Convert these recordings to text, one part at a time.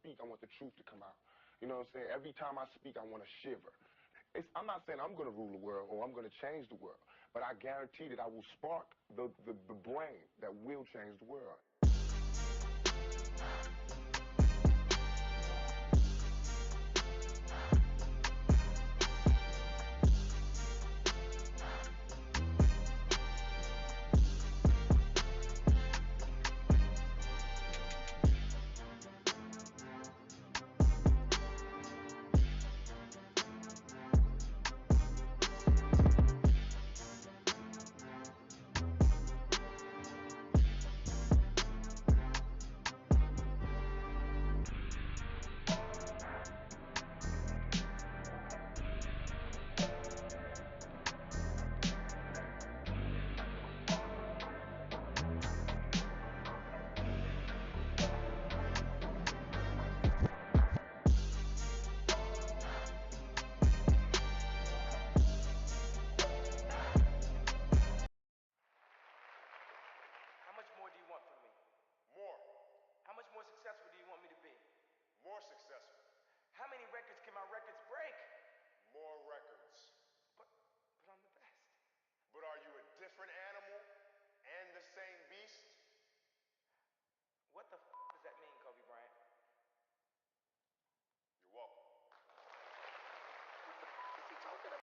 speak, I want the truth to come out. You know what I'm saying? Every time I speak, I want to shiver. I'm not saying I'm going to rule the world or I'm going to change the world, but I guarantee that I will spark the brain that will change the world. How much more do you want from me? More. How much more successful do you want me to be? More successful. How many records can my records break? More records. But I'm the best. But are you a different animal and the same beast? What the does that mean, Kobe Bryant? You're welcome. What the is he talking about?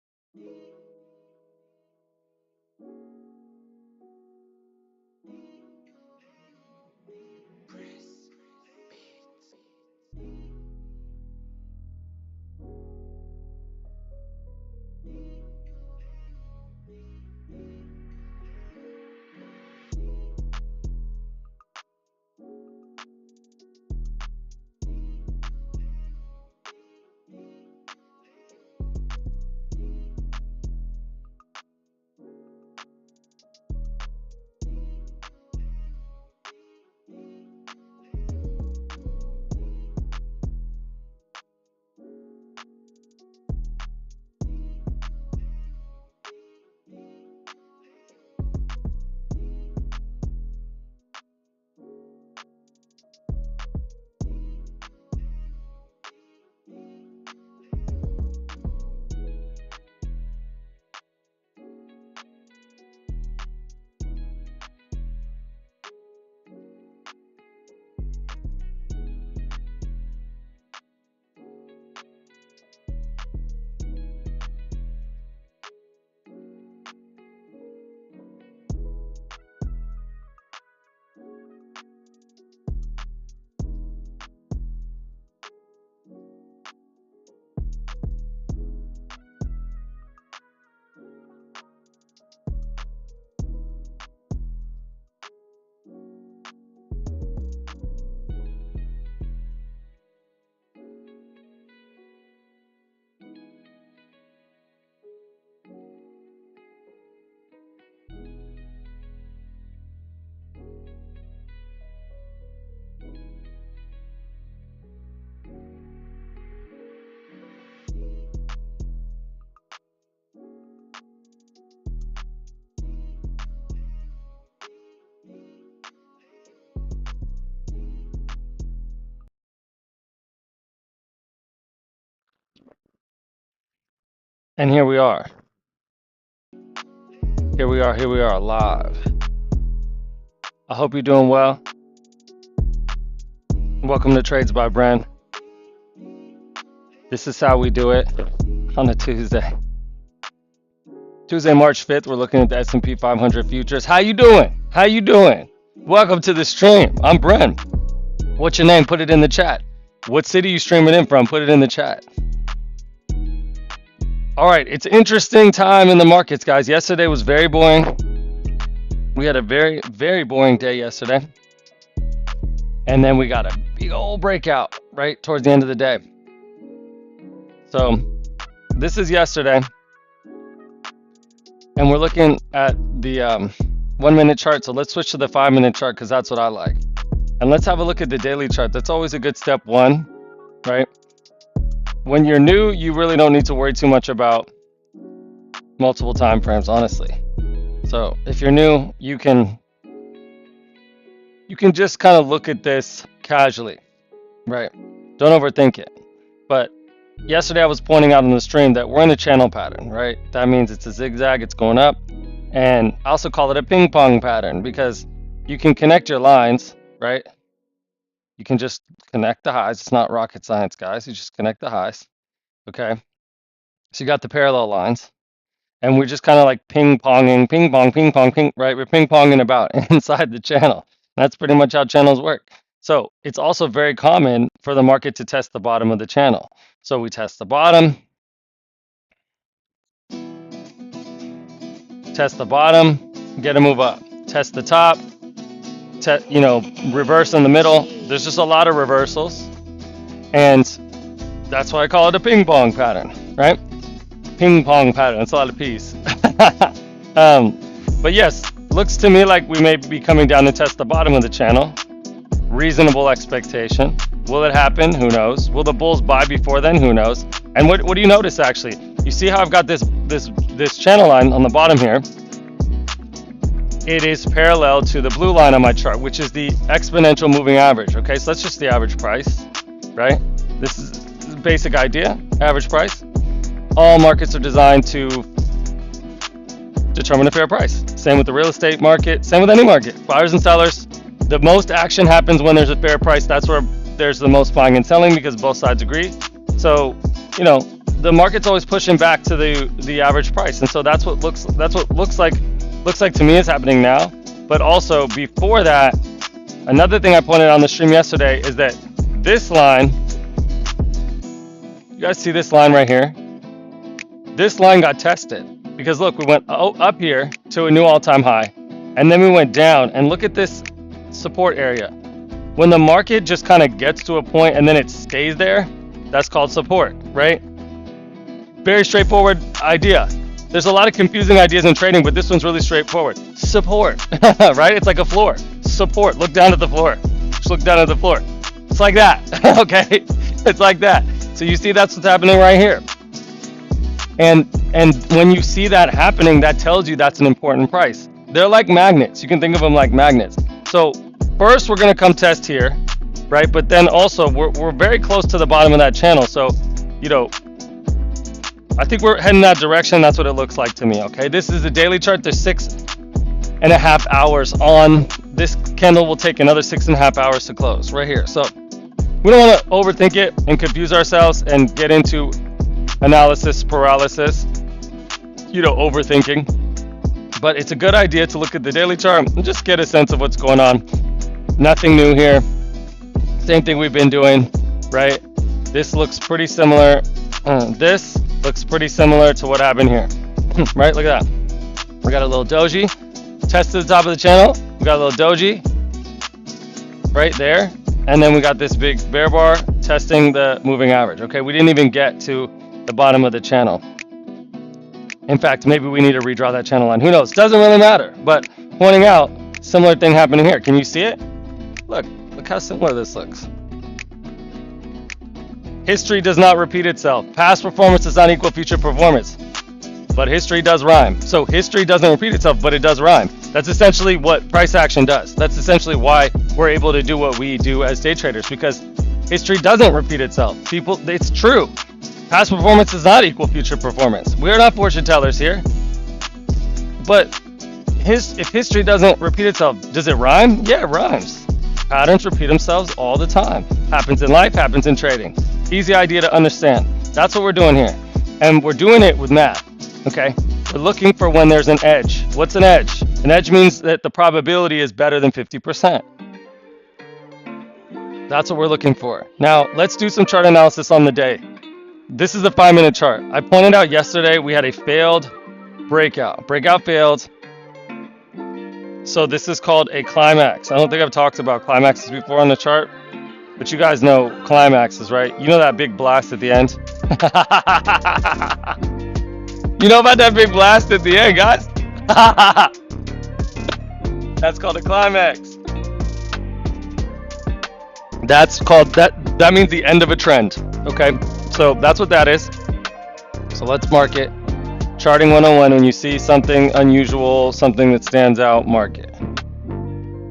And here we are. Here we are live. I hope you're doing well. Welcome to Trades by Bren. This is how we do it on a Tuesday. Tuesday, March 5th, we're looking at the SP 500 futures. How you doing? How you doing? Welcome to the stream. I'm Bren. What's your name? Put it in the chat. What city you streaming in from? Put it in the chat. All right, it's an interesting time in the markets, guys. Yesterday was very boring. We had a very, very boring day yesterday. And then we got a big old breakout right towards the end of the day. So this is yesterday. And we're looking at the 1 minute chart. So let's switch to the 5 minute chart because that's what I like. And let's have a look at the daily chart. That's always a good step one, right? When you're new, you really don't need to worry too much about multiple time frames, honestly. So if you're new, you can just kind of look at this casually, right? Don't overthink it. But yesterday I was pointing out in the stream that we're in a channel pattern, right? That means it's a zigzag, it's going up. And I also call it a ping pong pattern because you can connect your lines, right? You can just connect the highs. It's not rocket science, guys. You just connect the highs, okay? So you got the parallel lines. And we're just kind of like ping-ponging, ping-pong, ping-pong, ping, right? We're ping-ponging about inside the channel. That's pretty much how channels work. So it's also very common for the market to test the bottom of the channel. So we test the bottom, get a move up. Test the top, reverse in the middle. There's just a lot of reversals. And that's why I call it a ping-pong pattern, right? Ping-pong pattern. That's a lot of P's. But yes, looks to me like we may be coming down to test the bottom of the channel. Reasonable expectation. Will it happen? Who knows? Will the bulls buy before then? Who knows? And what do you notice actually? You see how I've got this channel line on the bottom here? It is parallel to the blue line on my chart, which is the exponential moving average. Okay, so that's just the average price, right? This is the basic idea, average price. All markets are designed to determine a fair price. Same with the real estate market, same with any market. Buyers and sellers, the most action happens when there's a fair price. That's where there's the most buying and selling because both sides agree. So, the market's always pushing back to the average price. And so that's what looks like to me is happening now. But also before that, another thing I pointed out on the stream yesterday is that this line, you guys see this line right here? This line got tested because look, we went up here to a new all-time high and then we went down, and look at this support area. When the market just kind of gets to a point and then it stays there, that's called support, right? Very straightforward idea. There's a lot of confusing ideas in trading, but this one's really straightforward. Support, right? It's like a floor. Support, look down at the floor. Just look down at the floor. It's like that, okay? It's like that. So you see that's what's happening right here. And when you see that happening, that tells you that's an important price. They're like magnets. You can think of them like magnets. So first we're going to come test here, right? But then also we're very close to the bottom of that channel. So, I think we're heading that direction. That's what it looks like to me, okay? This is the daily chart. There's 6.5 hours on. This candle will take another 6.5 hours to close right here. So we don't want to overthink it and confuse ourselves and get into analysis paralysis, overthinking. But it's a good idea to look at the daily chart and just get a sense of what's going on. Nothing new here. Same thing we've been doing, right? This looks pretty similar. This looks pretty similar to what happened here, right? Look at that. We got a little doji. Test to the top of the channel. We got a little doji right there. And then we got this big bear bar testing the moving average. Okay, we didn't even get to the bottom of the channel. In fact, maybe we need to redraw that channel line. Who knows? Doesn't really matter. But pointing out, similar thing happening here. Can you see it? Look how similar this looks. History does not repeat itself. Past performance does not equal future performance. But history does rhyme. So history doesn't repeat itself, but it does rhyme. That's essentially what price action does. That's essentially why we're able to do what we do as day traders, because history doesn't repeat itself. It's true. Past performance does not equal future performance. We're not fortune tellers here. But if history doesn't repeat itself, does it rhyme? Yeah, it rhymes. Patterns repeat themselves all the time. Happens in life, happens in trading. Easy idea to understand. That's what we're doing here. And we're doing it with math, okay? We're looking for when there's an edge. What's an edge? An edge means that the probability is better than 50%. That's what we're looking for. Now, let's do some chart analysis on the day. This is the 5-minute chart. I pointed out yesterday we had a failed breakout. Breakout failed. So this is called a climax. I don't think I've talked about climaxes before on the chart, but you guys know climaxes, right? You know that big blast at the end? You know about that big blast at the end, guys? That's called a climax. That means the end of a trend, okay? So that's what that is. So let's mark it. Charting 101, when you see something unusual, something that stands out, mark it.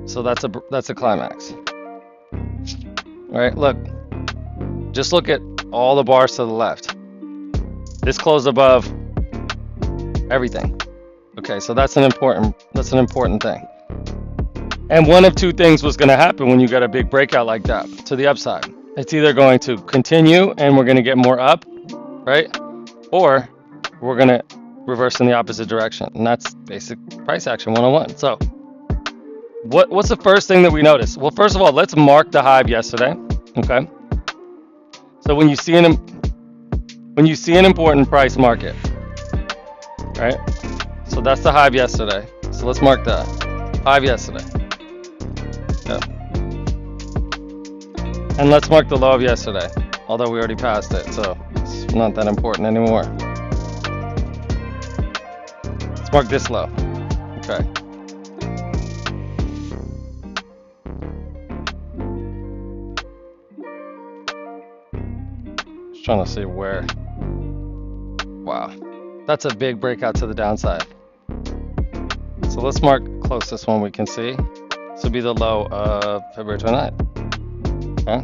So that's a climax. All right, look. Just look at all the bars to the left. This closed above everything. Okay, so that's an important thing. And one of two things was going to happen when you got a big breakout like that to the upside. It's either going to continue and we're going to get more up, right? Or we're going to reverse in the opposite direction. And that's basic price action 101. So what's the first thing that we notice? Well, first of all, let's mark the high of yesterday. Okay. So when you see an important price, mark it, right? So that's the high of yesterday. So let's mark that high of yesterday. Yeah. And let's mark the low of yesterday, although we already passed it, so it's not that important anymore. Let's mark this low. Okay. Just trying to see where. Wow. That's a big breakout to the downside. So let's mark closest one we can see. This will be the low of February 29th. Okay.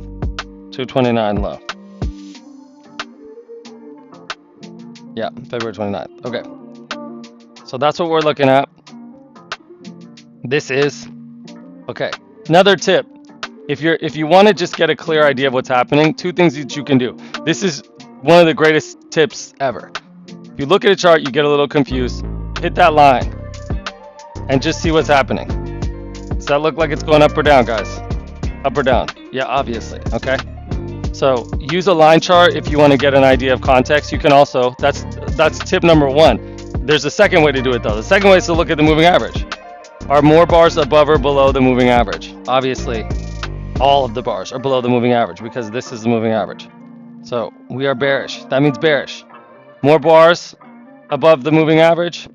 229 low. Yeah, February 29th. Okay. So that's what we're looking at. This is okay. Another tip. If you want to just get a clear idea of what's happening, two things that you can do. This is one of the greatest tips ever. If you look at a chart, you get a little confused. Hit that line and just see what's happening. Does that look like it's going up or down, guys? Up or down? Yeah, obviously. Okay. So use a line chart if you want to get an idea of context. You can also, that's tip number one. There's a second way to do it though. The second way is to look at the moving average. Are more bars above or below the moving average? Obviously, all of the bars are below the moving average because this is the moving average. So we are bearish. That means bearish. More bars above the moving average,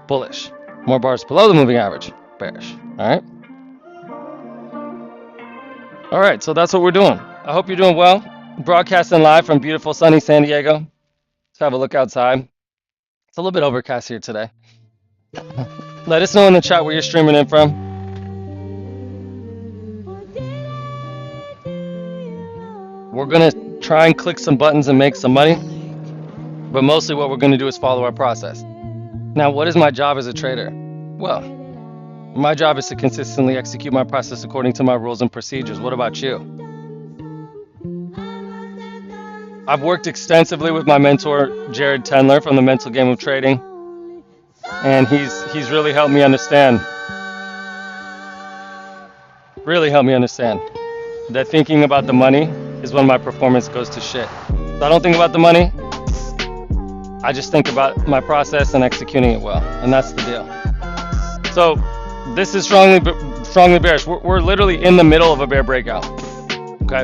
bullish. More bars below the moving average, bearish. All right. All right, so that's what we're doing. I hope you're doing well. Broadcasting live from beautiful sunny San Diego. Let's have a look outside. It's a little bit overcast here today. Let us know in the chat where you're streaming in from. We're going to try and click some buttons and make some money. But mostly what we're going to do is follow our process. Now, what is my job as a trader? Well, my job is to consistently execute my process according to my rules and procedures. What about you? I've worked extensively with my mentor, Jared Tendler from the Mental Game of Trading. And he's really helped me understand that thinking about the money is when my performance goes to shit. So I don't think about the money. I just think about my process and executing it well. And that's the deal. So this is strongly bearish. We're literally in the middle of a bear breakout. Okay.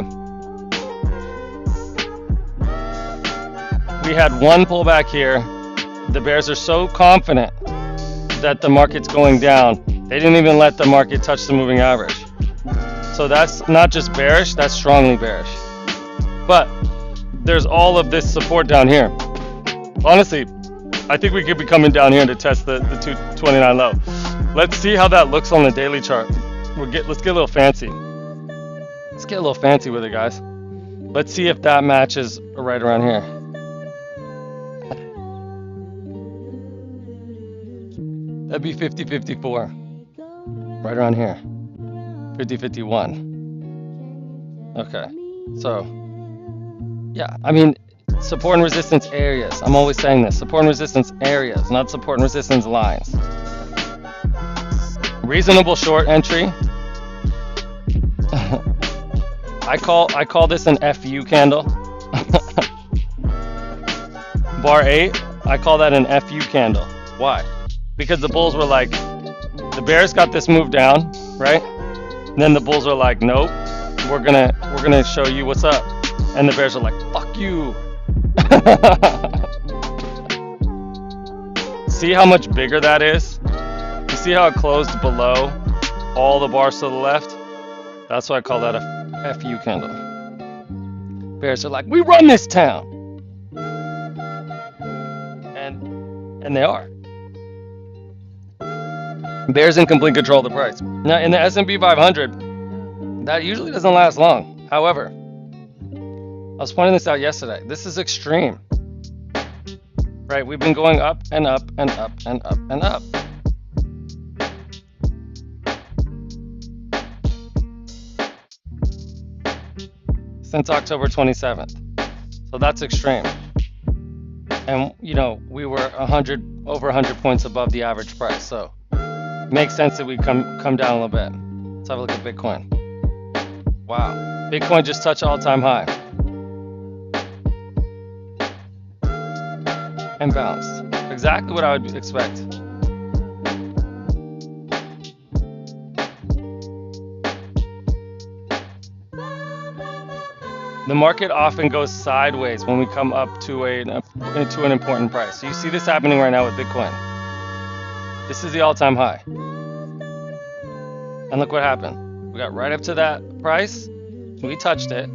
We had one pullback here. The bears are so confident that the market's going down. They didn't even let the market touch the moving average. So that's not just bearish, that's strongly bearish. But there's all of this support down here. Honestly, I think we could be coming down here to test the 229 low. Let's see how that looks on the daily chart. Let's get a little fancy. Let's get a little fancy with it, guys. Let's see if that matches right around here. That'd be 50-54. Right around here. 50-51. Okay. So, yeah, I mean, support and resistance areas. I'm always saying this. Support and resistance areas, not support and resistance lines. Reasonable short entry. I call this an FU candle. Bar 8, I call that an FU candle. Why? Because the bulls were like, the bears got this move down, right? And then the bulls are like, nope, we're gonna show you what's up. And the bears are like, fuck you. See how much bigger that is? You see how it closed below all the bars to the left? That's why I call that a FU candle. Bears are like, we run this town. And they are. Bears in complete control of the price. Now in the SP500, that usually doesn't last long. However, I was pointing this out yesterday. This is extreme, right? We've been going up and up and up and up and up. Since October 27th. So that's extreme. And we were over 100 points above the average price. So it makes sense that we come down a little bit. Let's have a look at Bitcoin. Wow. Bitcoin just touched all-time high. And bounced. Exactly what I would expect. The market often goes sideways when we come up to an important price. So you see this happening right now with Bitcoin. This is the all-time high. And look what happened. We got right up to that price. We touched it.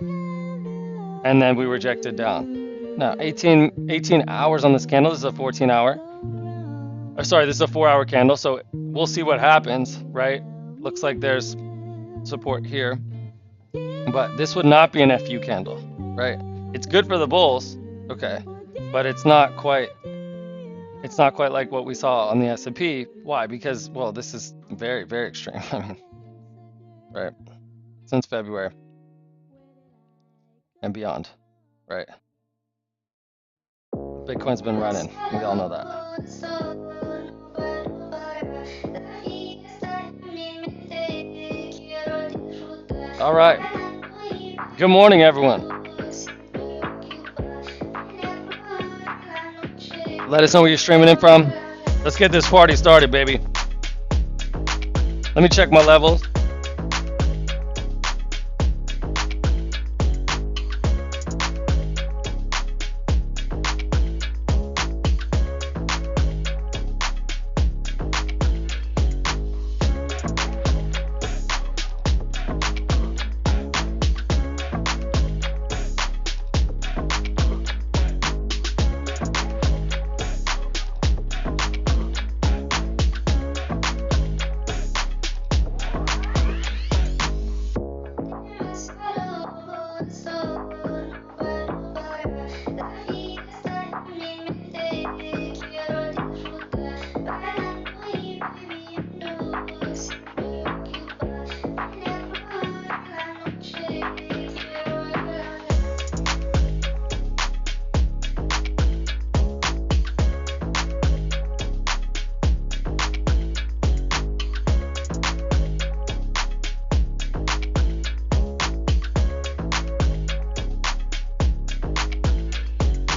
And then we rejected down. Now, 18 hours on this candle. This is a 14-hour. Sorry, this is a 4-hour candle. So we'll see what happens, right? Looks like there's support here. But this would not be an FU candle, right? It's good for the bulls, okay, but it's not quite like what we saw on the S&P. Why? Because, well, this is very, very extreme. I mean, right? Since February and beyond, right? Bitcoin's been running. We all know that. All right. Good morning, everyone. Let us know where you're streaming in from. Let's get this party started, baby. Let me check my levels.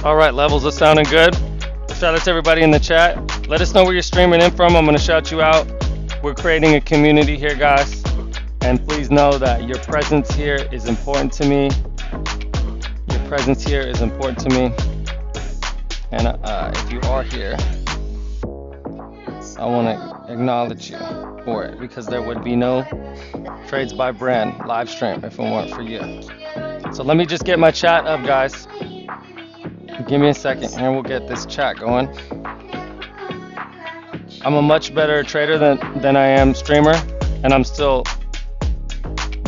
All right, levels are sounding good. Shout out to everybody in the chat. Let us know where you're streaming in from. I'm going to shout you out. We're creating a community here, guys. And please know that your presence here is important to me. Your presence here is important to me. And if you are here, I want to acknowledge you for it, because there would be no Trades by Brand live stream if it weren't for you. So let me just get my chat up, guys. Give me a second and we'll get this chat going. I'm a much better trader than I am streamer, and I'm still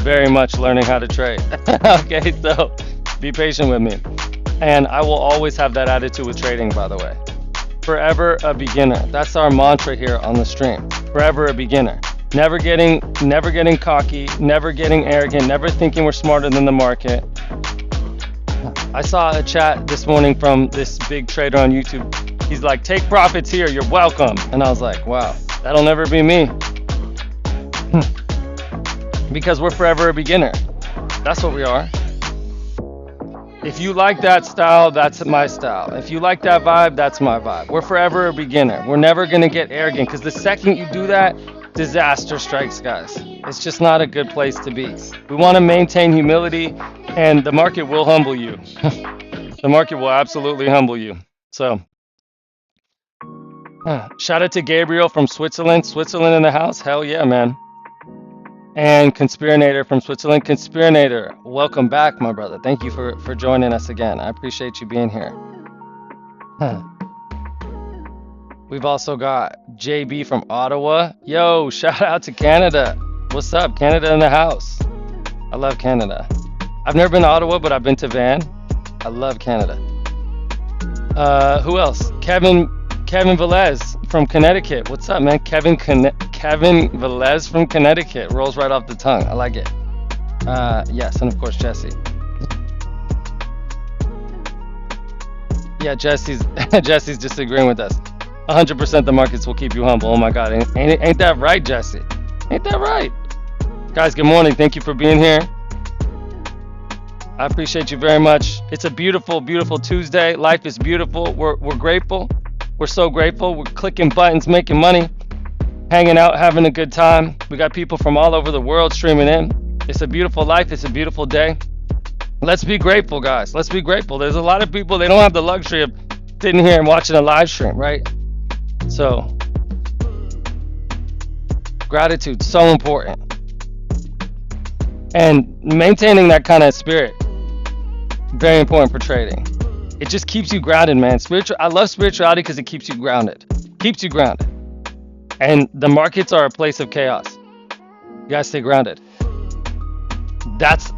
very much learning how to trade. Okay, so be patient with me. And I will always have that attitude with trading, by the way. Forever a beginner. That's our mantra here on the stream. Forever a beginner. Never getting cocky, never getting arrogant, never thinking we're smarter than the market. I saw a chat this morning from this big trader on YouTube. He's like, take profits here, you're welcome. And I was like, wow, that'll never be me. Because we're forever a beginner. That's what we are. If you like that style, that's my style. If you like that vibe, that's my vibe. We're forever a beginner. We're never going to get arrogant, because the second you do that, disaster strikes, guys. It's just not a good place to be. We want to maintain humility, and the market will humble you. The market will absolutely humble you. So, shout out to Gabriel from Switzerland. Switzerland in the house. Hell yeah, man. And Conspirinator from Switzerland. Conspirinator, welcome back, my brother. Thank you for joining us again. I appreciate you being here. We've also got JB from Ottawa. Yo, shout out to Canada. What's up, Canada in the house? I love Canada. I've never been to Ottawa, but I've been to Van. I love Canada. Who else? Kevin Velez from Connecticut. What's up, man? Kevin Velez from Connecticut. Rolls right off the tongue. I like it. Yes, and of course Jesse. Yeah, Jesse's Jesse's disagreeing with us. 100% the markets will keep you humble. Oh my God, ain't that right, Jesse? Ain't that right? Guys, good morning. Thank you for being here. I appreciate you very much. It's a beautiful, beautiful Tuesday. Life is beautiful. We're grateful. We're so grateful. We're clicking buttons, making money, hanging out, having a good time. We got people from all over the world streaming in. It's a beautiful life. It's a beautiful day. Let's be grateful, guys. Let's be grateful. There's a lot of people, they don't have the luxury of sitting here and watching a live stream, right? So, gratitude, so important. And maintaining that kind of spirit, very important for trading. It just keeps you grounded, man. I love spirituality because it keeps you grounded. Keeps you grounded. And the markets are a place of chaos. You gotta stay grounded. That's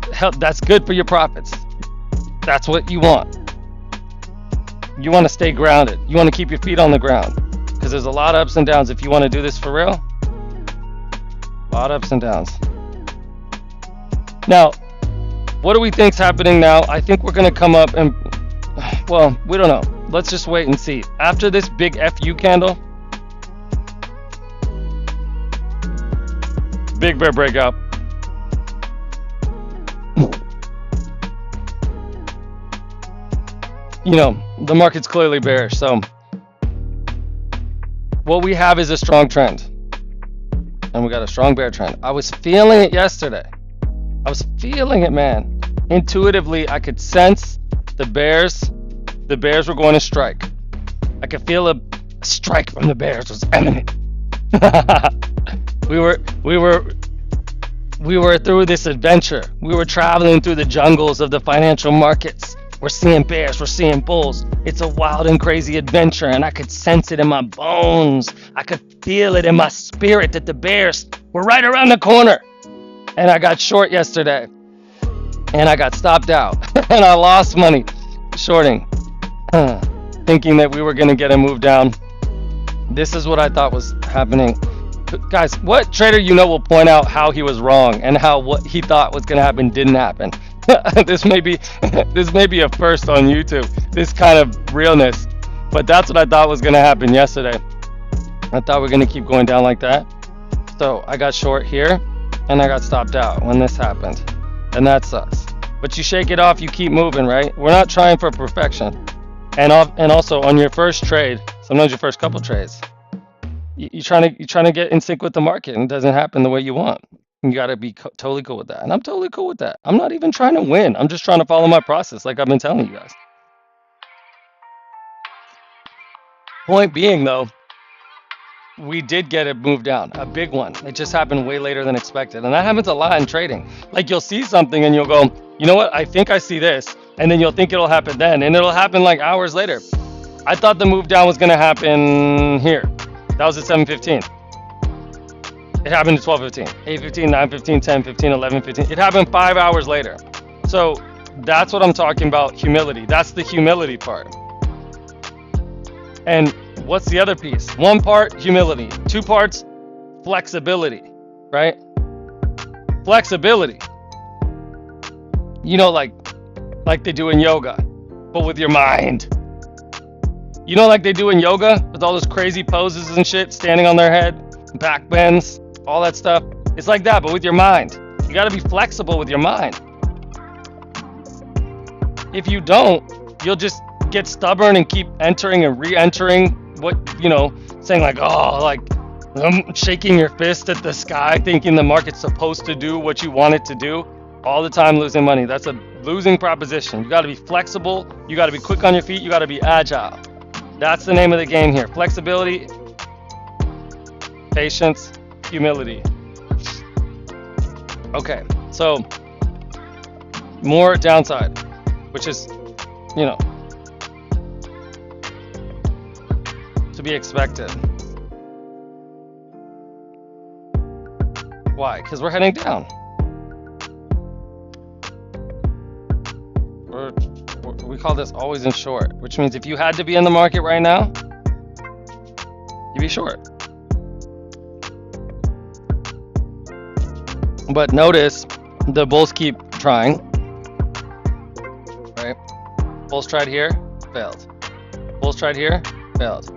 good for your profits. That's what you want. You want to stay grounded. You want to keep your feet on the ground because there's a lot of ups and downs. If you want to do this for real, a lot of ups and downs. Now, what do we think's happening now? I think we're going to come up and, well, we don't know. Let's just wait and see. After this big FU candle, big bear breakout. You know, the market's clearly bearish. So what we have is a strong trend. And we got a strong bear trend. I was feeling it yesterday. I was feeling it, man. Intuitively, I could sense the bears were going to strike. I could feel a strike from the bears was imminent. We were through this adventure. We were traveling through the jungles of the financial markets. We're seeing bears, we're seeing bulls. It's a wild and crazy adventure, and I could sense it in my bones. I could feel it in my spirit that the bears were right around the corner. And I got short yesterday, and I got stopped out, and I lost money shorting, thinking that we were going to get a move down. This is what I thought was happening. Guys, what trader you know will point out how he was wrong and how what he thought was going to happen didn't happen? This may be a first on YouTube, this kind of realness, but that's what I thought was going to happen yesterday. I thought we are going to keep going down like that. So I got short here and I got stopped out when this happened, and that sucks. But you shake it off, you keep moving, right? We're not trying for perfection. And also on your first trade, sometimes your first couple trades, you're trying to get in sync with the market, and it doesn't happen the way you want. You got to be totally cool with that. And I'm totally cool with that. I'm not even trying to win. I'm just trying to follow my process like I've been telling you guys. Point being, though, we did get it moved down, a big one. It just happened way later than expected. And that happens a lot in trading. Like, you'll see something and you'll go, you know what? I think I see this. And then you'll think it'll happen then. And it'll happen like hours later. I thought the move down was going to happen here. That was at 7:15. It happened at 12:15, 8:15, 9:15, 10:15, 11:15. It happened 5 hours later. So that's what I'm talking about, humility. That's the humility part. And what's the other piece? One part, humility. Two parts, flexibility, right? Flexibility. You know, like they do in yoga, but with your mind. You know, like they do in yoga with all those crazy poses and shit, standing on their head, back bends, all that stuff. It's like that, but with your mind. You got to be flexible with your mind. If you don't, you'll just get stubborn and keep entering and re-entering what, you know, saying like, oh, like shaking your fist at the sky, thinking the market's supposed to do what you want it to do, all the time losing money. That's a losing proposition. You got to be flexible. You got to be quick on your feet. You got to be agile. That's the name of the game here. Flexibility, patience, humility. Okay, so more downside, which is, you know, to be expected. Why? Because we're heading down. call this always in short, which means if you had to be in the market right now, you'd be short. But notice the bulls keep trying, right? Bulls tried here, failed. Bulls tried here, failed.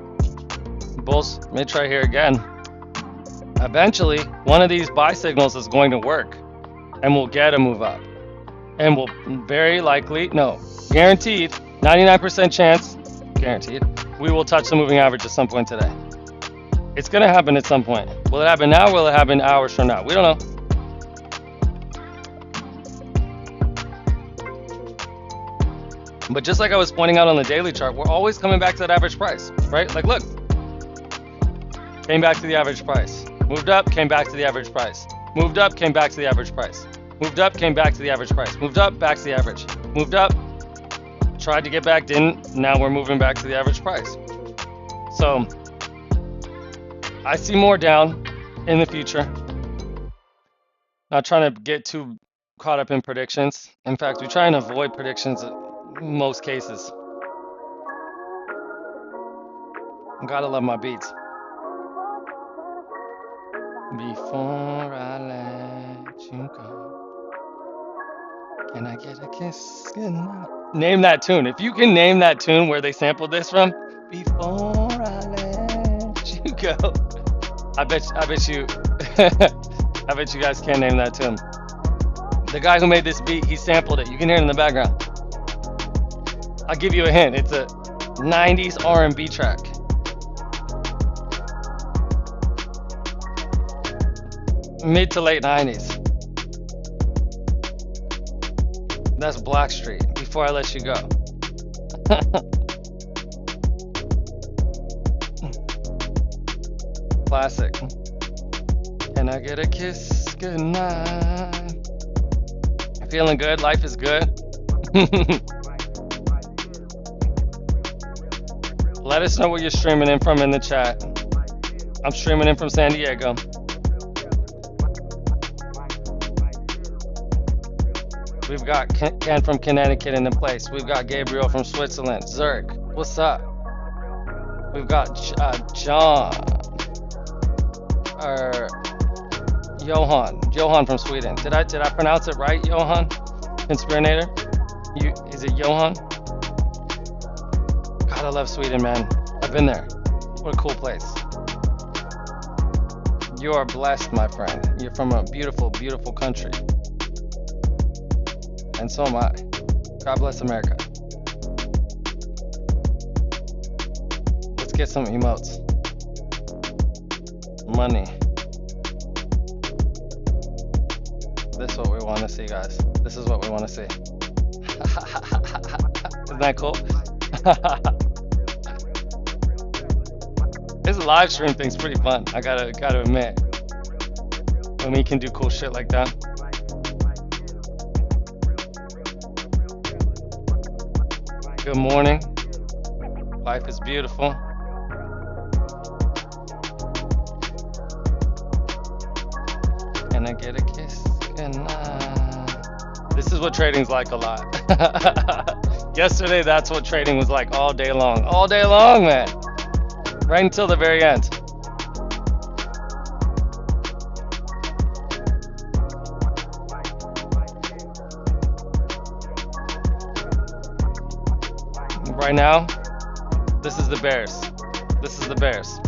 Bulls may try here again. Eventually, one of these buy signals is going to work and we'll get a move up. And we'll very likely, no, guaranteed, 99% chance, guaranteed, we will touch the moving average at some point today. It's going to happen at some point. Will it happen now? Will it happen hours from now? We don't know. But just like I was pointing out on the daily chart, we're always coming back to that average price, right? Like, look, came back to the average price. Moved up, came back to the average price. Moved up, came back to the average price. Moved up, came back to the average price. Moved up, back to the average. Moved up, tried to get back, didn't. Now we're moving back to the average price. So I see more down in the future. Not trying to get too caught up in predictions. In fact, we try and avoid predictions in most cases. Gotta love my beats. Before I let you go, can I get a kiss goodnight? Name that tune. If you can name that tune where they sampled this from, before I let you go. I bet you I bet you guys can't name that tune. The guy who made this beat, he sampled it. You can hear it in the background. I'll give you a hint. It's a 90s R&B track. Mid to late 90s. That's Blackstreet, Before I Let You Go. Classic. Can I get a kiss goodnight? Feeling good? Life is good? Let us know where you're streaming in from in the chat. I'm streaming in from San Diego. We've got Ken from Connecticut in the place. We've got Gabriel from Switzerland. Zurich, what's up? We've got John. Johan from Sweden. Did I pronounce it right, Johan? Conspirinator? Is it Johan? God, I love Sweden, man. I've been there. What a cool place. You are blessed, my friend. You're from a beautiful, beautiful country. And so am I. God bless America. Let's get some emotes. Money. This is what we want to see, guys. This is what we want to see. Isn't that cool? This live stream thing's pretty fun. I gotta admit. When we can do cool shit like that. Good morning. Life is beautiful. Can I get a kiss? This is what trading's like a lot. Yesterday, that's what trading was like all day long. All day long, man. Right until the very end. Right now, this is the Bears. This is the Bears.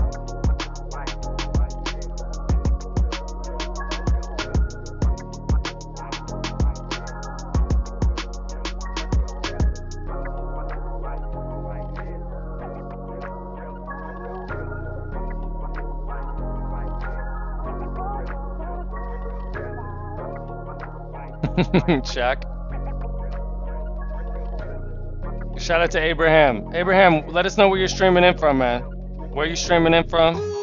Check. Shout out to Abraham. Abraham, let us know where you're streaming in from, man. Where are you streaming in from?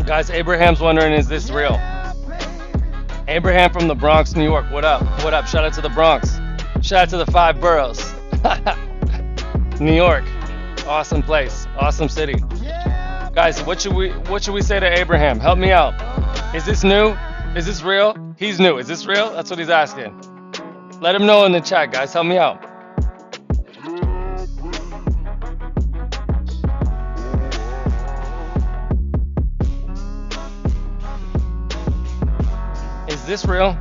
Guys, Abraham's wondering, is this real? Abraham from the Bronx, New York. What up? What up? Shout out to the Bronx. Shout out to the 5 boroughs. New York. Awesome place. Awesome city. Guys, what should we say to Abraham? Help me out. Is this new? Is this real? He's new. Is this real? That's what he's asking. Let him know in the chat, guys. Help me out. Is this real?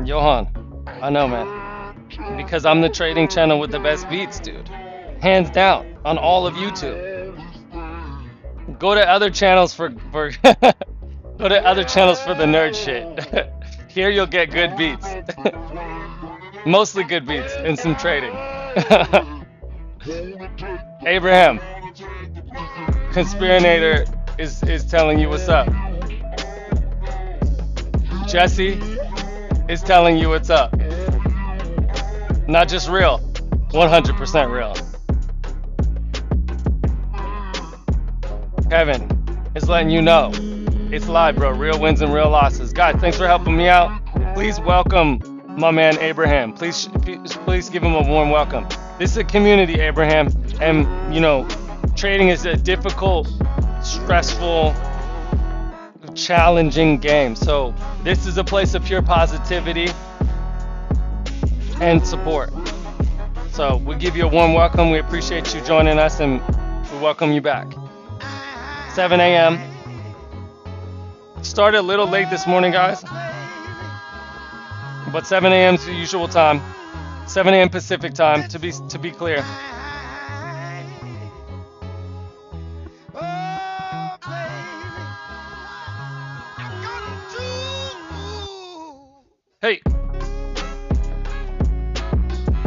Johan, I know, man. Because I'm the trading channel with the best beats, dude. Hands down, on all of YouTube. Go to other channels for go to other channels for the nerd shit. Here you'll get good beats. Mostly good beats and some trading. Abraham, Conspirinator is telling you what's up. Jesse is telling you what's up. Not just real, 100% real. Kevin is letting you know it's live, bro. Real wins and real losses. Guys, thanks for helping me out. Please welcome my man Abraham. Please give him a warm welcome. This is a community, Abraham, and you know, trading is a difficult, stressful, challenging game. So this is a place of pure positivity and support. So we give you a warm welcome. We appreciate you joining us, and we welcome you back. 7 a.m. Started a little late this morning, guys, but 7 a.m. is the usual time. 7 a.m. Pacific time, to be clear. Hey,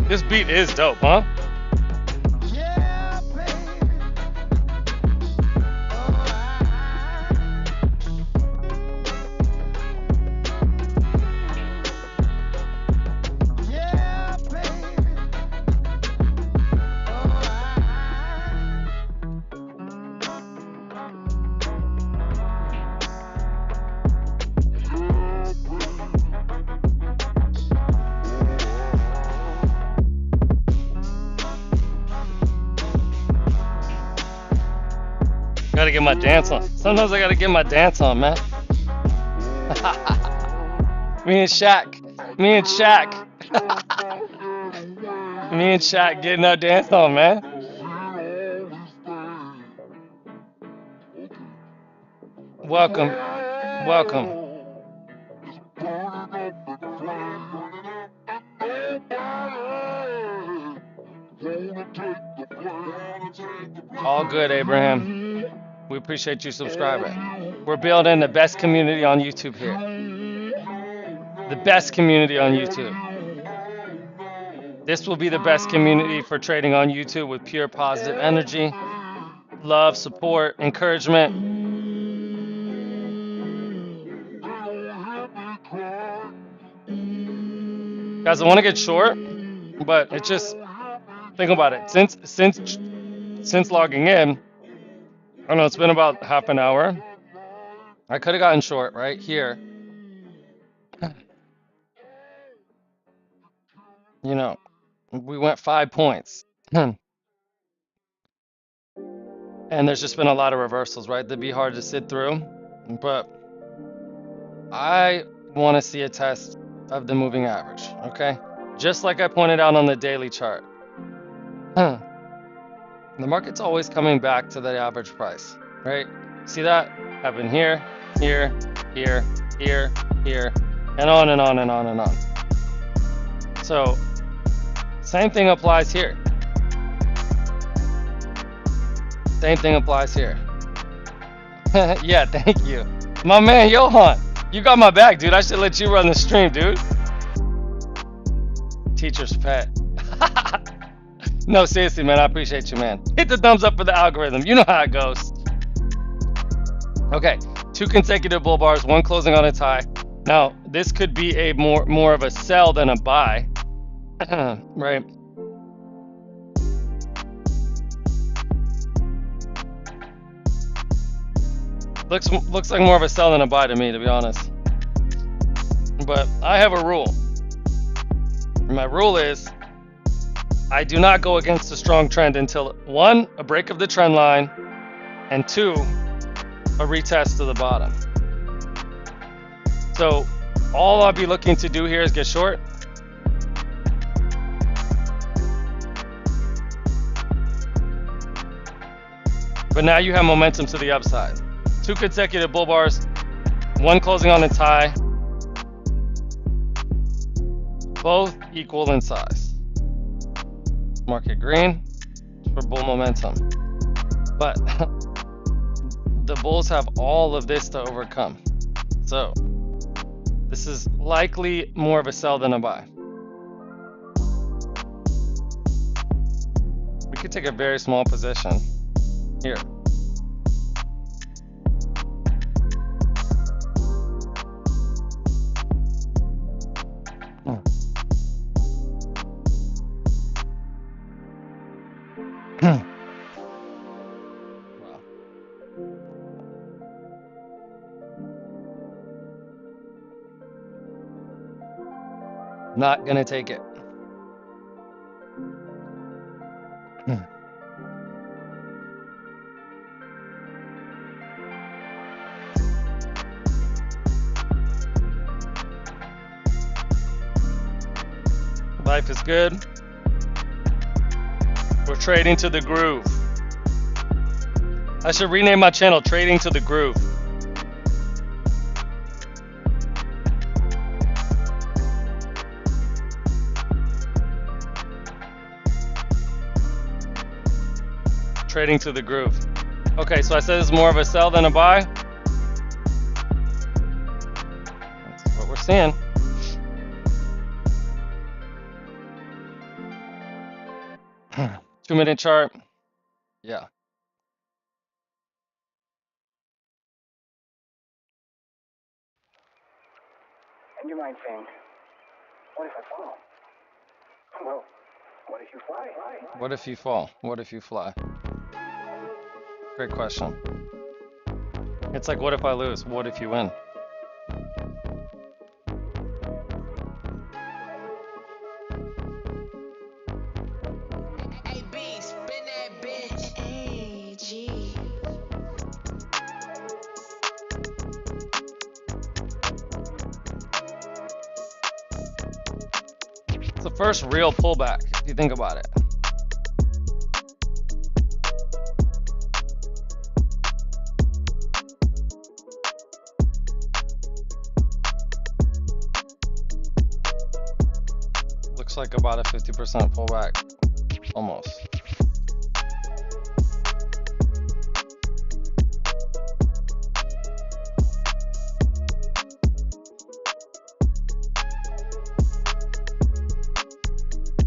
this beat is dope, huh? Gotta get my dance on. Sometimes I gotta get my dance on, man. Me and Shaq. Me and Shaq getting our dance on, man. Welcome. All good, Abraham. We appreciate you subscribing. We're building the best community on YouTube here. The best community on YouTube. This will be the best community for trading on YouTube with pure positive energy, love, support, encouragement. Guys, I want to get short, but it's just, think about it. Since logging in, I don't know, it's been about half an hour. I could have gotten short right here. You know, we went 5 points. And there's just been a lot of reversals, right? That'd be hard to sit through. But I want to see a test of the moving average, okay? Just like I pointed out on the daily chart. The market's always coming back to the average price, right? See that? Happen here, here, here, here, here, and on and on and on and on. So, same thing applies here. Same thing applies here. Yeah, thank you. My man, Johan, you got my back, dude. I should let you run the stream, dude. Teacher's pet. No, seriously, man, I appreciate you, man. Hit the thumbs up for the algorithm. You know how it goes. Okay, 2 consecutive bull bars, one closing on its high. Now, this could be a more of a sell than a buy, right? Looks like more of a sell than a buy to me, to be honest. But I have a rule. My rule is I do not go against a strong trend until 1, a break of the trend line, and 2, a retest to the bottom. So all I'll be looking to do here is get short. But now you have momentum to the upside. 2 consecutive bull bars, one closing on its high, both equal in size. Market green for bull momentum. But the bulls have all of this to overcome. So this is likely more of a sell than a buy. We could take a very small position here. Not gonna take it. Life is good. We're trading to the groove. I should rename my channel Trading to the Groove. Trading to the groove. Okay, so I said it's more of a sell than a buy. That's what we're seeing. Two-minute chart. Yeah. And you might think, what if I fall? Well, what if you fly? What if you fall? What if you fly? Great question. It's like, what if I lose? What if you win? AB, spin that bitch. AG. It's the first real pullback, if you think about it. Looks like about a 50% pullback, almost.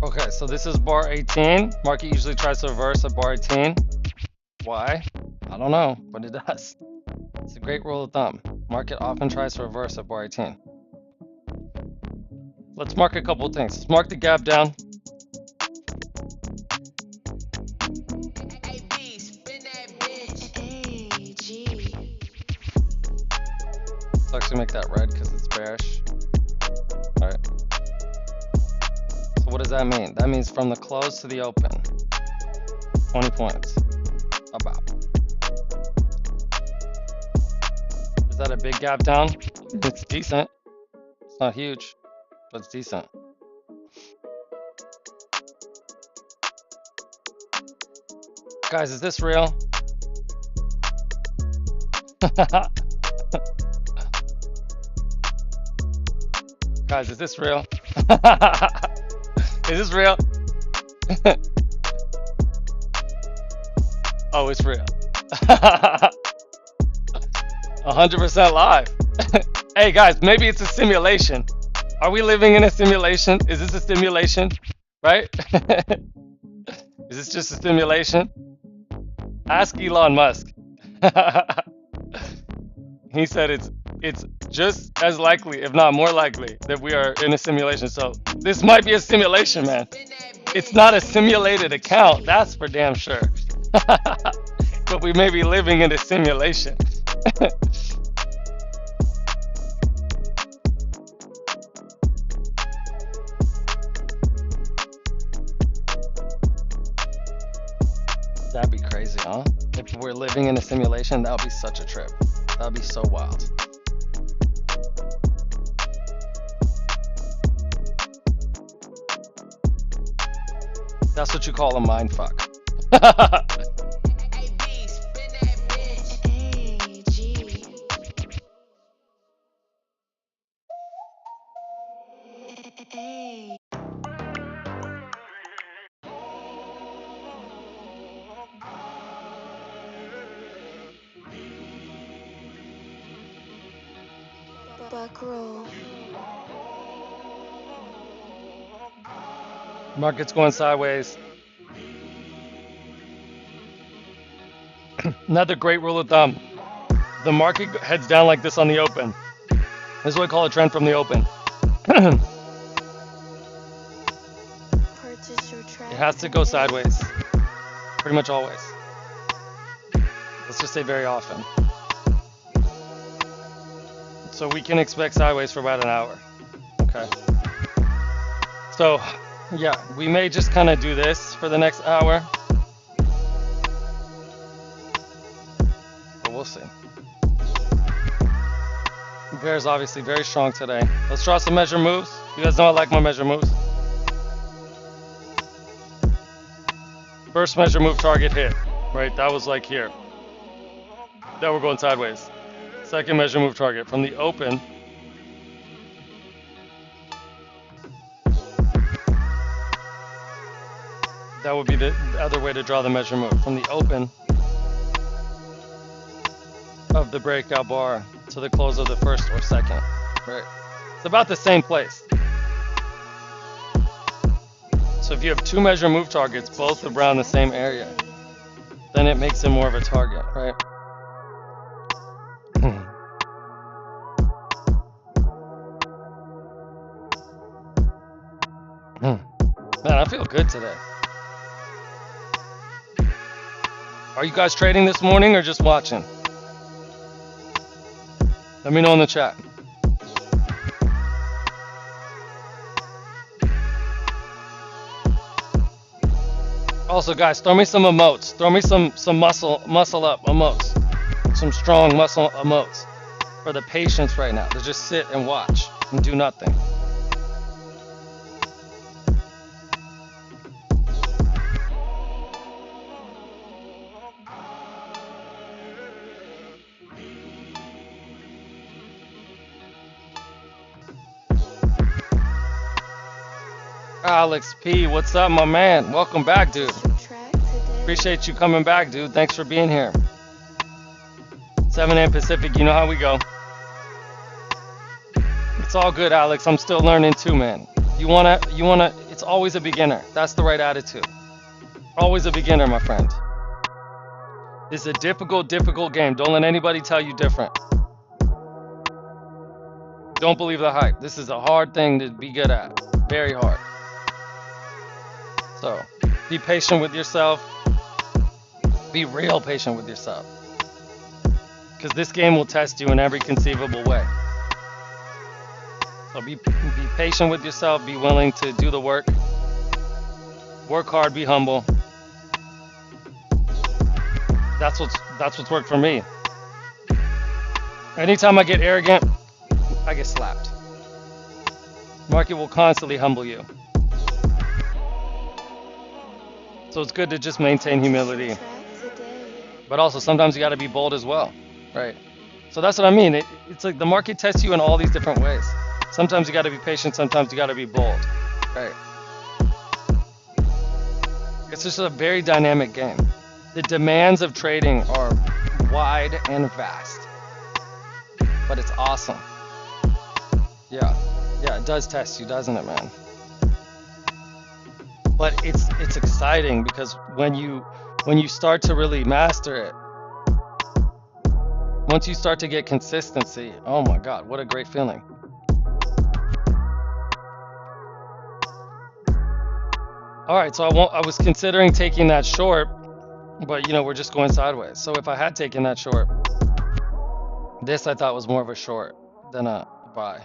Okay, so this is bar 18. Market usually tries to reverse at bar 18. Why? I don't know, but it does. It's a great rule of thumb. Market often tries to reverse at bar 18. Let's mark a couple of things. Let's mark the gap down. AB, spin that bitch. AG. Let's actually make that red because it's bearish. All right. So what does that mean? That means from the close to the open, 20 points, about. Is that a big gap down? It's decent. It's not huge, but it's decent. Guys, is this real? Guys, is this real? Is this real? Oh, it's real. 100% live. Hey guys, maybe it's a simulation. Are we living in a simulation? Is this a simulation? Right? Is this just a simulation? Ask Elon Musk. He said it's just as likely, if not more likely, that we are in a simulation. So this might be a simulation, man. It's not a simulated account, that's for damn sure. But we may be living in a simulation. That'd be crazy, huh? If we're living in a simulation, that would be such a trip. That would be so wild. That's what you call a mind fuck. Buckroll. Market's going sideways. Another great rule of thumb. The market heads down like this on the open. This is what I call a trend from the open. It Purchase your track has to go today. sideways. Pretty much always. Let's just say very often. So we can expect sideways for about an hour. Okay. So, yeah, we may just kind of do this for the next hour. But we'll see. Bear is obviously very strong today. Let's draw some measure moves. You guys know I like my measure moves. First measure move target hit, right? That was like here. Now we're going sideways. Second measure move target from the open. That would be the other way to draw the measure move. From the open of the breakout bar to the close of the first or second, right? It's about the same place. So if you have two measure move targets, both around the same area, then it makes it more of a target, right? Man, I feel good today. Are you guys trading this morning or just watching? Let me know in the chat. Also, guys, throw me some emotes. Throw me some muscle up emotes. Some strong muscle emotes for the patience right now to just sit and watch and do nothing. Alex P, what's up, my man? Welcome back, dude. Appreciate you coming back, dude. Thanks for being here. 7 a.m. Pacific, you know how we go. It's all good, Alex. I'm still learning too, man. You wanna, it's always a beginner. That's the right attitude. Always a beginner, my friend. It's a difficult game. Don't let anybody tell you different. Don't believe the hype. This is a hard thing to be good at. Very hard. So, be patient with yourself. Be real patient with yourself. Because this game will test you in every conceivable way. So be patient with yourself. Be willing to do the work. Work hard. Be humble. That's what's worked for me. Anytime I get arrogant, I get slapped. Market will constantly humble you. So it's good to just maintain humility. But also sometimes you got to be bold as well, right? So that's what I mean. It's like the market tests you in all these different ways. Sometimes you got to be patient. Sometimes you got to be bold, right? It's just a very dynamic game. The demands of trading are wide and vast, but it's awesome. Yeah, it does test you, doesn't it, man? But it's exciting because when you start to really master it, once you start to get consistency, oh my God, what a great feeling. All right, so I was considering taking that short, but we're just going sideways. So if I had taken that short, this I thought was more of a short than a buy,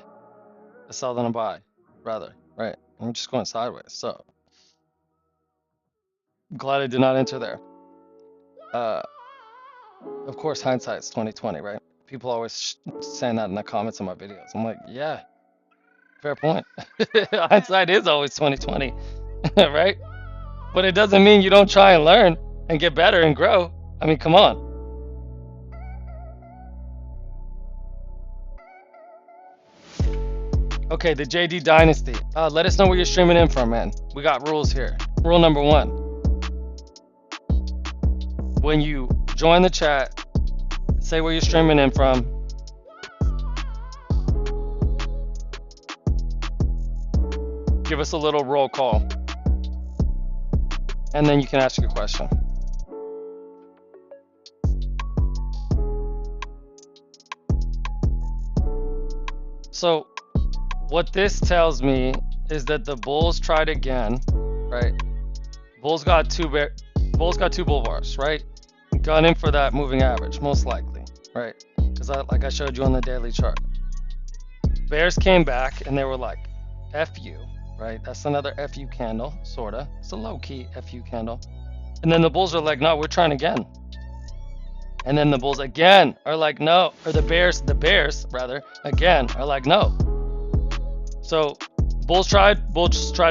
a sell than a buy, rather, right? I'm just going sideways. So glad I did not enter there. Uh, of course, hindsight's 2020, right? People always saying that in the comments on my videos. I'm like, yeah, fair point. Hindsight is always 2020, right? But it doesn't mean you don't try and learn and get better and grow. I mean, come on. Okay, the JD Dynasty. Let us know where you're streaming in from, man. We got rules here. Rule number one. When you join the chat, say where you're streaming in from. Give us a little roll call. And then you can ask your question. So what this tells me is that the bulls tried again, right? Bulls got two bull bars, right? Gunning for that moving average, most likely, right? Because like I showed you on the daily chart. Bears came back and they were like, F you, right? That's another FU candle, sorta. It's a low-key FU candle. And then the bulls are like, no, we're trying again. And then the bulls again are like, no, or the bears rather, again are like, no. So bulls tried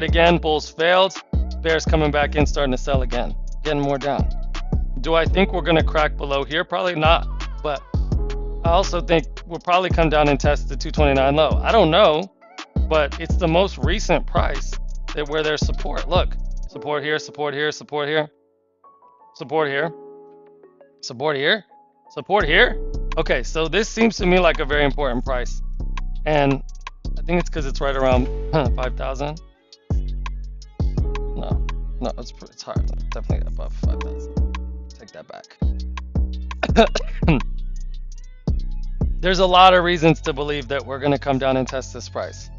again, bulls failed, bears coming back in, starting to sell again, getting more down. Do I think we're gonna crack below here? Probably not, but I also think we'll probably come down and test the 229 low. I don't know, but it's the most recent price that where there's support. Look, support here, support here, support here, support here, support here, support here. Okay, so this seems to me like a very important price, and I think it's because it's right around 5,000. No, it's higher. Definitely above 5,000. Take that back. There's a lot of reasons to believe that we're going to come down and test this price.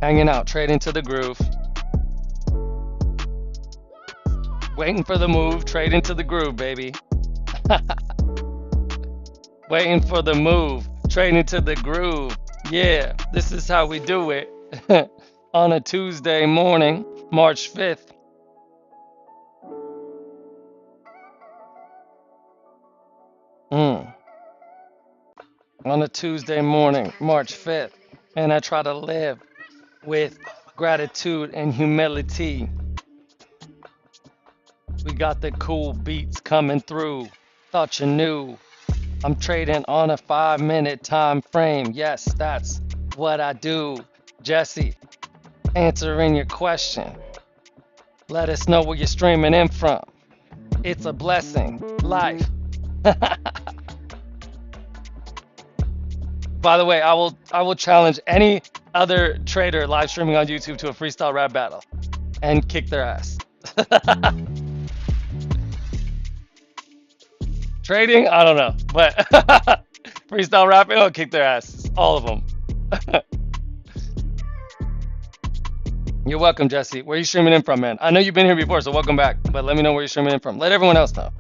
Hanging out, trading to the groove. Waiting for the move, trading to the groove, baby. Waiting for the move, trading to the groove. Yeah, this is how we do it. On a Tuesday morning, March 5th. On a Tuesday morning, March 5th. And I try to live with gratitude and humility. We got the cool beats coming through. Thought you knew. I'm trading on a 5-minute time frame. Yes, that's what I do. Jesse, answering your question. Let us know where you're streaming in from. It's a blessing. Life. By the way, I will challenge any other trader live streaming on YouTube to a freestyle rap battle and kick their ass. Trading, I don't know, but freestyle rapping, I'll kick their ass, all of them. You're welcome, Jesse. Where are you streaming in from, man? I know you've been here before, so welcome back. But let me know where you're streaming in from. Let everyone else know.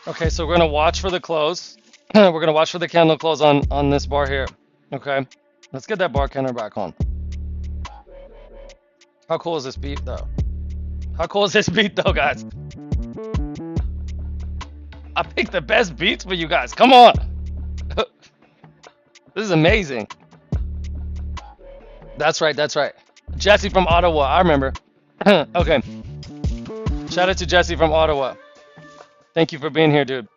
Okay, so we're gonna watch for the close. We're gonna watch for the candle close on this bar here. Okay, let's get that bar counter back on. How cool is this beat though? How cool is this beat though, guys? I picked the best beats for you guys. Come on. This is amazing. That's right, that's right. Jesse from Ottawa, I remember. Okay. Shout out to Jesse from Ottawa. Thank you for being here, dude.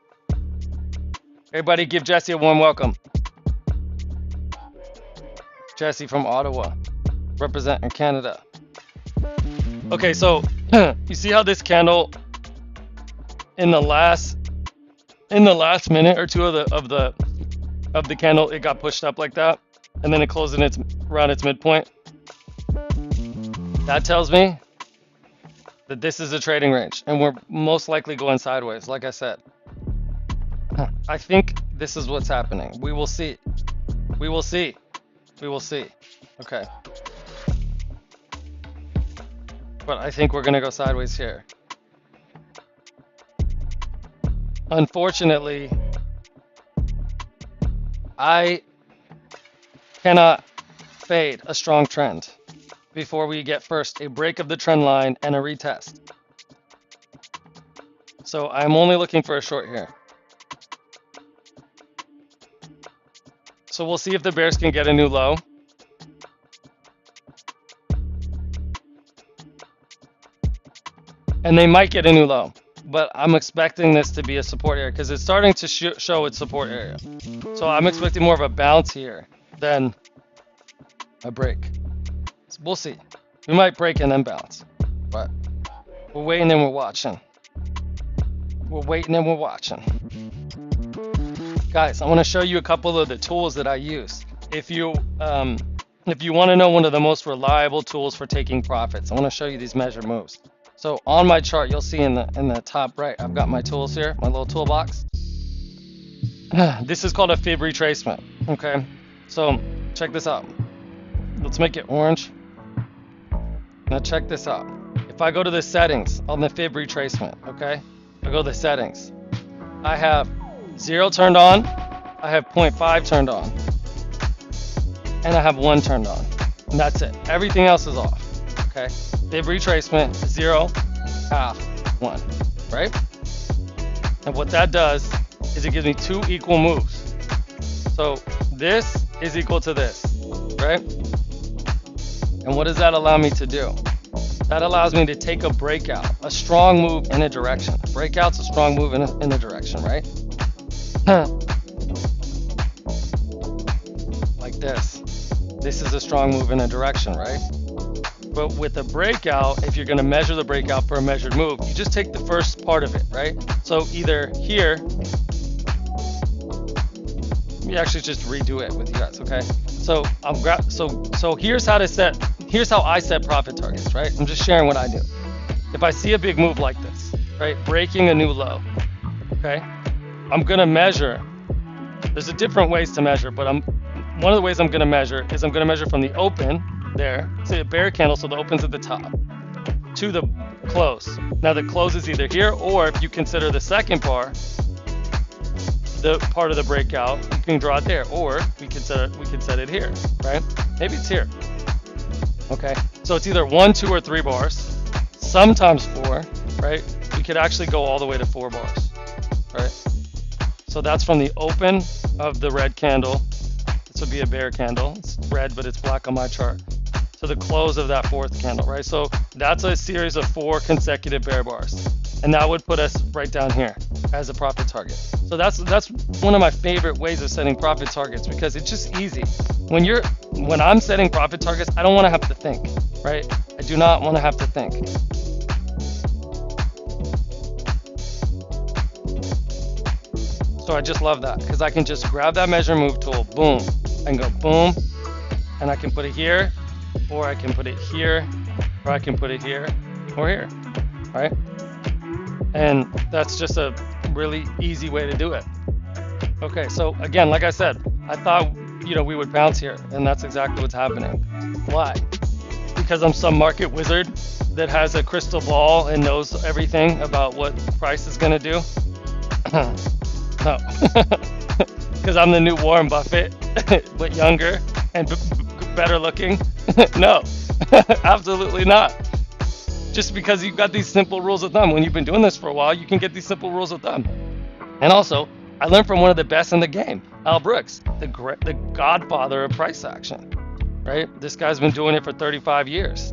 Everybody give Jesse a warm welcome. Jesse from Ottawa, representing Canada. Okay, so you see how this candle in the last minute or two of the candle, it got pushed up like that, and then it closed in its around its midpoint. That tells me that this is a trading range, and we're most likely going sideways. Like I said, I think this is what's happening. We will see. We will see. We will see. Okay. But I think we're gonna go sideways here. Unfortunately, I cannot fade a strong trend before we get first a break of the trend line and a retest. So I'm only looking for a short here. So we'll see if the bears can get a new low. And they might get a new low, but I'm expecting this to be a support area because it's starting to show its support area. So I'm expecting more of a bounce here than a break. So we'll see. We might break and then bounce, but we're waiting and we're watching. We're waiting and we're watching. Guys, I want to show you a couple of the tools that I use. If you want to know one of the most reliable tools for taking profits, I want to show you these measured moves. So on my chart, you'll see in the top right, I've got my tools here, my little toolbox. This is called a fib retracement. Okay, so check this out. Let's make it orange. Now check this out. If I go to the settings on the fib retracement, okay, I go to the settings. I have 0 turned on, I have 0.5 turned on, and I have 1 turned on. And that's it. Everything else is off. Okay. Fib retracement, 0, half, 1. Right? And what that does is it gives me 2 equal moves. So this is equal to this. Right? And what does that allow me to do? That allows me to take a breakout, a strong move in a direction. Breakout's a strong move in a direction, right? Like this. This is a strong move in a direction, right? But with a breakout, if you're going to measure the breakout for a measured move, you just take the first part of it, right? So either here, let me actually just redo it with you guys, okay? So so here's how I set profit targets, right? I'm just sharing what I do. If I see a big move like this, right, breaking a new low, okay, I'm gonna measure. There's a different ways to measure, but one of the ways I'm gonna measure is I'm gonna measure from the open there, say a bear candle, so the open's at the top, to the close. Now the close is either here, or if you consider the second bar, the part of the breakout, you can draw it there, or we could set it here, right? Maybe it's here. Okay, so it's either 1, 2, or 3 bars, sometimes 4, right? We could actually go all the way to 4 bars, right? So that's from the open of the red candle. This would be a bear candle. It's red, but it's black on my chart. To the close of that 4th candle, right? So that's a series of 4 consecutive bear bars. And that would put us right down here as a profit target. So that's one of my favorite ways of setting profit targets because it's just easy. When I'm setting profit targets, I don't want to have to think, right? I do not want to have to think. So I just love that because I can just grab that measure move tool, boom, and go boom, and I can put it here, or I can put it here, or I can put it here, or here, right? And that's just a really easy way to do it. Okay, so again, like I said, I thought, we would bounce here, and that's exactly what's happening. Why? Because I'm some market wizard that has a crystal ball and knows everything about what price is gonna do? No, because I'm the new Warren Buffett, but younger and better looking? No, absolutely not. Just because you've got these simple rules of thumb. When you've been doing this for a while, you can get these simple rules of thumb. And also, I learned from one of the best in the game, Al Brooks, the godfather of price action, right? This guy's been doing it for 35 years.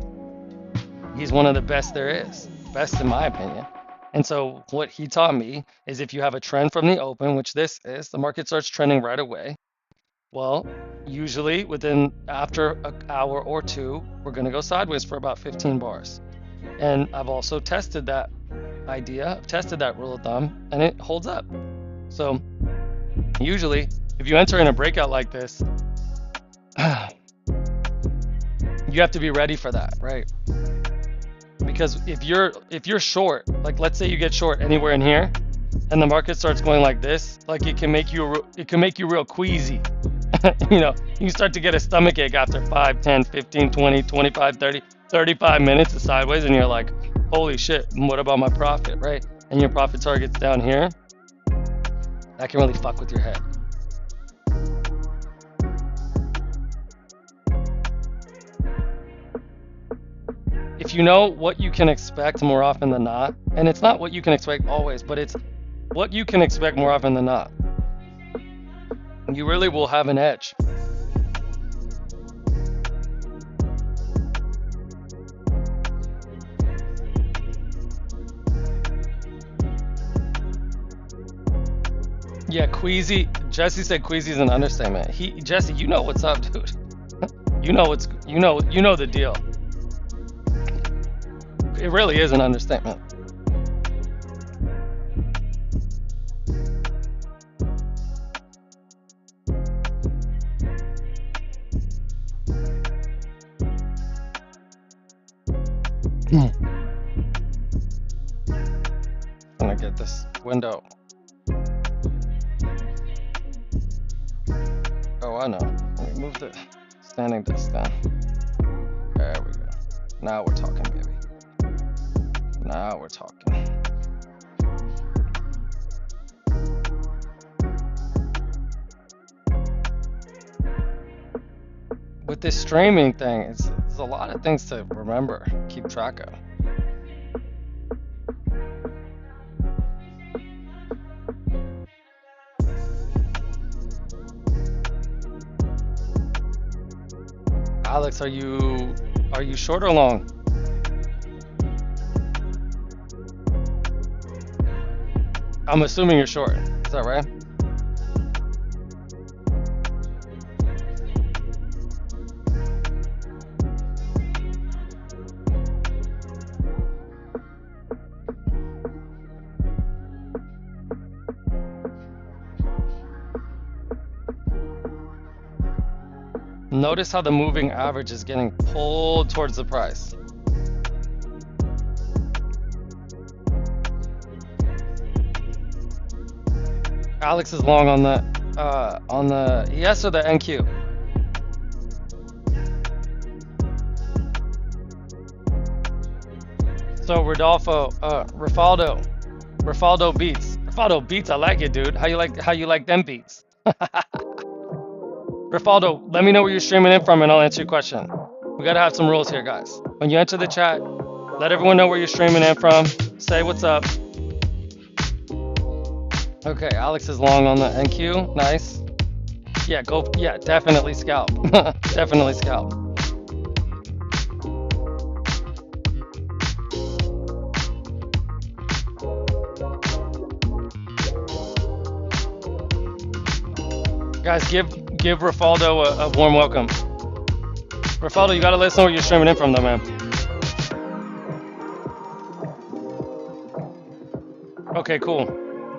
He's one of the best there is, best in my opinion. And so what he taught me is if you have a trend from the open, which this is, the market starts trending right away. Well, usually within after an hour or two, we're going to go sideways for about 15 bars. And I've also tested that idea, I've tested that rule of thumb, and it holds up. So usually, if you enter in a breakout like this, you have to be ready for that, right? Because if you're short, like let's say you get short anywhere in here, and the market starts going like this, like it can make you real queasy. You can start to get a stomach ache after 5, 10, 15, 20, 25, 30, 35 minutes of sideways, and you're like, holy shit, what about my profit, right? And your profit target's down here. That can really fuck with your head. If you know what you can expect more often than not, and it's not what you can expect always, but it's what you can expect more often than not, you really will have an edge. Yeah, queasy. Jesse said queasy is an understatement. Jesse, you know what's up, dude. You know the deal. It really is an understatement. I'm gonna get this window. Oh, I know. Let me move the standing disc down. There we go. Now we're talking, baby. Now we're talking. With this streaming thing, it's a lot of things to remember, keep track of. Alex, are you short or long? I'm assuming you're short. Is that right? Notice how the moving average is getting pulled towards the price. Alex is long on the ES or the NQ. So Rafaldo beats. Rafaldo beats. I like it, dude. How you like them beats? Rafaldo, let me know where you're streaming in from and I'll answer your question. We gotta have some rules here, guys. When you enter the chat, let everyone know where you're streaming in from. Say what's up. Okay, Alex is long on the NQ. Nice. Yeah, definitely scalp. Definitely scalp. Guys, give Rafaldo a warm welcome. Rafaldo, you gotta let us know where you're streaming in from though, man. Okay, cool.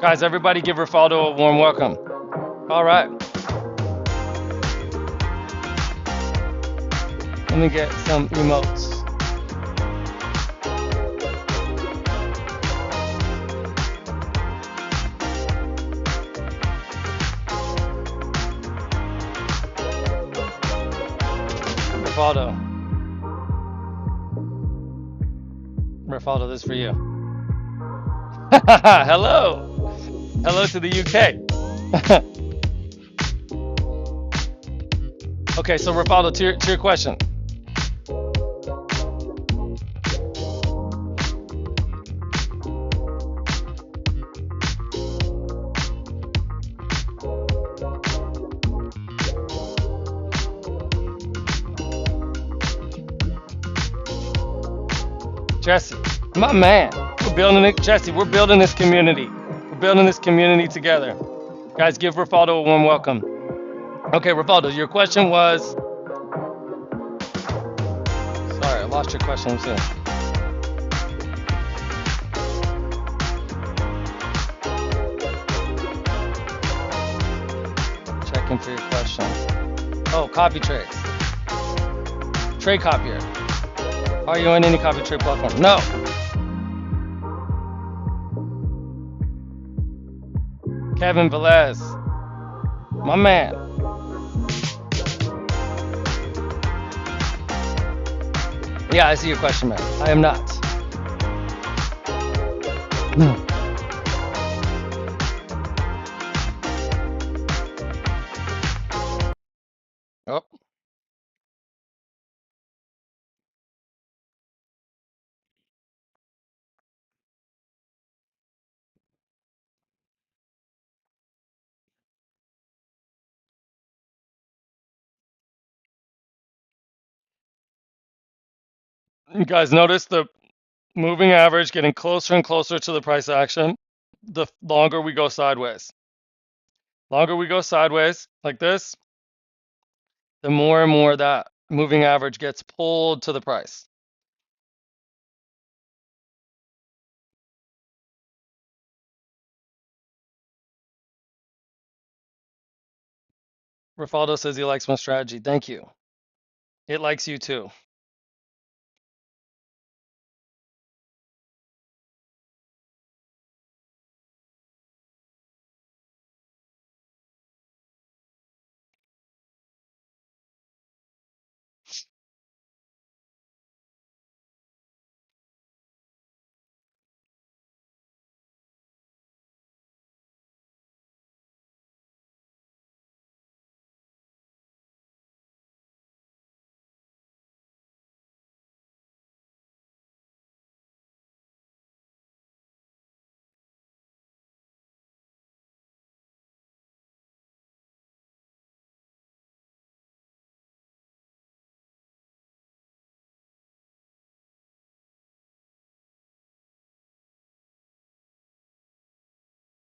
Guys, everybody give Rafaldo a warm welcome. All right. Let me get some emotes. Rafaldo, this is for you. Hello. Hello to the UK. Okay, so Rafaldo, to your question. Jesse, my man, we're building it. Jesse, we're building this community. We're building this community together. Guys, give Rafaldo a warm welcome. Okay, Rivaldo, your question was. Sorry, I lost your question. I'm saying. Checking for your question. Oh, copy trades. Trade copier. Are you on any copy trade platform? No. Kevin Velez, my man. Yeah, I see your question, man. I am not. Oh, you guys notice the moving average getting closer and closer to the price action the longer we go sideways. Longer we go sideways like this, the more and more that moving average gets pulled to the price. Rafaldo says he likes my strategy. Thank you. It likes you too.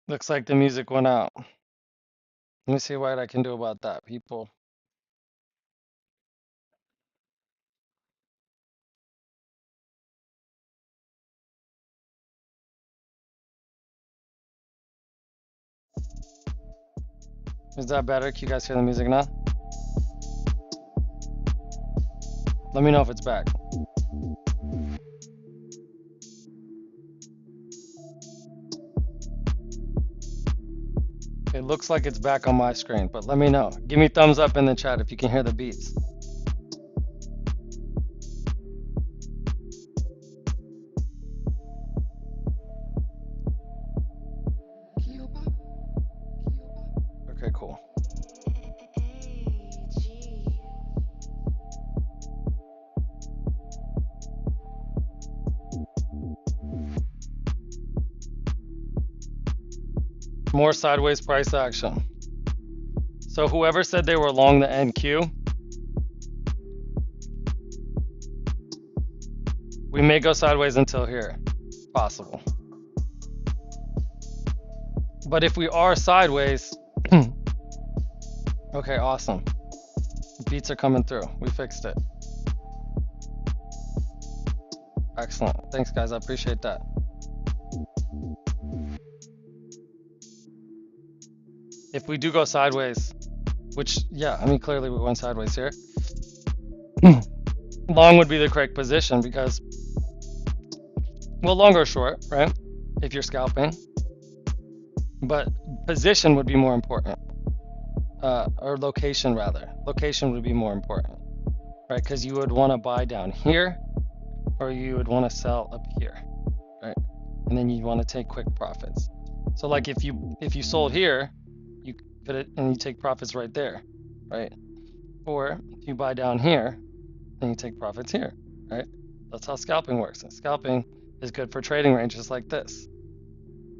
Looks like the music went out. Let me see what I can do about that, people. Is that better? Can you guys hear the music now? Let me know if it's back. It looks like it's back on my screen, but let me know. Give me thumbs up in the chat if you can hear the beats. Okay, cool. More sideways price action. So whoever said they were long the NQ, we may go sideways until here, possible. But if we are sideways, okay, awesome. Beats are coming through. We fixed it. Excellent. Thanks, guys. I appreciate that. If we do go sideways, which, yeah, I mean, clearly we went sideways here. Long would be the correct position because, well, long or short, right? If you're scalping. But position would be more important. Or location, rather. Location would be more important, right? Because you would want to buy down here, or you would want to sell up here, right? And then you'd want to take quick profits. So like if you sold here, you put it and you take profits right there, right? Or if you buy down here, then you take profits here, right? That's how scalping works. And scalping is good for trading ranges like this.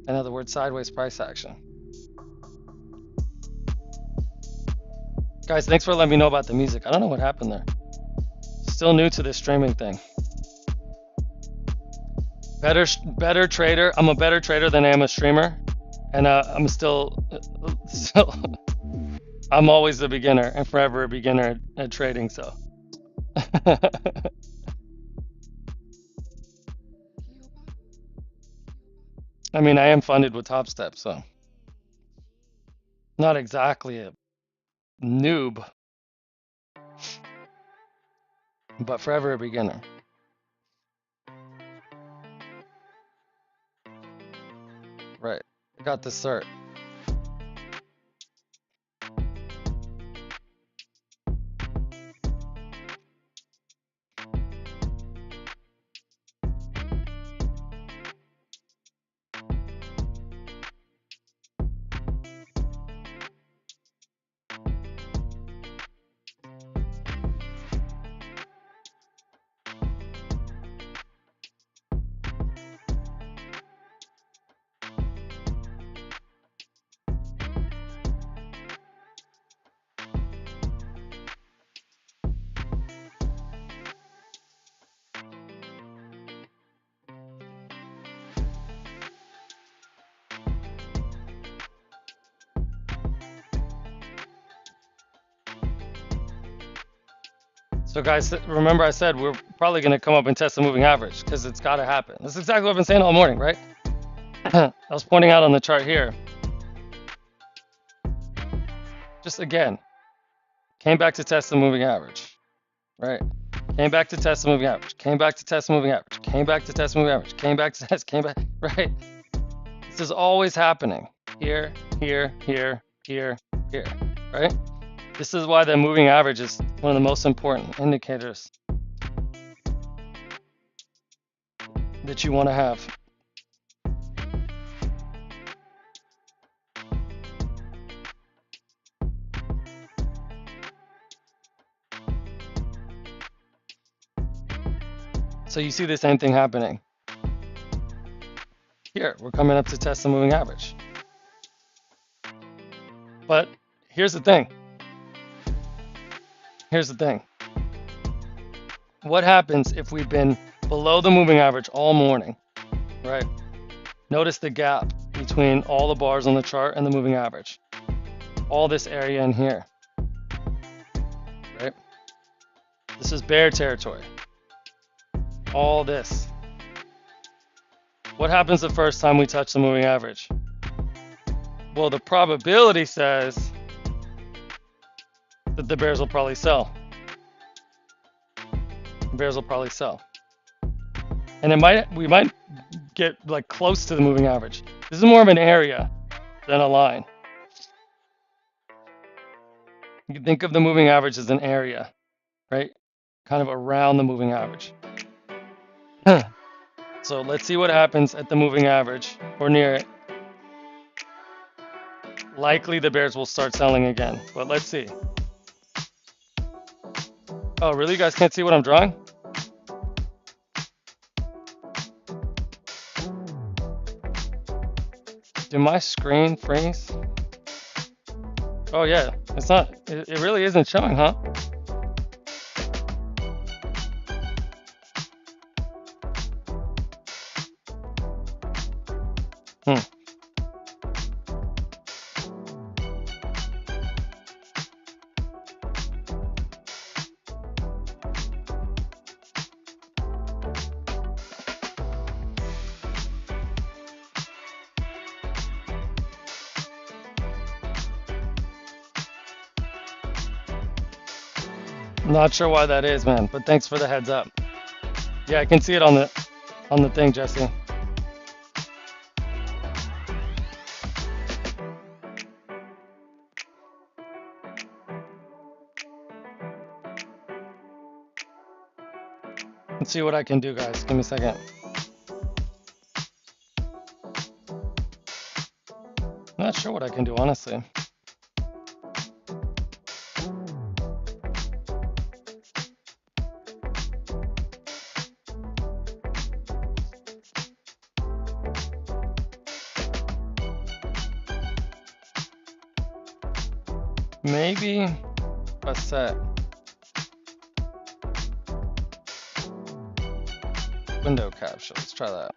In other words, sideways price action. Guys, thanks for letting me know about the music. I don't know what happened there. Still new to this streaming thing. Better trader. I'm a better trader than I am a streamer, and I'm still I'm always a beginner and forever a beginner at trading, so. I mean, I am funded with Top Step, so not exactly a noob, but forever a beginner. Right. I got the cert. So guys, remember I said we're probably going to come up and test the moving average because it's got to happen. That's exactly what I've been saying all morning, right? I was pointing out on the chart here. Just again, came back to test the moving average, right? Came back to test the moving average, came back to test the moving average, came back to test the moving average, came back to test, came back, right? This is always happening. Here, here, here, here, here, right? This is why the moving average is one of the most important indicators that you want to have. So you see the same thing happening. Here, we're coming up to test the moving average. But here's the thing. Here's the thing. What happens if we've been below the moving average all morning, right? Notice the gap between all the bars on the chart and the moving average. All this area in here, right? This is bear territory. All this. What happens the first time we touch the moving average? Well, the probability says that the bears will probably sell. The bears will probably sell. And we might get like close to the moving average. This is more of an area than a line. You can think of the moving average as an area, right? Kind of around the moving average. So let's see what happens at the moving average or near it. Likely the bears will start selling again, but let's see. Oh, really? You guys can't see what I'm drawing? Did my screen freeze? Oh yeah, it's not, it really isn't showing, huh? Not sure why that is, man, but thanks for the heads up. Yeah, I can see it on the thing, Jesse. Let's see what I can do, guys. Give me a second. Not sure what I can do, honestly. Maybe a set. Window capture. Let's try that.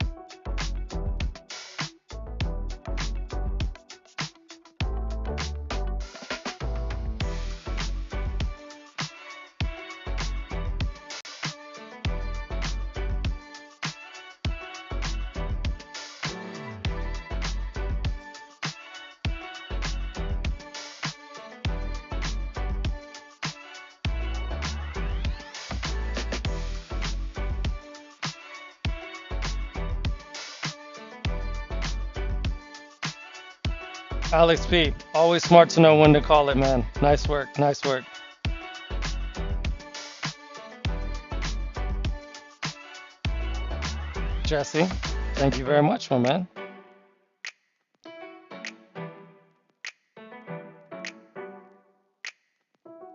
Alex P, always smart to know when to call it, man. Nice work, nice work. Jesse, thank you very much, my man.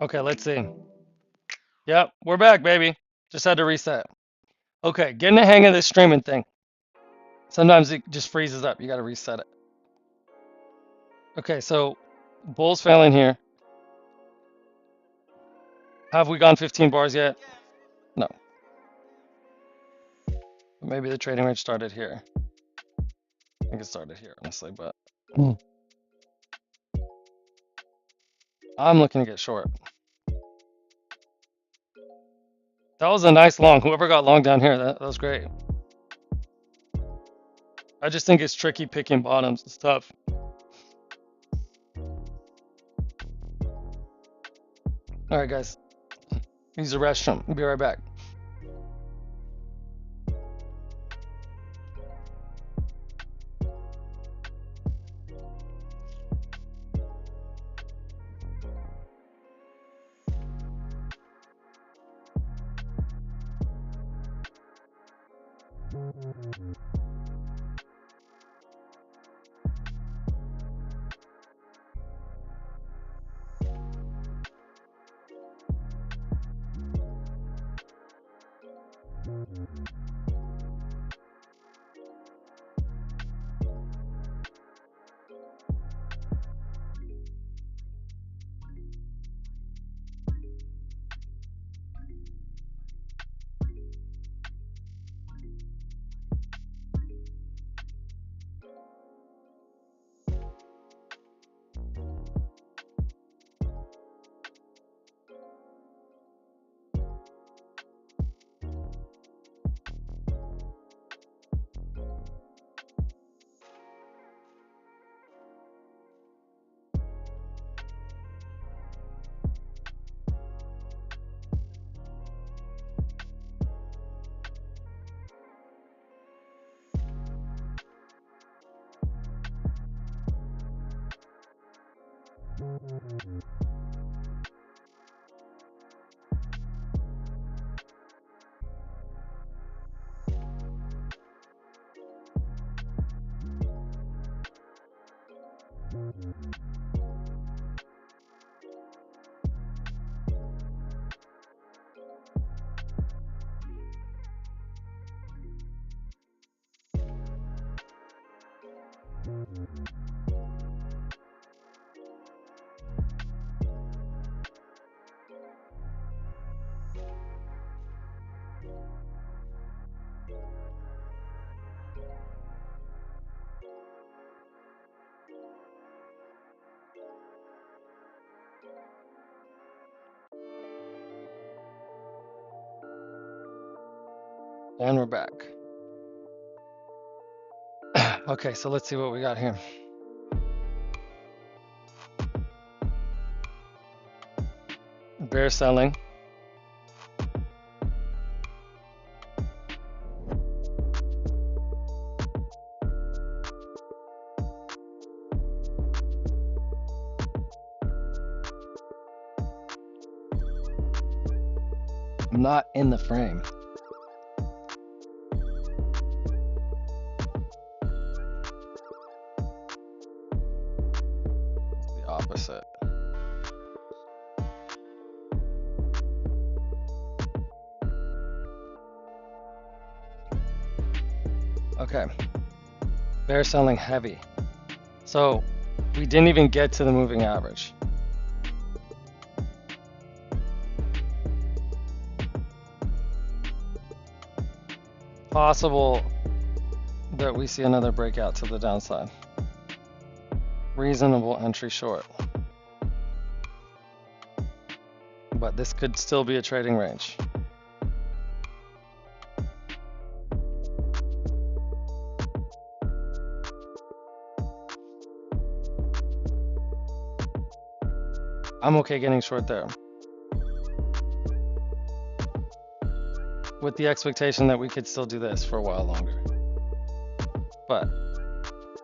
Okay, let's see. Yep, we're back, baby. Just had to reset. Okay, getting the hang of this streaming thing. Sometimes it just freezes up. You got to reset it. Okay, so bull's failing here. Have we gone 15 bars yet? No. Maybe the trading range started here. I think it started here, honestly, but I'm looking to get short. That was a nice long. Whoever got long down here, that was great. I just think it's tricky picking bottoms. It's tough. All right, guys. Use the restroom. We'll be right back. And we're back. Okay, so let's see what we got here. Bear selling. I'm not in the frame. The opposite. Okay. Bear selling heavy. So we didn't even get to the moving average. Possible that we see another breakout to the downside. Reasonable entry short. But this could still be a trading range. I'm okay getting short there, with the expectation that we could still do this for a while longer. But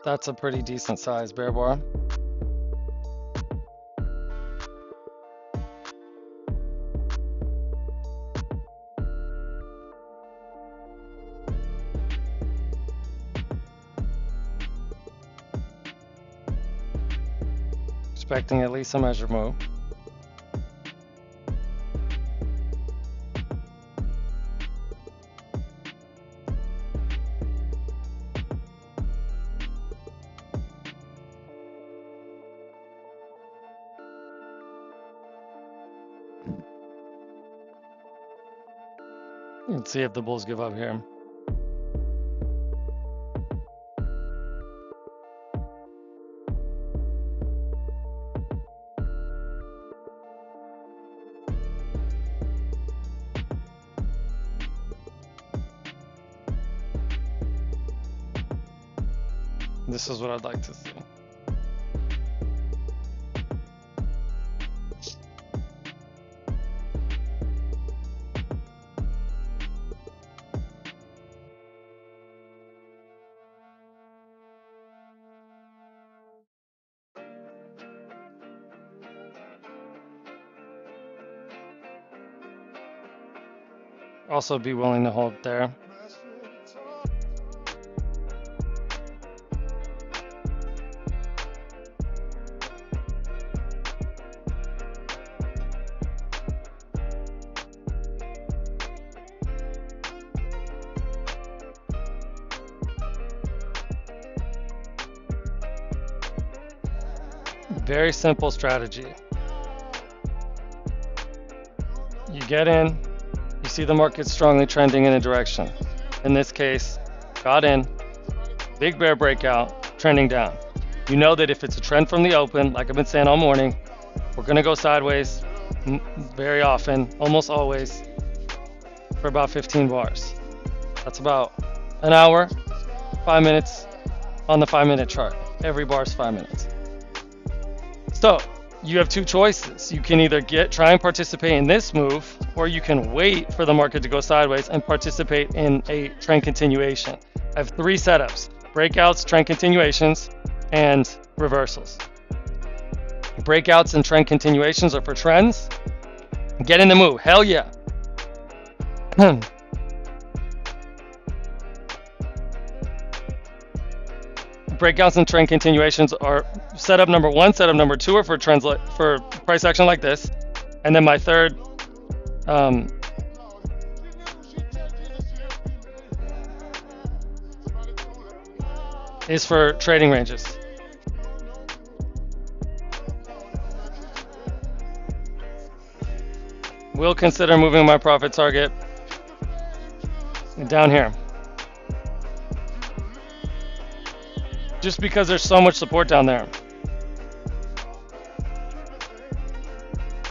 that's a pretty decent size bear bar. expecting at least a measure move. Let's see if the bulls give up here. This is what I'd like to see. Also be willing to hold there. Very simple strategy. You get in, you see the market strongly trending in a direction. In this case, got in, big bear breakout, trending down. You know that if it's a trend from the open, like I've been saying all morning, we're gonna go sideways very often, almost always, for about 15 bars. That's about an hour, 5 minutes on the 5-minute chart. Every bar is 5 minutes. So you have two choices. You can either try and participate in this move, or you can wait for the market to go sideways and participate in a trend continuation. I have 3 setups: breakouts, trend continuations, and reversals. Breakouts and trend continuations are for trends. Get in the move, hell yeah. Breakouts and trend continuations are setup number 1. Setup number 2 are for trends for price action like this, and then my third is for trading ranges. Will consider moving my profit target down here, just because there's so much support down there.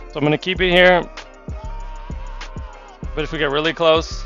So I'm going to keep it here, but if we get really close,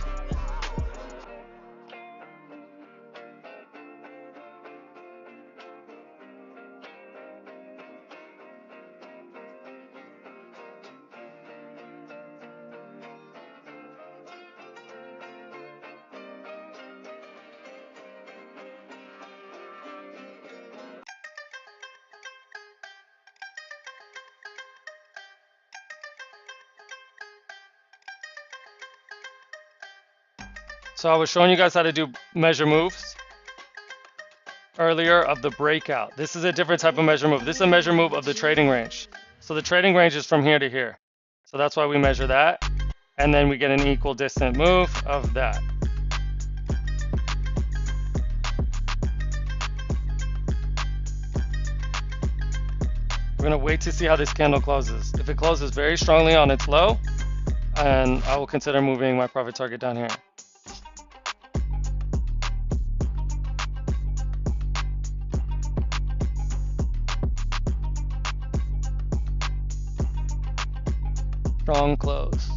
so I was showing you guys how to do measure moves earlier of the breakout. This is a different type of measure move. This is a measure move of the trading range. So the trading range is from here to here. So that's why we measure that. And then we get an equal distant move of that. We're gonna wait to see how this candle closes. If it closes very strongly on its low, and I will consider moving my profit target down here. Strong close.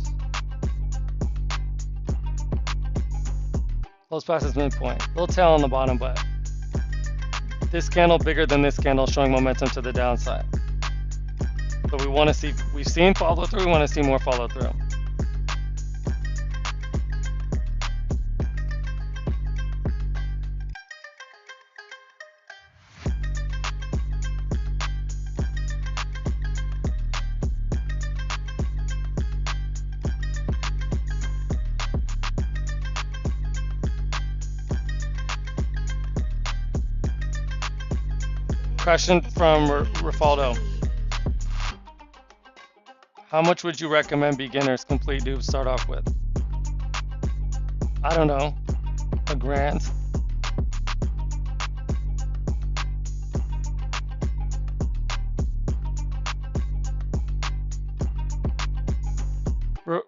Close past its midpoint. Little tail on the bottom, but this candle bigger than this candle, showing momentum to the downside. So we want to see, we've seen follow through, we want to see more follow through. Question from Rafaldo. How much would you recommend beginners complete to start off with? I don't know, $1,000.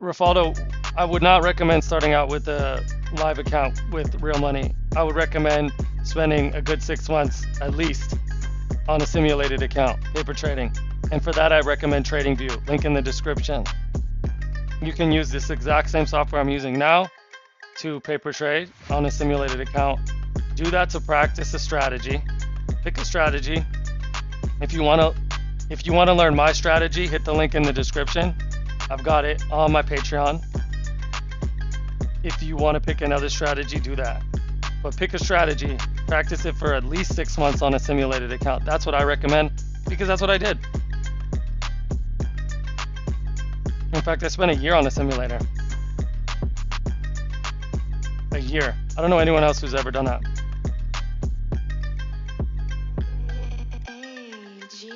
Rafaldo, I would not recommend starting out with a live account with real money. I would recommend spending a good 6 months at least on a simulated account, paper trading. And for that, I recommend TradingView, link in the description. You can use this exact same software I'm using now to paper trade on a simulated account. Do that to practice a strategy. Pick a strategy. If you want to learn my strategy, hit the link in the description. I've got it on my Patreon. If you want to pick another strategy, do that. But pick a strategy, practice it for at least 6 months on a simulated account. That's what I recommend because that's what I did. In fact, I spent a year on a simulator. A year. I don't know anyone else who's ever done that. AG.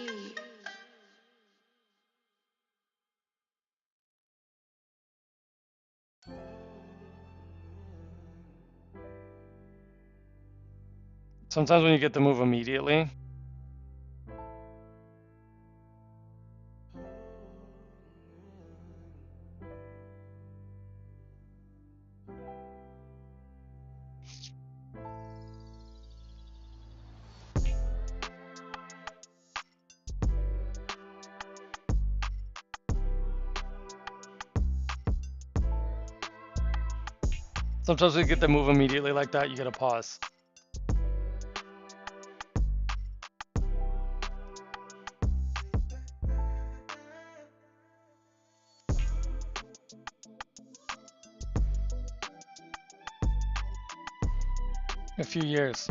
Sometimes when you get the move immediately, like that, you gotta pause. A few years.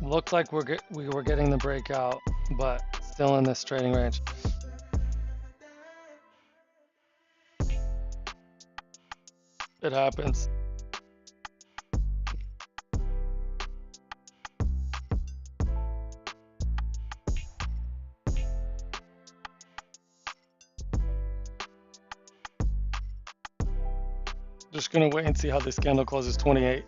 Looked like we were getting the breakout, but still in this trading range. It happens. Just gonna wait and see how this candle closes 28.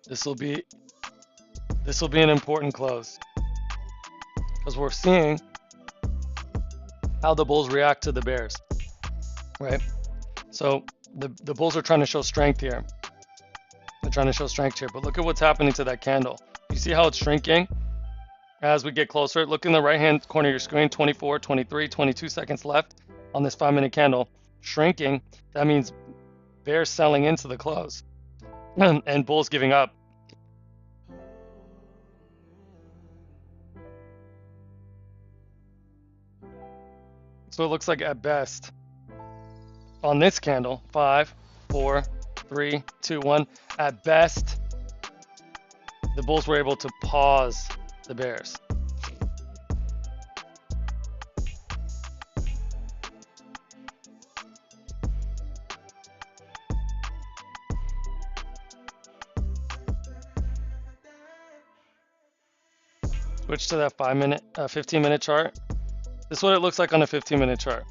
This will be an important close because we're seeing how the bulls react to the bears, right? So the bulls are trying to show strength here. They're trying to show strength here, but look at what's happening to that candle. You see how it's shrinking as we get closer? Look in the right hand corner of your screen, 24, 23, 22 seconds left on this 5-minute candle. Shrinking, that means bears selling into the close and bulls giving up. So it looks like at best on this candle, 5, 4, 3, 2, 1, at best, the bulls were able to pause the bears. Switch to that 15-minute chart. This is what it looks like on a 15-minute chart.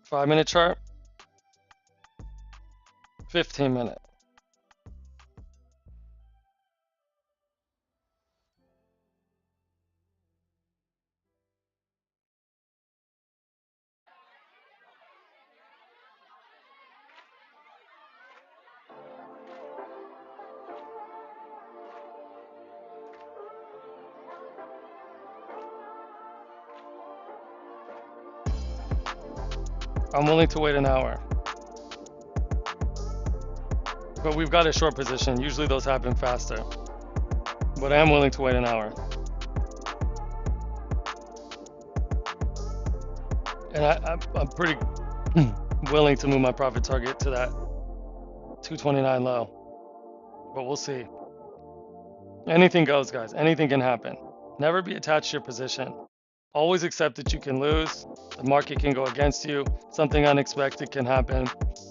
Five-minute chart, 15-minute. I'm willing to wait an hour. But we've got a short position. Usually those happen faster. But I am willing to wait an hour. And I'm pretty willing to move my profit target to that 229 low. But we'll see. Anything goes, guys. Anything can happen. Never be attached to your position. Always accept that you can lose. The market can go against you. Something unexpected can happen.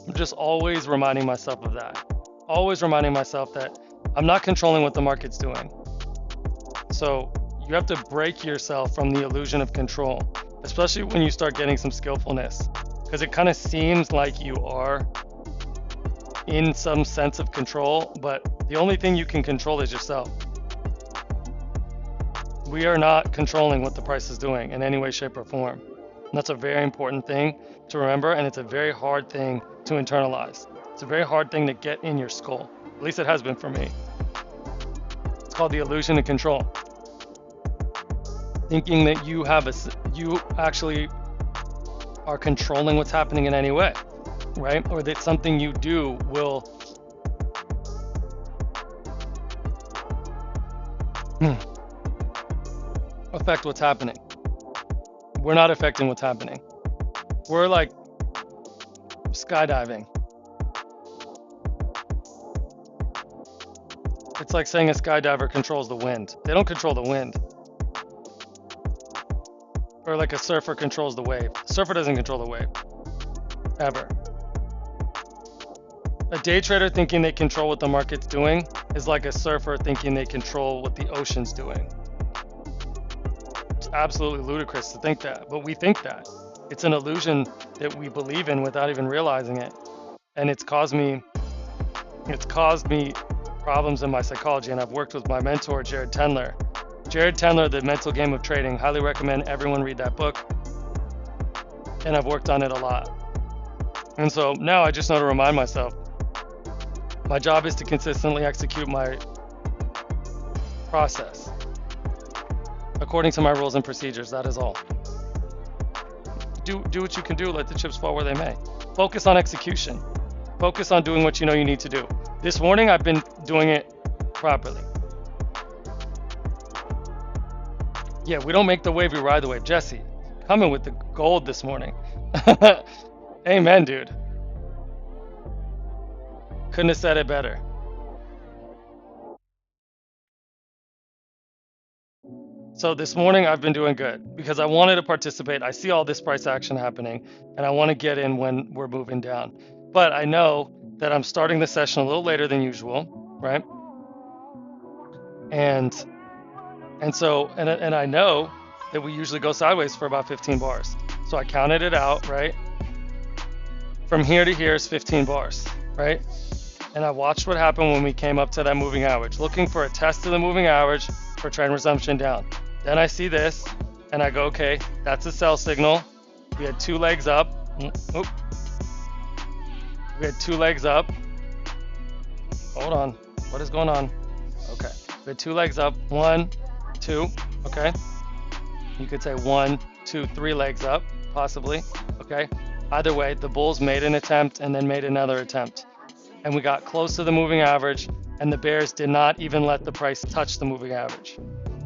I'm just always reminding myself of that. Always reminding myself that I'm not controlling what the market's doing. So you have to break yourself from the illusion of control, especially when you start getting some skillfulness, because it kind of seems like you are in some sense of control, but the only thing you can control is yourself. We are not controlling what the price is doing in any way, shape, or form. And that's a very important thing to remember, and it's a very hard thing to internalize. It's a very hard thing to get in your skull. At least it has been for me. It's called the illusion of control. Thinking that you actually are controlling what's happening in any way, right? Or that something you do will affect what's happening. We're not affecting what's happening. We're like skydiving. It's like saying a skydiver controls the wind. They don't control the wind. Or like a surfer controls the wave. A surfer doesn't control the wave. Ever. A day trader thinking they control what the market's doing is like a surfer thinking they control what the ocean's doing. It's absolutely ludicrous to think that, but we think that. It's an illusion that we believe in without even realizing it. And it's caused me problems in my psychology, and I've worked with my mentor, Jared Tendler. Jared Tendler, The Mental Game of Trading. Highly recommend everyone read that book. And I've worked on it a lot. And so now I just know to remind myself, my job is to consistently execute my process according to my rules and procedures. That is all. Do what you can do. Let the chips fall where they may. Focus on execution. Focus on doing what you know you need to do. This morning, I've been doing it properly. Yeah, we don't make the wave, we ride the wave. Jesse, coming with the gold this morning. Amen, dude. Couldn't have said it better. So this morning I've been doing good because I wanted to participate. I see all this price action happening and I want to get in when we're moving down. But I know that I'm starting the session a little later than usual, right? And so I know that we usually go sideways for about 15 bars. So I counted it out, right? From here to here is 15 bars, right? And I watched what happened when we came up to that moving average, looking for a test of the moving average for trend resumption down. Then I see this and I go, okay, that's a sell signal. We had two legs up. Oop. We had two legs up. Hold on. What is going on? Okay. We had two legs up. 1, 2. Okay. You could say 1, 2, 3 legs up, possibly. Okay. Either way, the bulls made an attempt and then made another attempt. And we got close to the moving average, and the bears did not even let the price touch the moving average.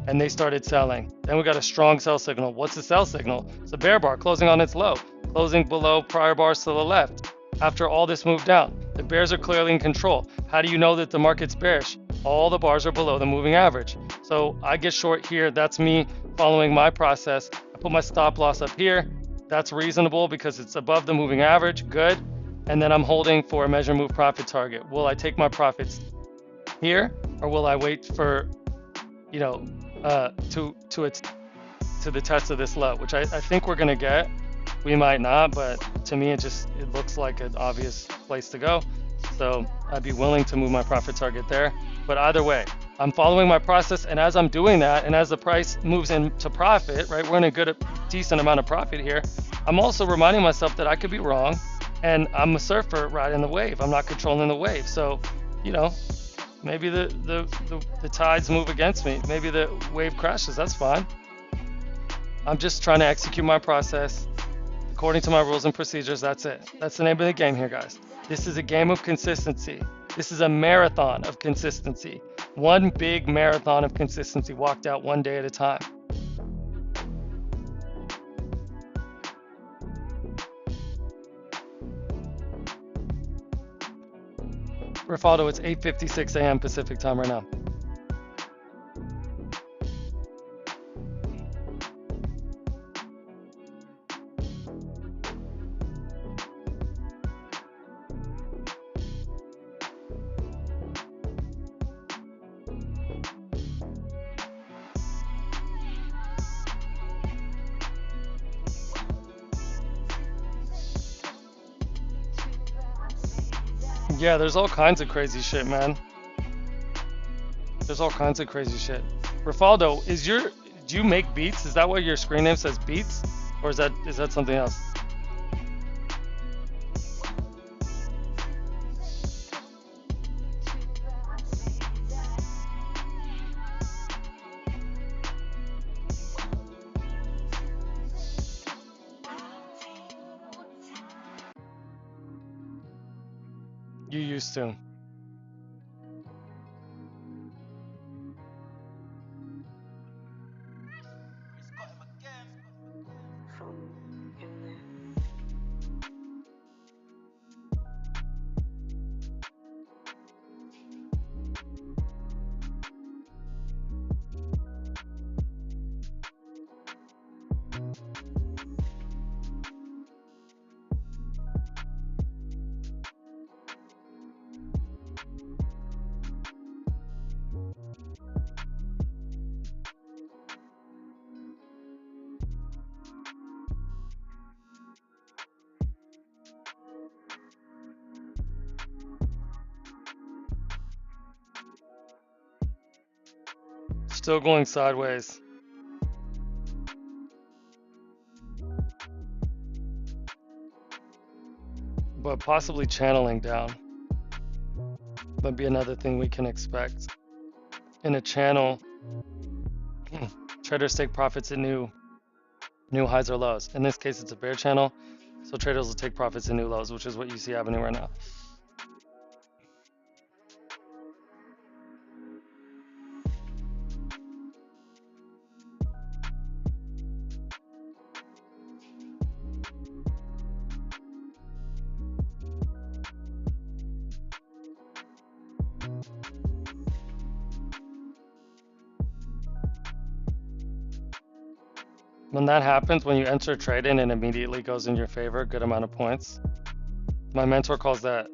And they started selling. Then we got a strong sell signal. What's the sell signal? It's a bear bar closing on its low, closing below prior bars to the left. After all this moved down, the bears are clearly in control. How do you know that the market's bearish? All the bars are below the moving average. So I get short here. That's me following my process. I put my stop loss up here. That's reasonable because it's above the moving average. Good. And then I'm holding for a measure move profit target. Will I take my profits here, or will I wait for, to the test of this low, which I think we're gonna get. We might not, but to me it looks like an obvious place to go. So I'd be willing to move my profit target there. But either way, I'm following my process, and as I'm doing that, and as the price moves into profit, right, we're in a decent amount of profit here. I'm also reminding myself that I could be wrong, and I'm a surfer riding the wave. I'm not controlling the wave. So, maybe the tides move against me. Maybe the wave crashes. That's fine. I'm just trying to execute my process according to my rules and procedures. That's it. That's the name of the game here, guys. This is a game of consistency. This is a marathon of consistency. One big marathon of consistency, walked out one day at a time. Rafaldo, it's 8:56 a.m. Pacific time right now. Yeah, there's all kinds of crazy shit, man. There's all kinds of crazy shit. Rafaldo, do you make beats? Is that why your screen name says beats? Or is that something else? You used to. Still going sideways. But possibly channeling down. Might be another thing we can expect. In a channel, traders take profits at new highs or lows. In this case, it's a bear channel, so traders will take profits at new lows, which is what you see happening right now. When that happens, when you enter a trade in and immediately goes in your favor, good amount of points. My mentor calls that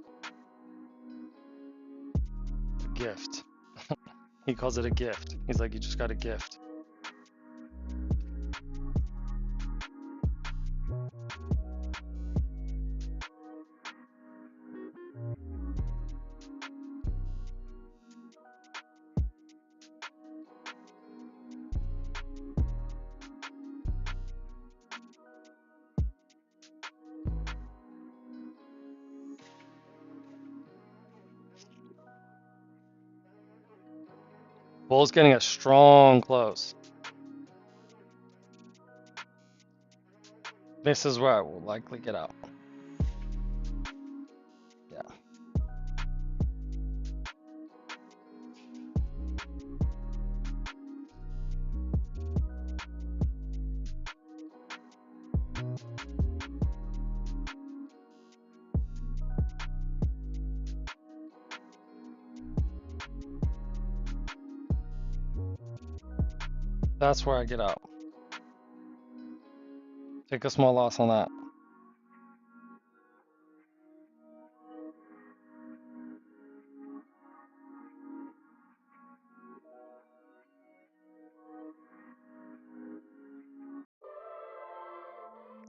a gift. He calls it a gift. He's like, you just got a gift. Bull's getting a strong close. This is where I will likely get out. Yeah. That's where I get out. Take a small loss on that.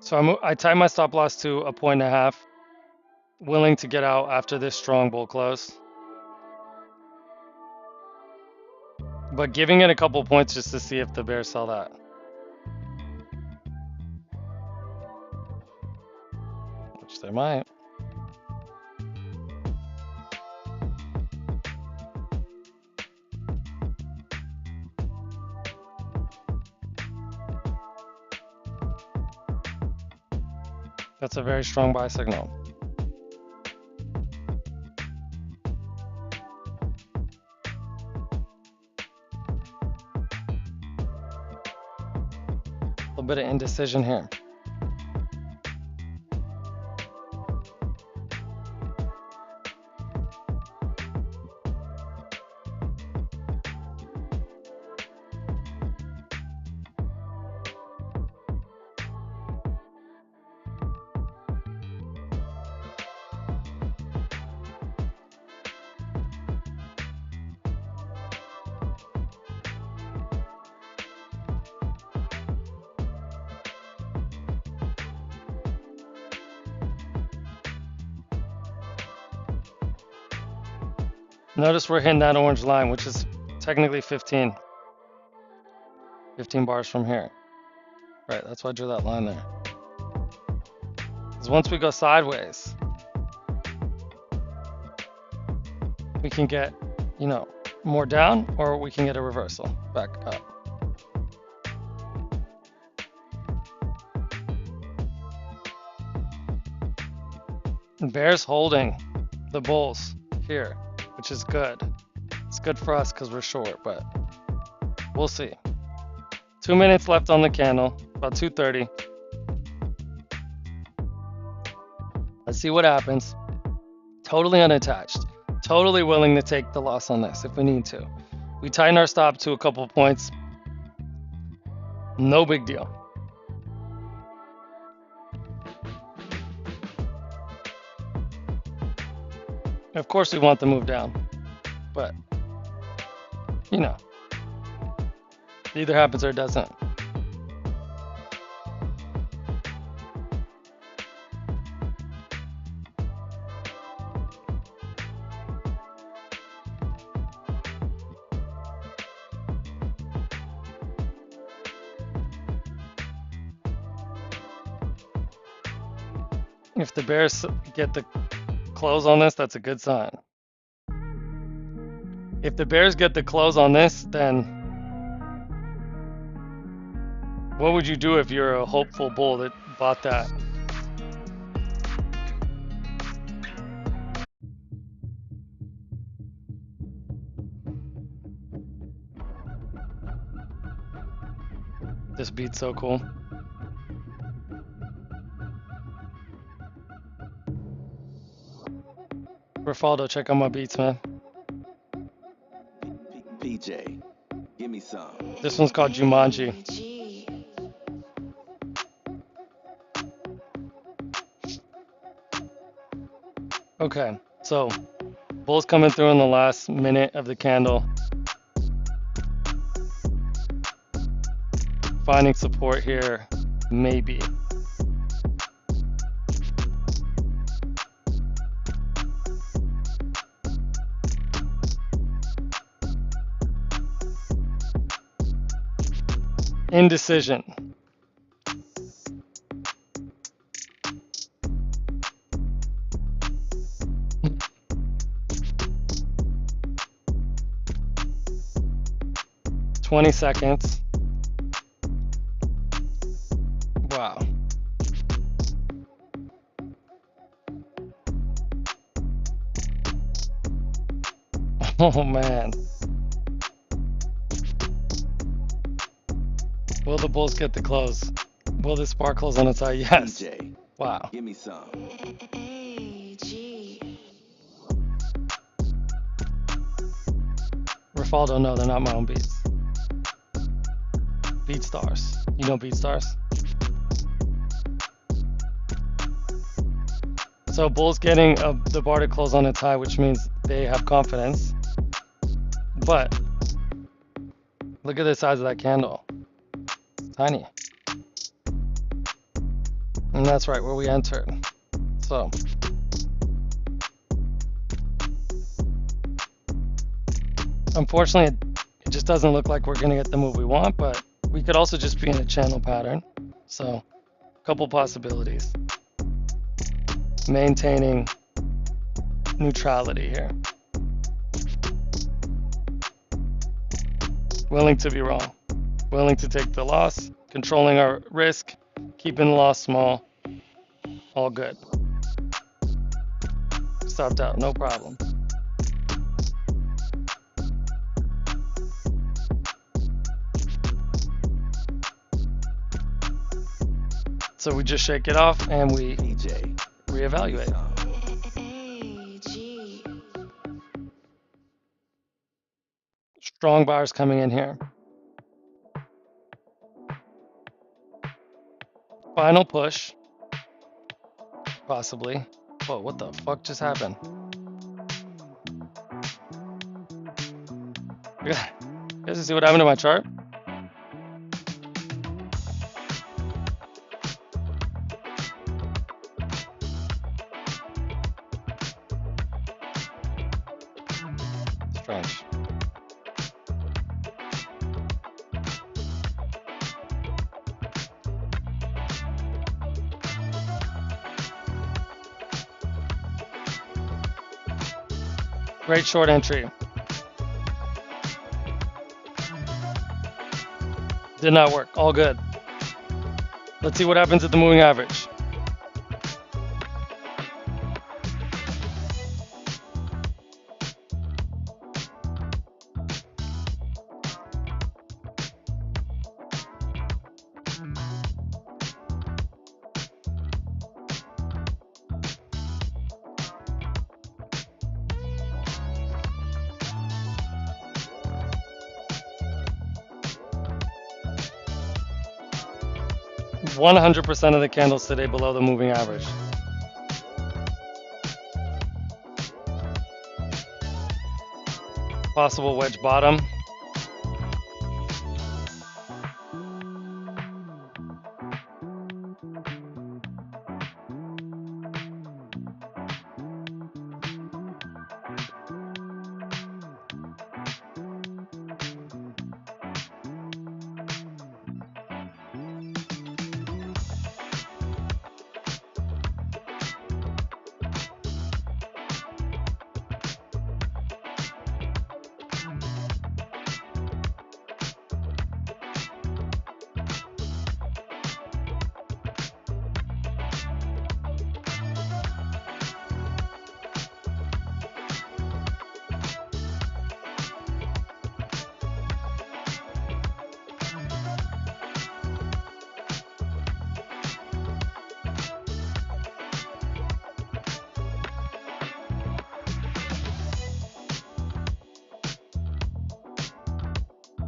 So I tie my stop loss to 1.5, willing to get out after this strong bull close. But giving it a couple points just to see if the bears sell that. Which they might. That's a very strong buy signal. A little bit of indecision here. Notice we're hitting that orange line, which is technically 15 bars from here. Right, that's why I drew that line there. Because once we go sideways, we can get, you know, more down, or we can get a reversal back up. And bears holding the bulls here, which is good. It's good for us because we're short, but we'll see. 2 minutes left on the candle, about 2:30. Let's see what happens. Totally unattached. Totally willing to take the loss on this if we need to. We tighten our stop to a couple of points. No big deal. Of course we want the move down, but you know, it either happens or it doesn't. If the bears get the close on this, that's a good sign. If the bears get the close on this, then what would you do if you're a hopeful bull that bought that? This beat's so cool. Rafaldo, check out my beats, man. PJ, give me some. This one's called Jumanji. Okay, so bulls coming through in the last minute of the candle. Finding support here, maybe. Indecision. "20 seconds. Wow. Oh man. Will the bulls get the close? Will this bar close on its eye? Yes. PJ, Wow. give me some. Rafaldo, no, they're not my own beats. BeatStars. You know BeatStars? So bulls getting the bar to close on its high, which means they have confidence. But look at the size of that candle. Tiny. And that's right where we entered. So unfortunately, it just doesn't look like we're going to get the move we want, but we could also just be in a channel pattern. So a couple possibilities. Maintaining neutrality here. Willing to be wrong. Willing to take the loss. Controlling our risk. Keeping the loss small. All good. Stopped out, no problem. So we just shake it off and we DJ, reevaluate. AG. Strong bars coming in here. Final push. Possibly. Whoa, what the fuck just happened? You guys see what happened to my chart? Strange. Great short entry. Did not work. All good. Let's see what happens at the moving average. – 100% of the candles today below the moving average. Possible wedge bottom.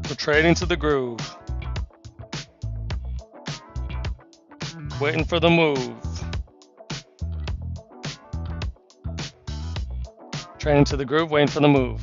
We're trading to the groove. Waiting for the move. Trading to the groove, waiting for the move.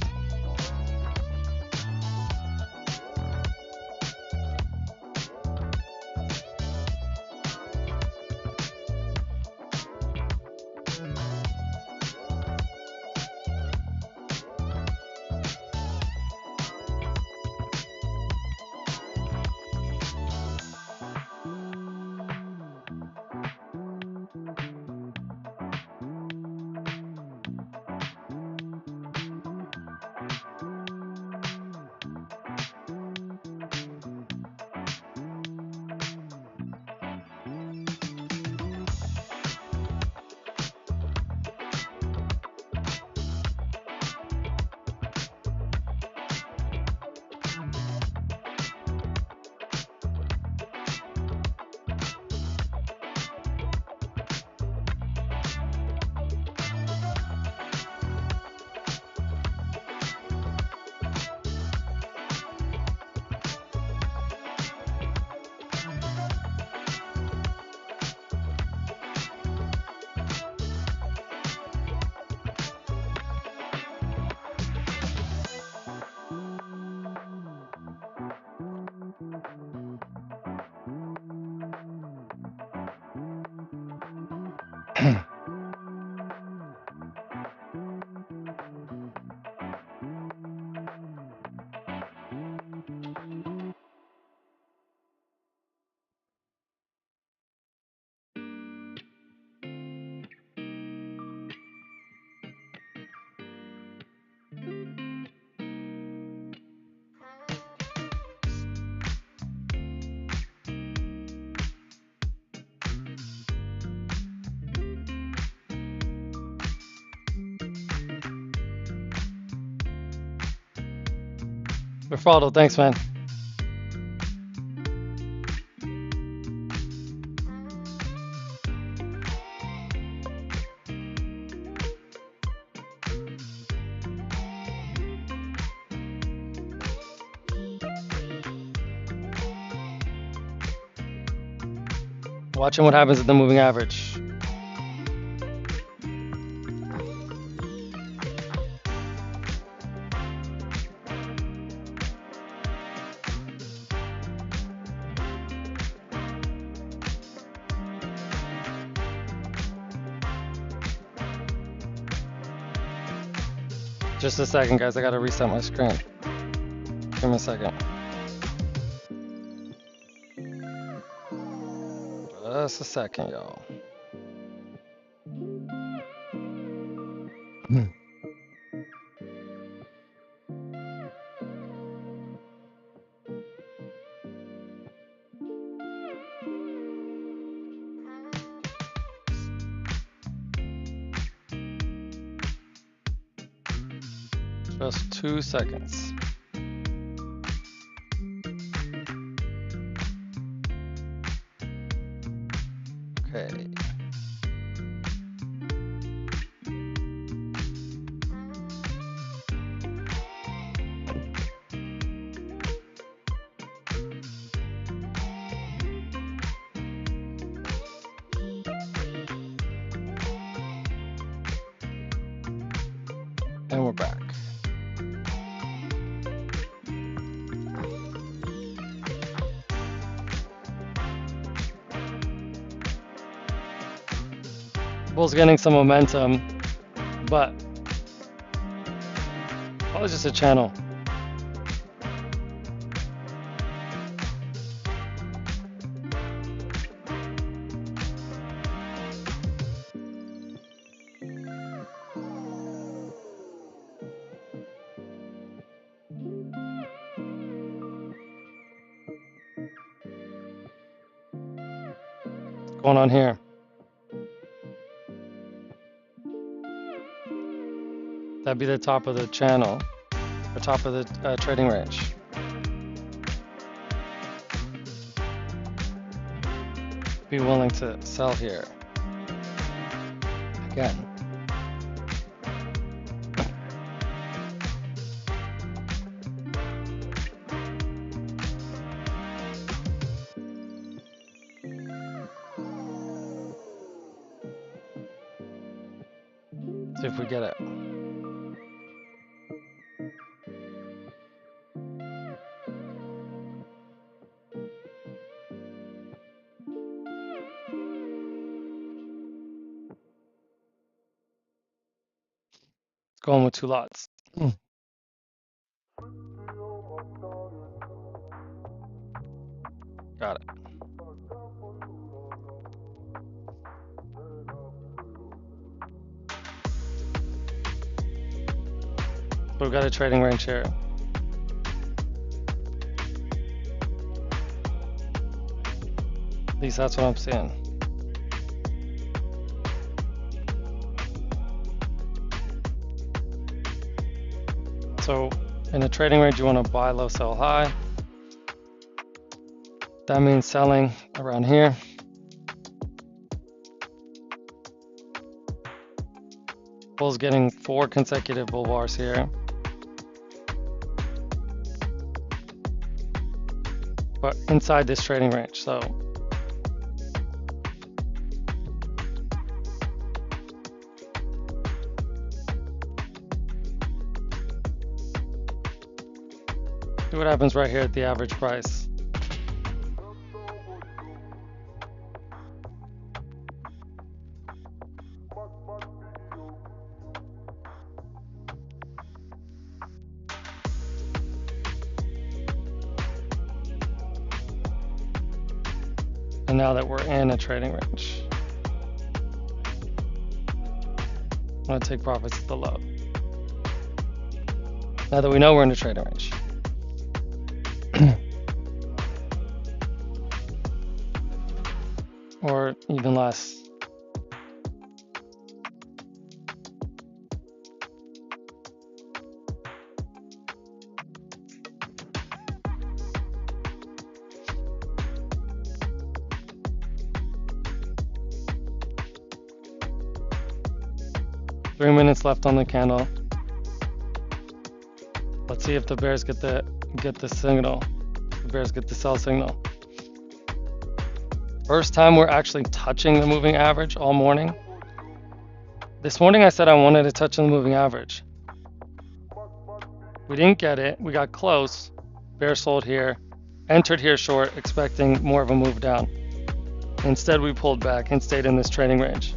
Rafaldo, thanks, man. Watching what happens at the moving average. Just a second, guys. I gotta reset my screen. Give me a second. Just a second, y'all. Just 2 seconds. Okay. And we're back. Bull's getting some momentum, but probably just a channel. What's going on here? That'd be the top of the channel, or top of the trading range. Be willing to sell here. Again. See if we get it. Going with 2 lots. Got it. So we've got a trading range here. At least that's what I'm seeing. So in a trading range, you want to buy low, sell high. That means selling around here. Bull's getting 4 consecutive bull bars here. But inside this trading range, so. See what happens right here at the average price. And now that we're in a trading range, I'm gonna take profits at the low. Now that we know we're in a trading range. Or even less. 3 minutes left on the candle. Let's see if the bears get the signal. The bears get the sell signal. First time we're actually touching the moving average all morning. This morning I said I wanted to touch on the moving average. We didn't get it. We got close. Bear sold here. Entered here short, expecting more of a move down. Instead, we pulled back and stayed in this trading range.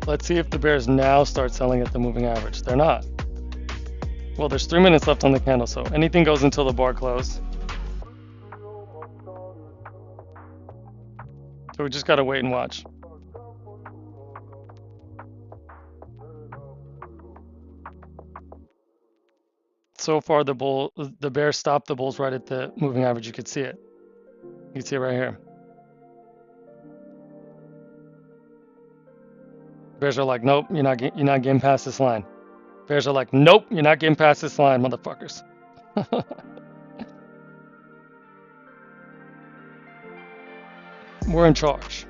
Let's see if the bears now start selling at the moving average. They're not. Well, there's 3 minutes left on the candle, so anything goes until the bar close. So we just gotta wait and watch. So far, the bears stopped the bulls right at the moving average. You could see it. You can see it right here. Bears are like, nope, you're not getting past this line. Bears are like, nope, you're not getting past this line, motherfuckers. We're in charge.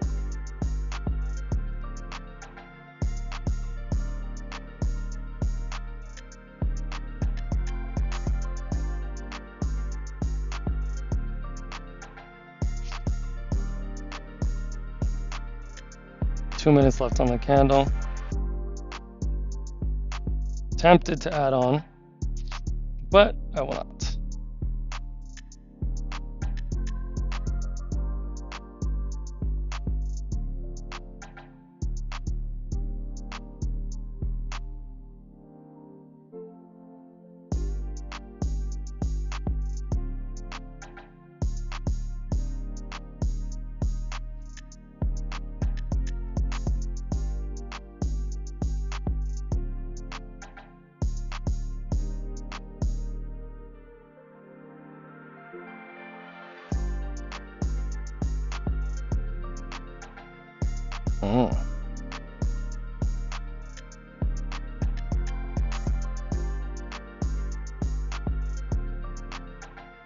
Two minutes left on the candle. Tempted to add on, but I will not.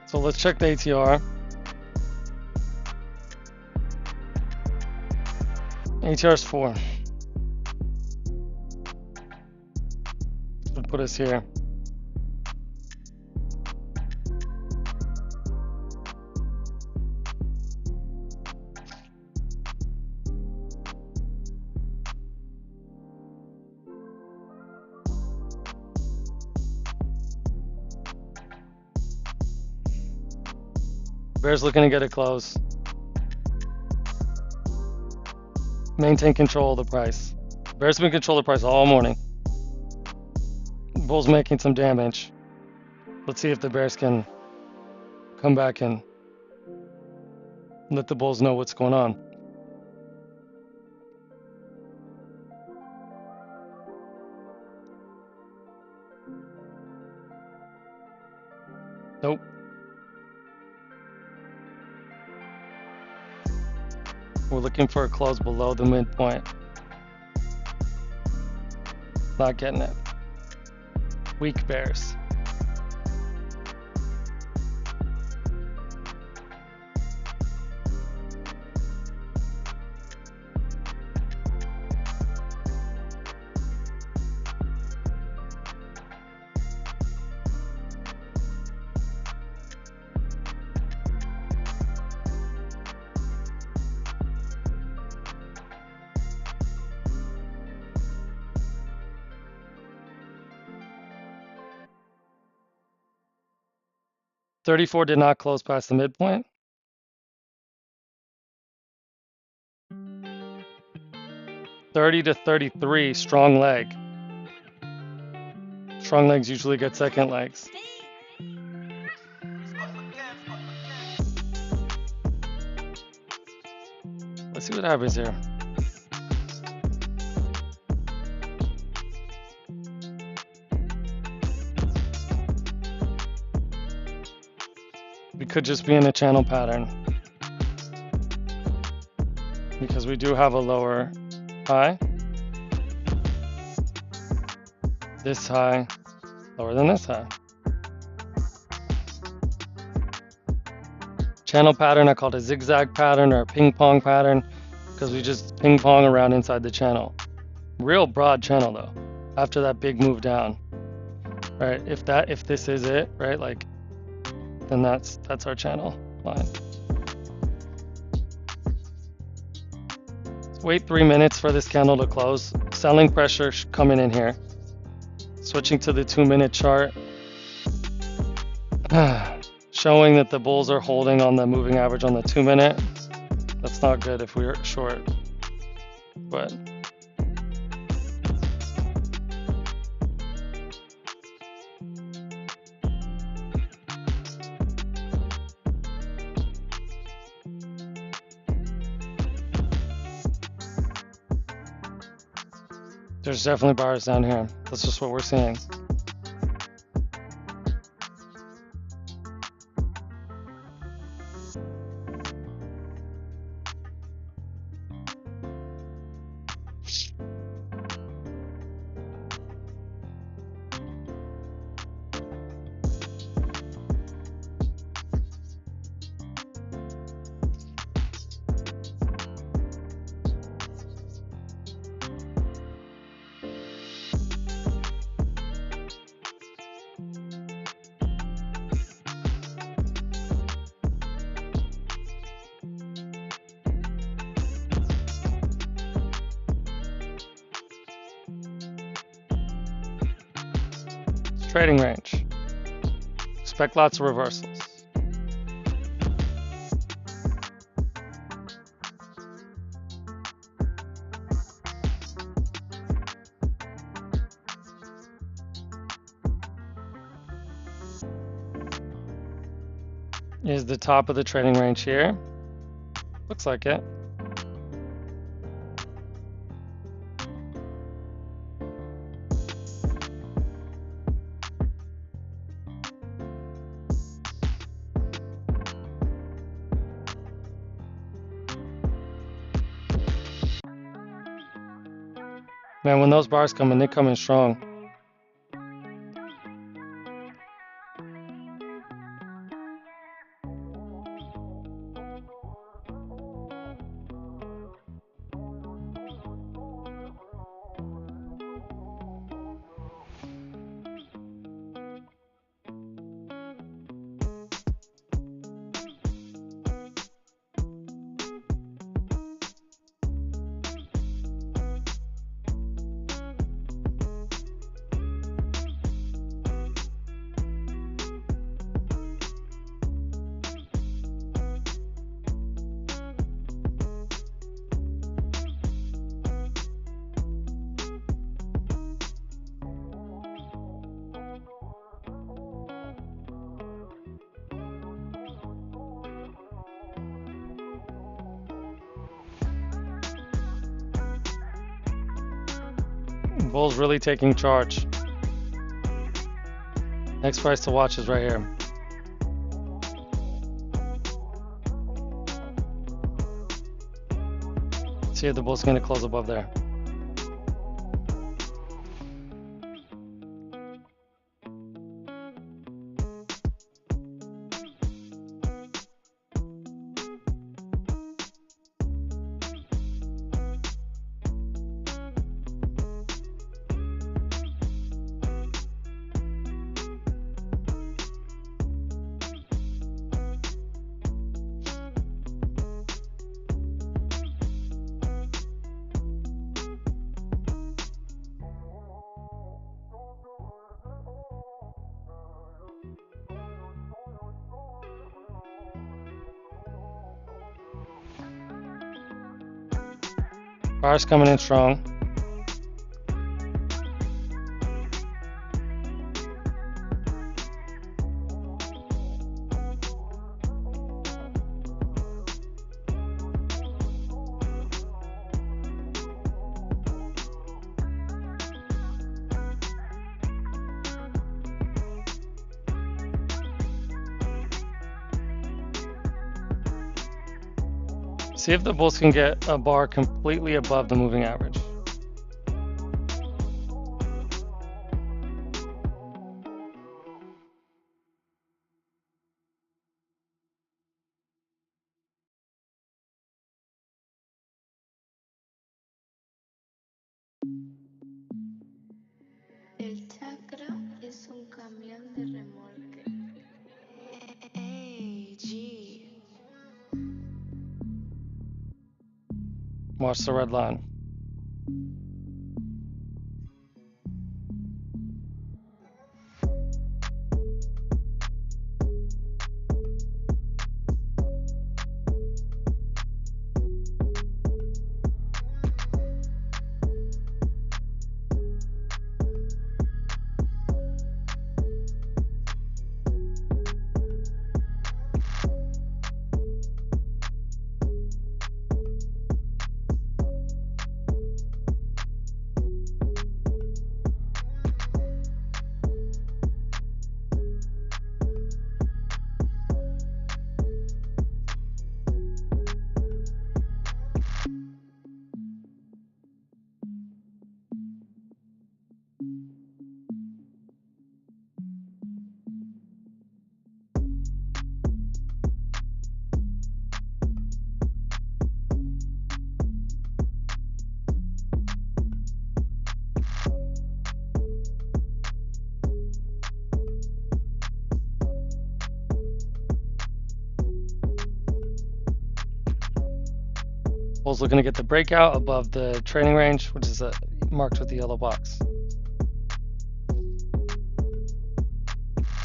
So let's check the ATR. ATR is 4. Would put us here. Bears looking to get it close. Maintain control of the price. Bears have been control of the price all morning. Bulls making some damage. Let's see if the bears can come back and let the bulls know what's going on. Nope. We're looking for a close below the midpoint. Not getting it. Weak bears. $34 did not close past the midpoint. $30 to $33, strong leg. Strong legs usually get second legs. Let's see what happens here. We could just be in a channel pattern because we do have a lower high. This high, lower than this high. channel pattern I called a zigzag pattern or a ping pong pattern because we just ping pong around inside the channel. Real broad channel though. After that big move down, right? If this is it, right? Like, then that's our channel line. Wait 3 minutes for this candle to close. Selling pressure coming in here. Switching to the 2-minute chart. Showing that the bulls are holding on the moving average on the 2-minute. That's not good if we're short. But there's definitely buyers down here. That's just what we're seeing. Trading range. Expect lots of reversals. Is the top of the trading range here? Looks like it. Man, when those bars come in, they come in strong. Bulls really taking charge. Next price to watch is right here. See if the bull's going to close above there. Bars coming in strong. See if the bulls can get a bar completely above the moving average. Watch the red line. Bull's looking to get the breakout above the trading range, which is marked with the yellow box.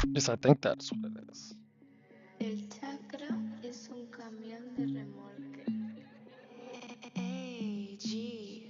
At least I think that's what it is. El chakra es un camión de remolque. Hey, G.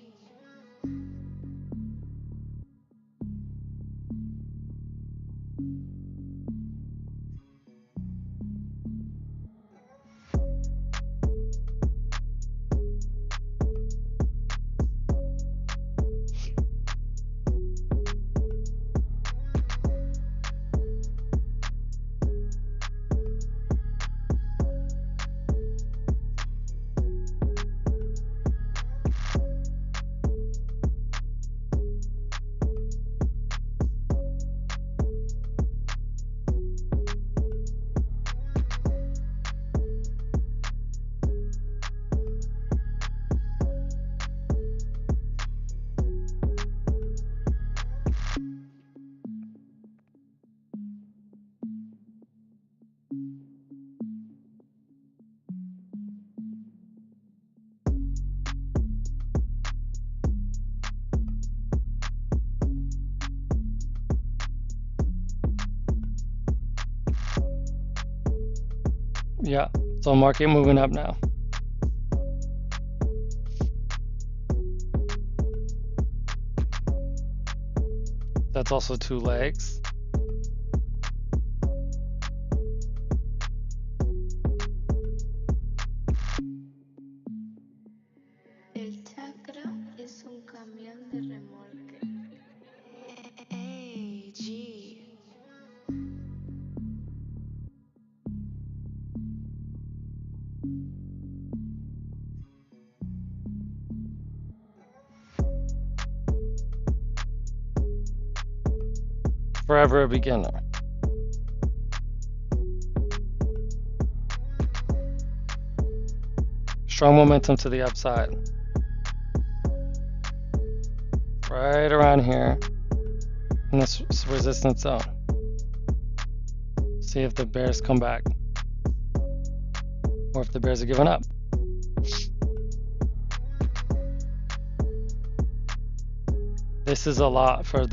Yeah, so market moving up now. That's also two legs. El chakra es un camión de remolque. Hey, G. Forever a beginner. Strong momentum to the upside. Right around here in this resistance zone. See if the bears come back. Or if the bears are giving up. This is a lot for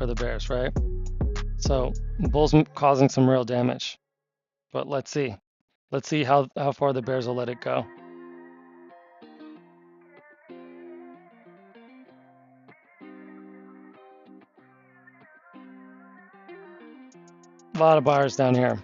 the bears, right? So bull's causing some real damage. But let's see. Let's see how far the bears will let it go. A lot of buyers down here.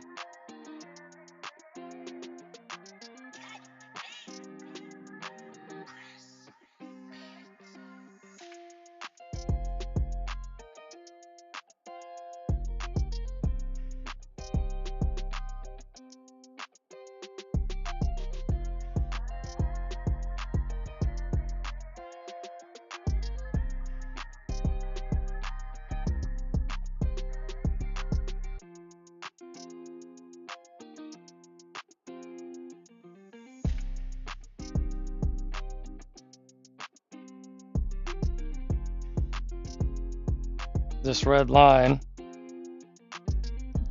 This red line,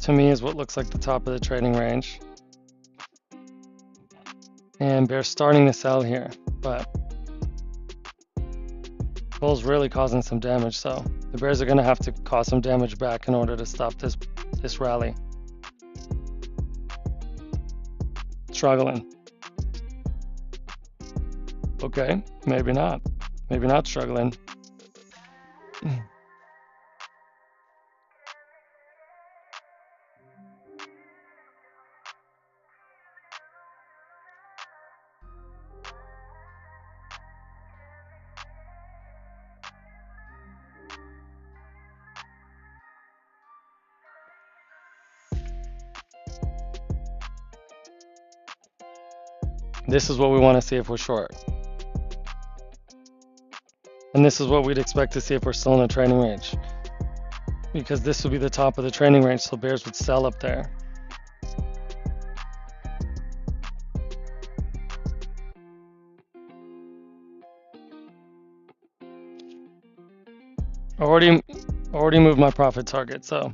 to me, is what looks like the top of the trading range. And Bear's starting to sell here, but Bull's really causing some damage, so the Bears are going to have to cause some damage back in order to stop this rally. Struggling. Okay, maybe not. Maybe not struggling. This is what we want to see if we're short. And this is what we'd expect to see if we're still in a training range. Because this would be the top of the training range, so Bears would sell up there. Already moved my profit target, so.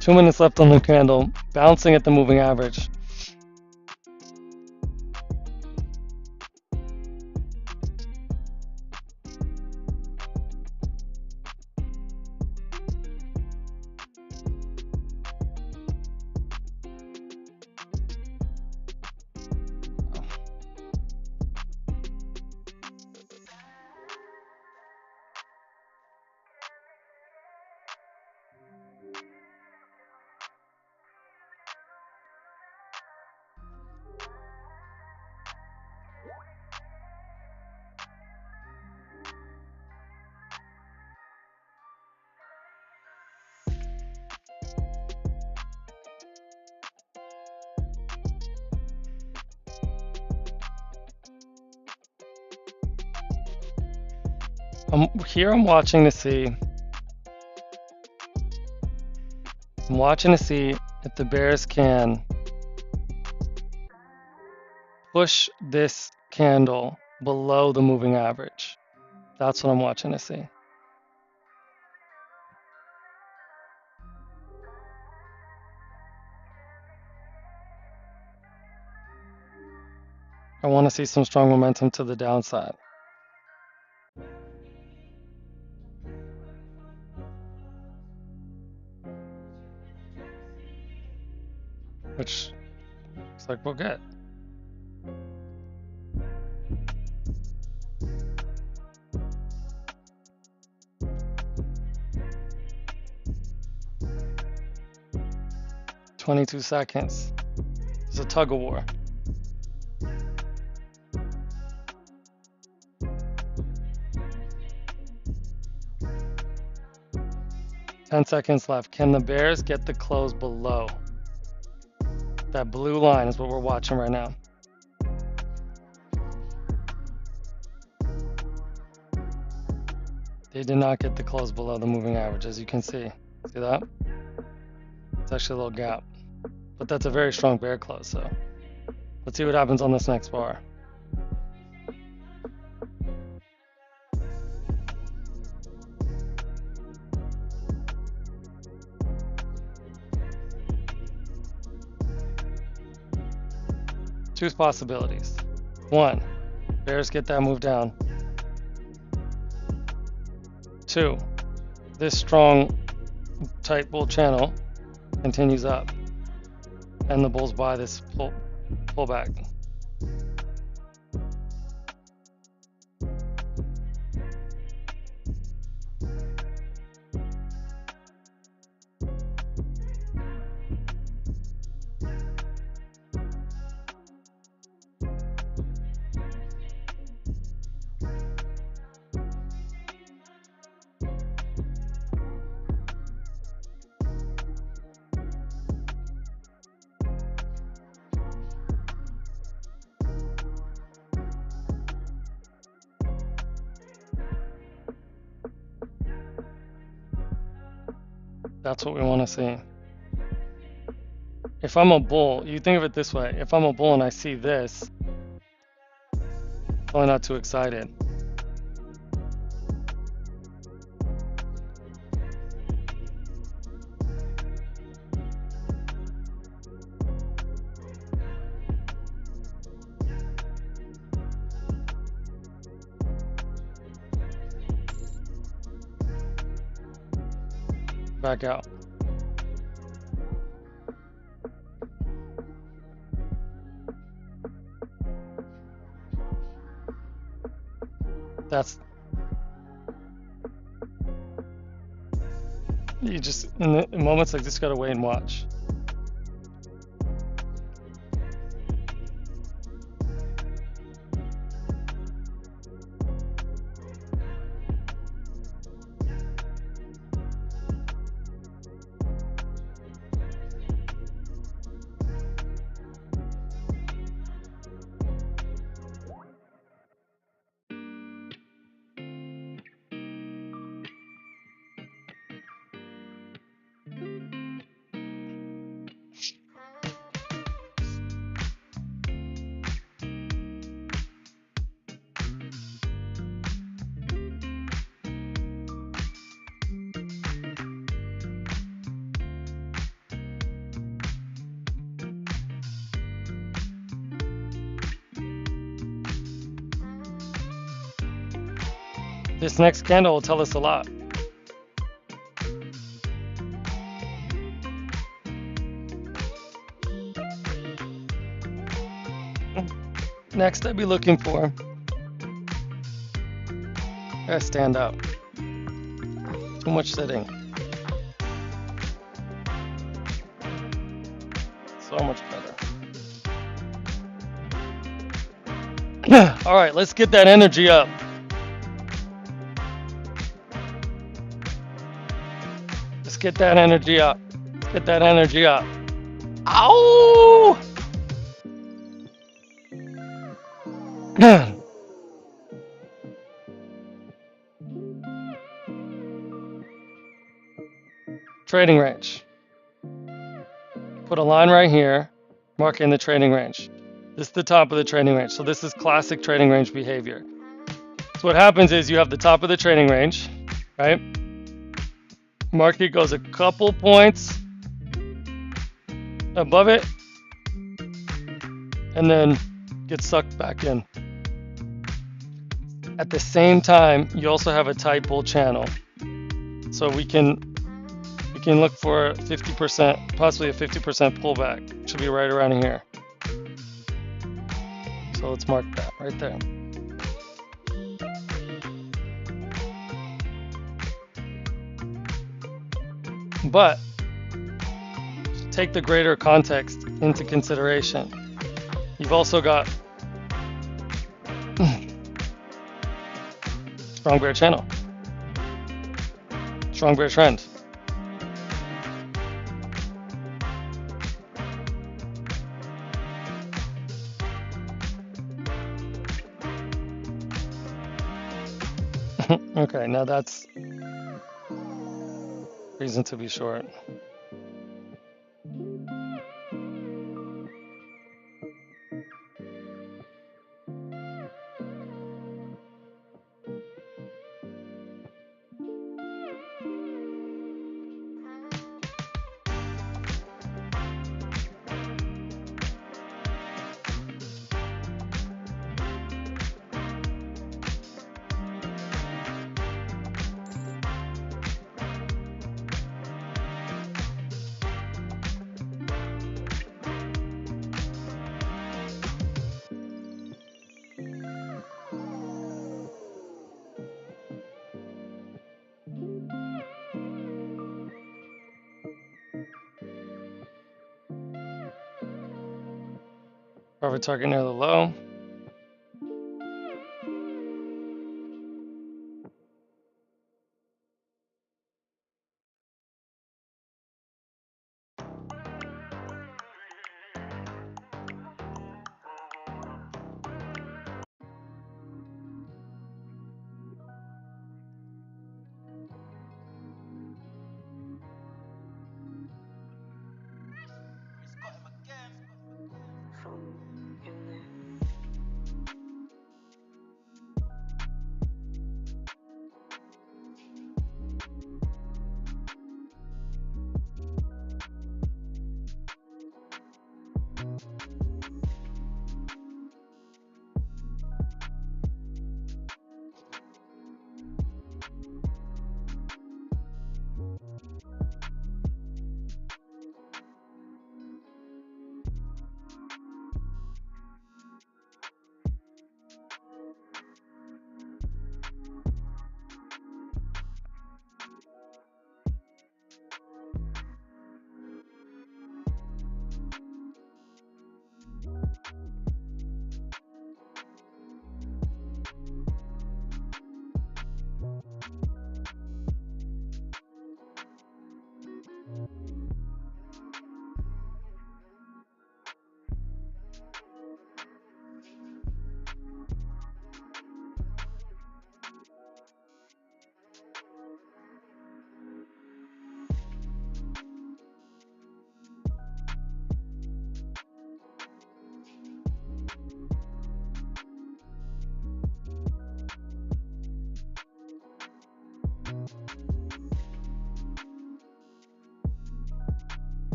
Two minutes left on the candle, bouncing at the moving average. I'm watching to see. I'm watching to see if the Bears can push this candle below the moving average. That's what I'm watching to see. I want to see some strong momentum to the downside. Which looks like we'll get. "22 seconds. It's a tug of war. "10 seconds left. Can the Bears get the close below? That blue line is what we're watching right now. They did not get the close below the moving average, as you can see. See that? It's actually a little gap. But that's a very strong bear close, so let's see what happens on this next bar. Two possibilities. One, Bears get that move down. Two, this strong tight bull channel continues up and the bulls buy this pullback. That's what we want to see. If I'm a bull, you think of it this way. If I'm a bull and I see this, probably not too excited. back out. That's, you just, in moments like this, gotta wait and watch. This next candle will tell us a lot. Next, I'd be looking for, gotta stand up. Too much sitting. So much better. All right, let's get that energy up. Let's get that energy up. Let's get that energy up. Ow! Trading range. Put a line right here, marking the trading range. This is the top of the trading range. So this is classic trading range behavior. So what happens is you have the top of the trading range, right? Market goes a couple points above it, and then gets sucked back in. At the same time, you also have a tight bull channel. So we can look for 50%, possibly a 50% pullback. Should be right around here. So let's mark that right there. But take the greater context into consideration. You've also got strong bear channel, strong bear trend. Okay, now that's reason to be short. Profit target near the low.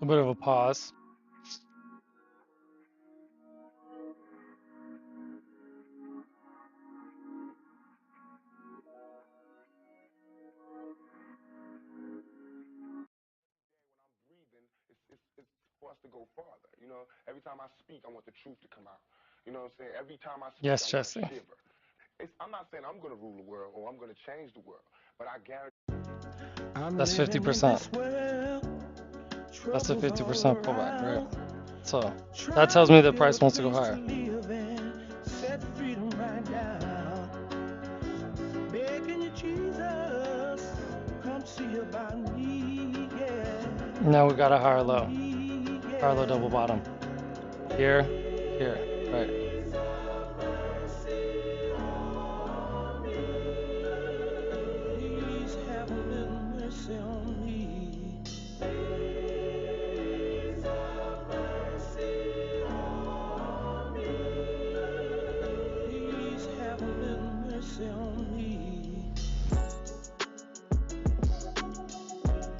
A bit of a pause. Breathing, it's for us to go farther. You know, every time I speak, I want the truth to come out. You know what I'm saying? Every time I speak, Yes, I want to Jesse. shiver. I'm not saying I'm going to rule the world or I'm going to change the world, but I guarantee. That's 50%. That's a 50% pullback, right? So that tells me the price wants to go higher. Now we got a higher low double bottom. Here, here, right.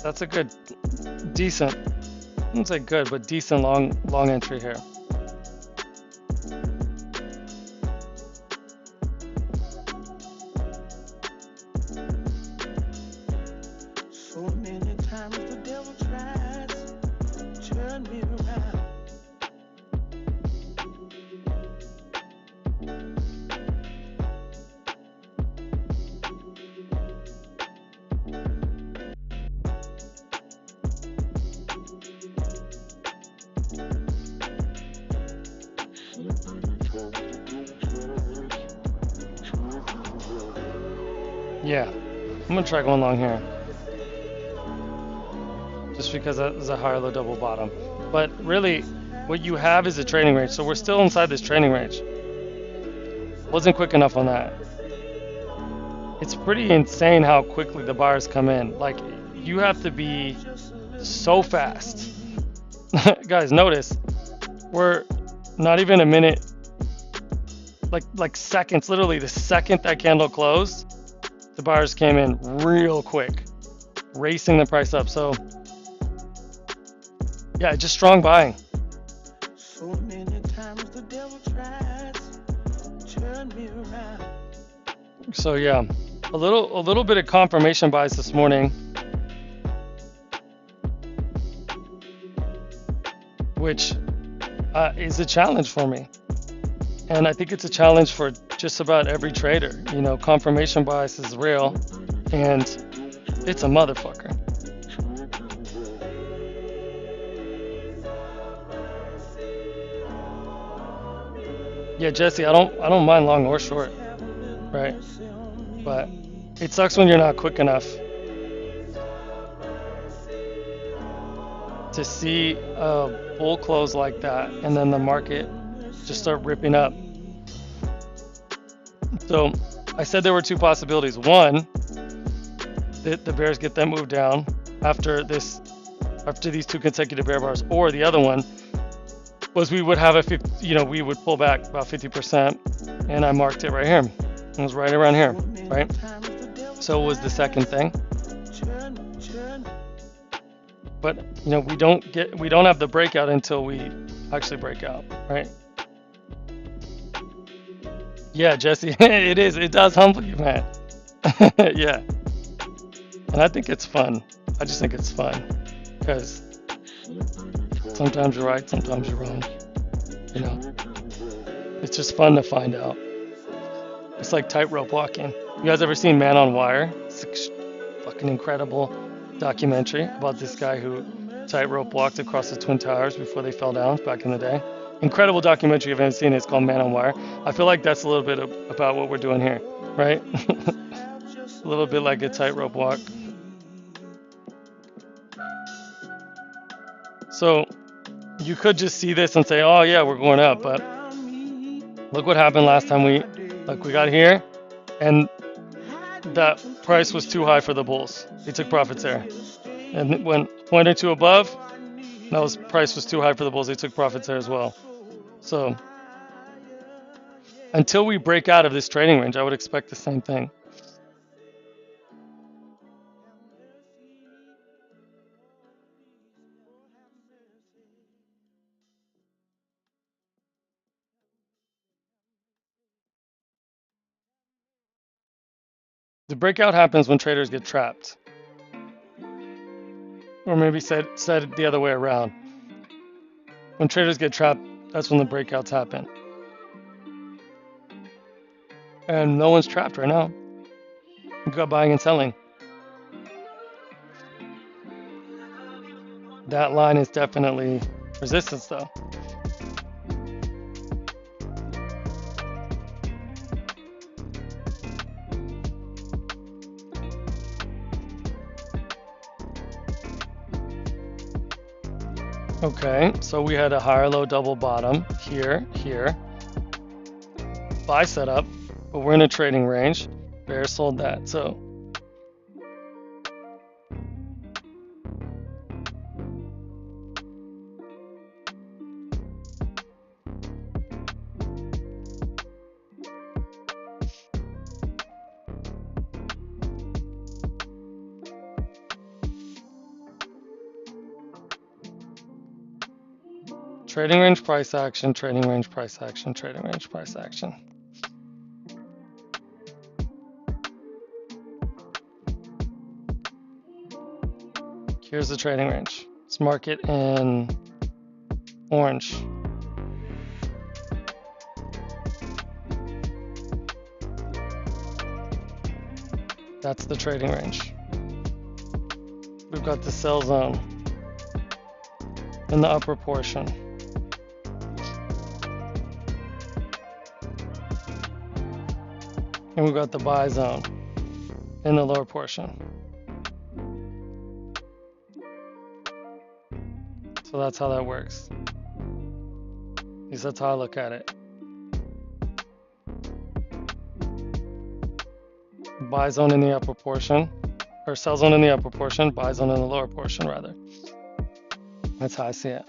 That's a good, decent, I wouldn't say good, but decent long entry here. So many times the devil tries to turn me around. Yeah, I'm gonna try going long here. Just because that is a higher low double bottom. But really, what you have is a trading range. So we're still inside this trading range. Wasn't quick enough on that. It's pretty insane how quickly the buyers come in. Like, you have to be so fast. Guys, notice, we're not even a minute, like seconds, literally the second that candle closed, the buyers came in real quick, racing the price up. So yeah, just strong buying. So many times the devil tries to turn me around. So yeah, a little bit of confirmation buys this morning, which is a challenge for me. And I think it's a challenge for just about every trader. You know, confirmation bias is real, and it's a motherfucker. Yeah, Jesse, I don't mind long or short, right? But it sucks when you're not quick enough to see a bull close like that, and then the market just start ripping up. So I said there were two possibilities. One, that the bears get that move down after these two consecutive bear bars, or the other one was we would have we would pull back about 50%, and I marked it right here. It was right around here, right? So it was the second thing. But we don't have the breakout until we actually break out, right? Yeah, Jesse, it is. It does humble you, man. Yeah. And I think it's fun. I just think it's fun because sometimes you're right, sometimes you're wrong. It's just fun to find out. It's like tightrope walking. You guys ever seen Man on Wire? It's a fucking incredible documentary about this guy who tightrope walked across the Twin Towers before they fell down back in the day. Incredible documentary. If you haven't seen it, it's called Man on Wire. I feel like that's a little bit about what we're doing here, right? A little bit like a tightrope walk. So you could just see this and say, oh yeah, we're going up, but look what happened last time we got here, and that price was too high for the bulls. They took profits there. And when pointed to above, price was too high for the bulls. They took profits there as well. So until we break out of this trading range, I would expect the same thing. The breakout happens when traders get trapped. Or maybe said the other way around. When traders get trapped, that's when the breakouts happen. And no one's trapped right now. You got buying and selling. That line is definitely resistance though. Okay, so we had a higher low double bottom here, here. Buy setup, but we're in a trading range. Bear sold that, so. Trading range price action, trading range price action, trading range price action. Here's the trading range. Let's mark it in orange. That's the trading range. We've got the sell zone in the upper portion. And we've got the buy zone in the lower portion. So that's how that works. At least that's how I look at it. Buy zone in the upper portion, or sell zone in the upper portion, buy zone in the lower portion rather. That's how I see it.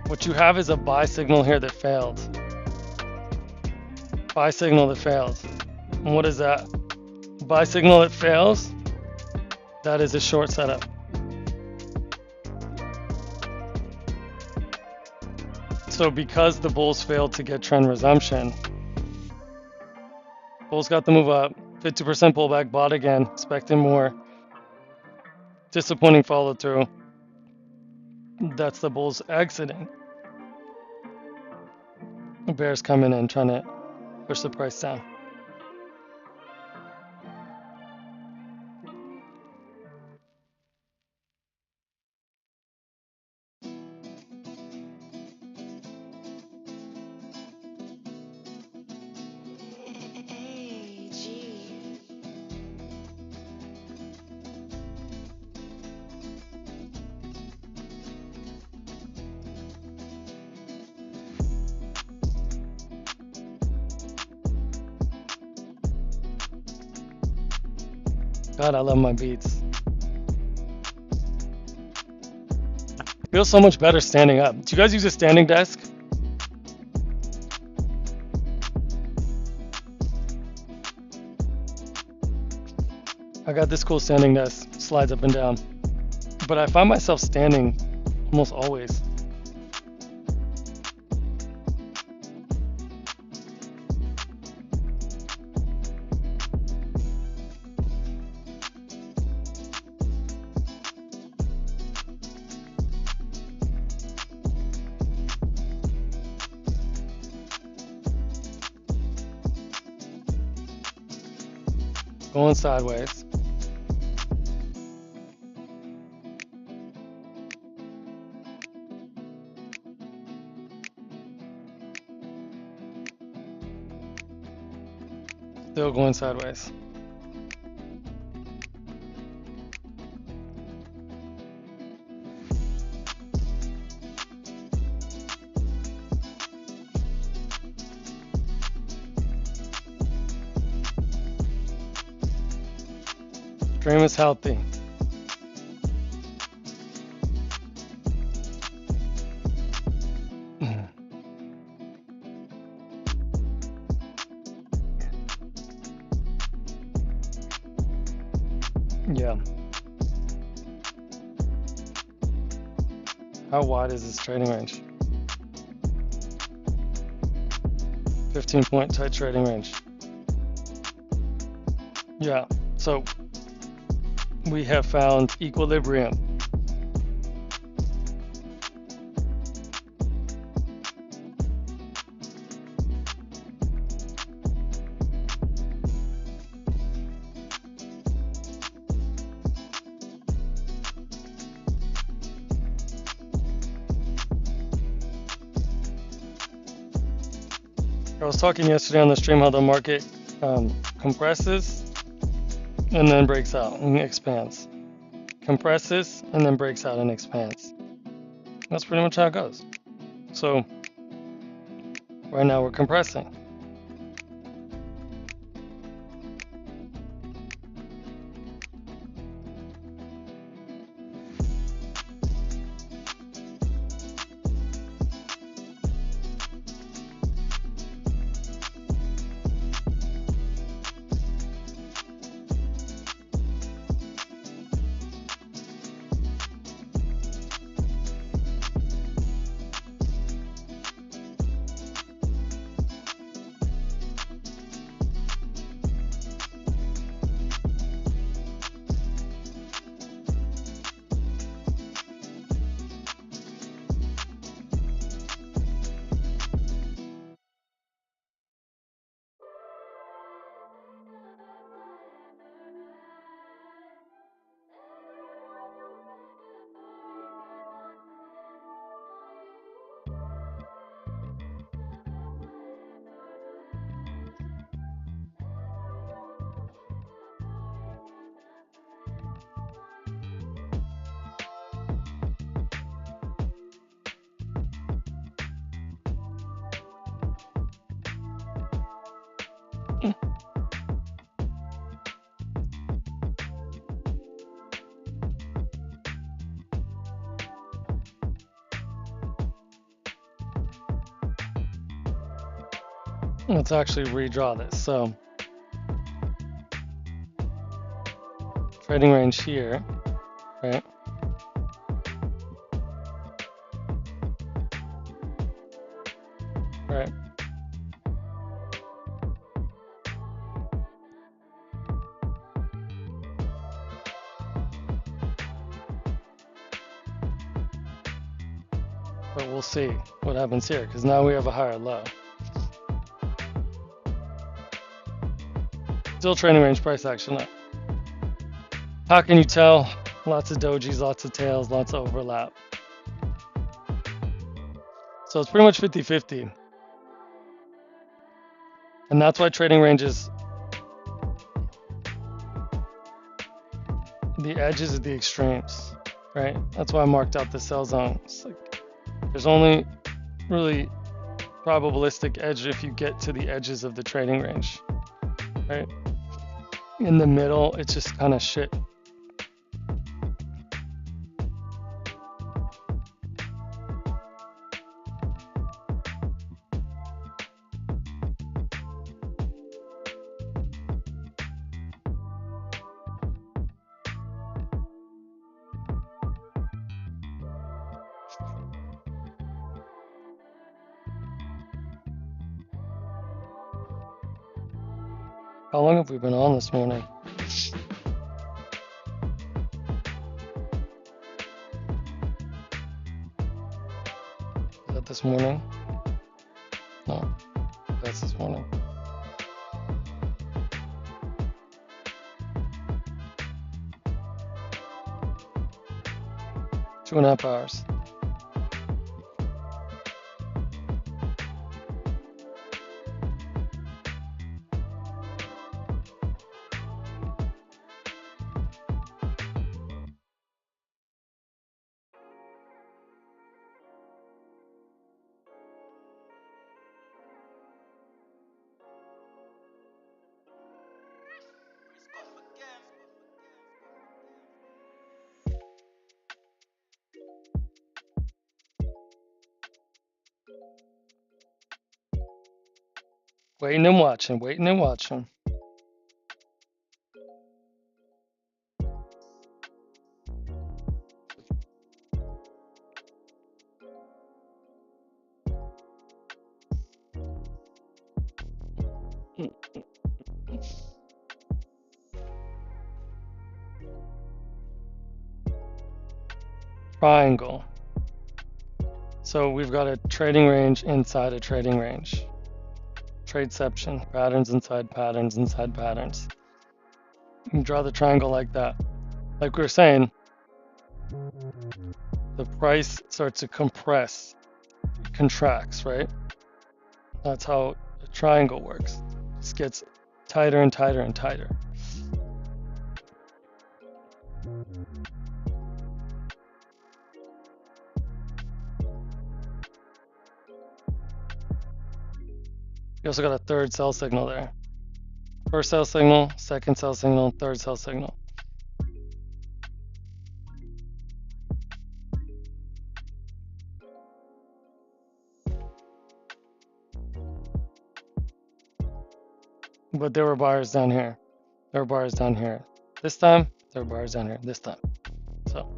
What you have is a buy signal here that failed. Buy signal that failed. And what is that? Buy signal that fails, that is a short setup. So because the bulls failed to get trend resumption, bulls got the move up, 50% pullback, bought again, expecting more. Disappointing follow through. That's the bulls exiting. The bears coming in trying to push the price down. God, I love my beats. Feels so much better standing up. Do you guys use a standing desk? I got this cool standing desk, slides up and down. But I find myself standing almost always. Going sideways. Still going sideways. Dream is healthy. Yeah. How wide is this trading range? 15-point tight trading range. Yeah. So we have found equilibrium. I was talking yesterday on the stream how the market compresses and then breaks out and expands. Compresses and then breaks out and expands. That's pretty much how it goes. So right now we're compressing. Let's actually redraw this. So trading range here, right? Right. But we'll see what happens here because now we have a higher low. Still trading range price action up. How can you tell? Lots of dojis, lots of tails, lots of overlap. So it's pretty much 50-50. And that's why trading ranges, the edges of the extremes, right? That's why I marked out the sell zone. It's like there's only really probabilistic edge if you get to the edges of the trading range, right? In the middle, it's just kind of shit. How long have we been on this morning? Is that this morning? No, that's this morning. Two and a half hours. Waiting and watching, waiting and watching. triangle. So we've got a trading range inside a trading range. Tradeception, patterns inside patterns inside patterns. You can draw the triangle like that. Like we were saying, the price starts to compress, contracts, right? That's how a triangle works. It just gets tighter and tighter and tighter. You also got a third sell signal there. First sell signal, second sell signal, third sell signal. But there were buyers down here. There were buyers down here. This time, there were buyers down here. This time. So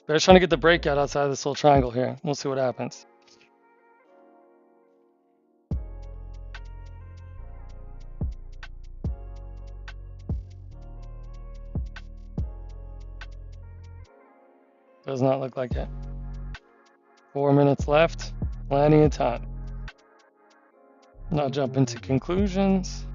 they're trying to get the breakout outside of this little triangle here. We'll see what happens. Does not look like it. 4 minutes left. Plenty of time. Not jump into conclusions.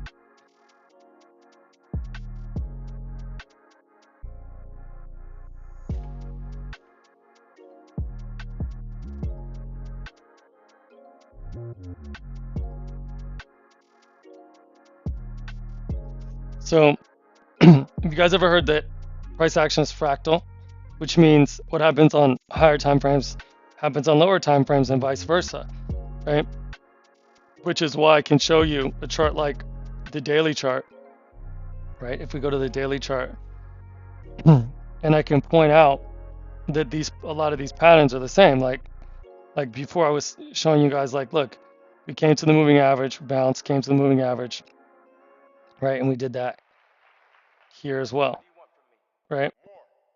So, have you guys ever heard that price action is fractal? Which means what happens on higher time frames happens on lower time frames and vice versa, right? Which is why I can show you a chart like the daily chart, right? If we go to the daily chart, and I can point out that a lot of these patterns are the same. Like before I was showing you guys, like, look, we came to the moving average, bounce, came to the moving average, right? And we did that here as well, right?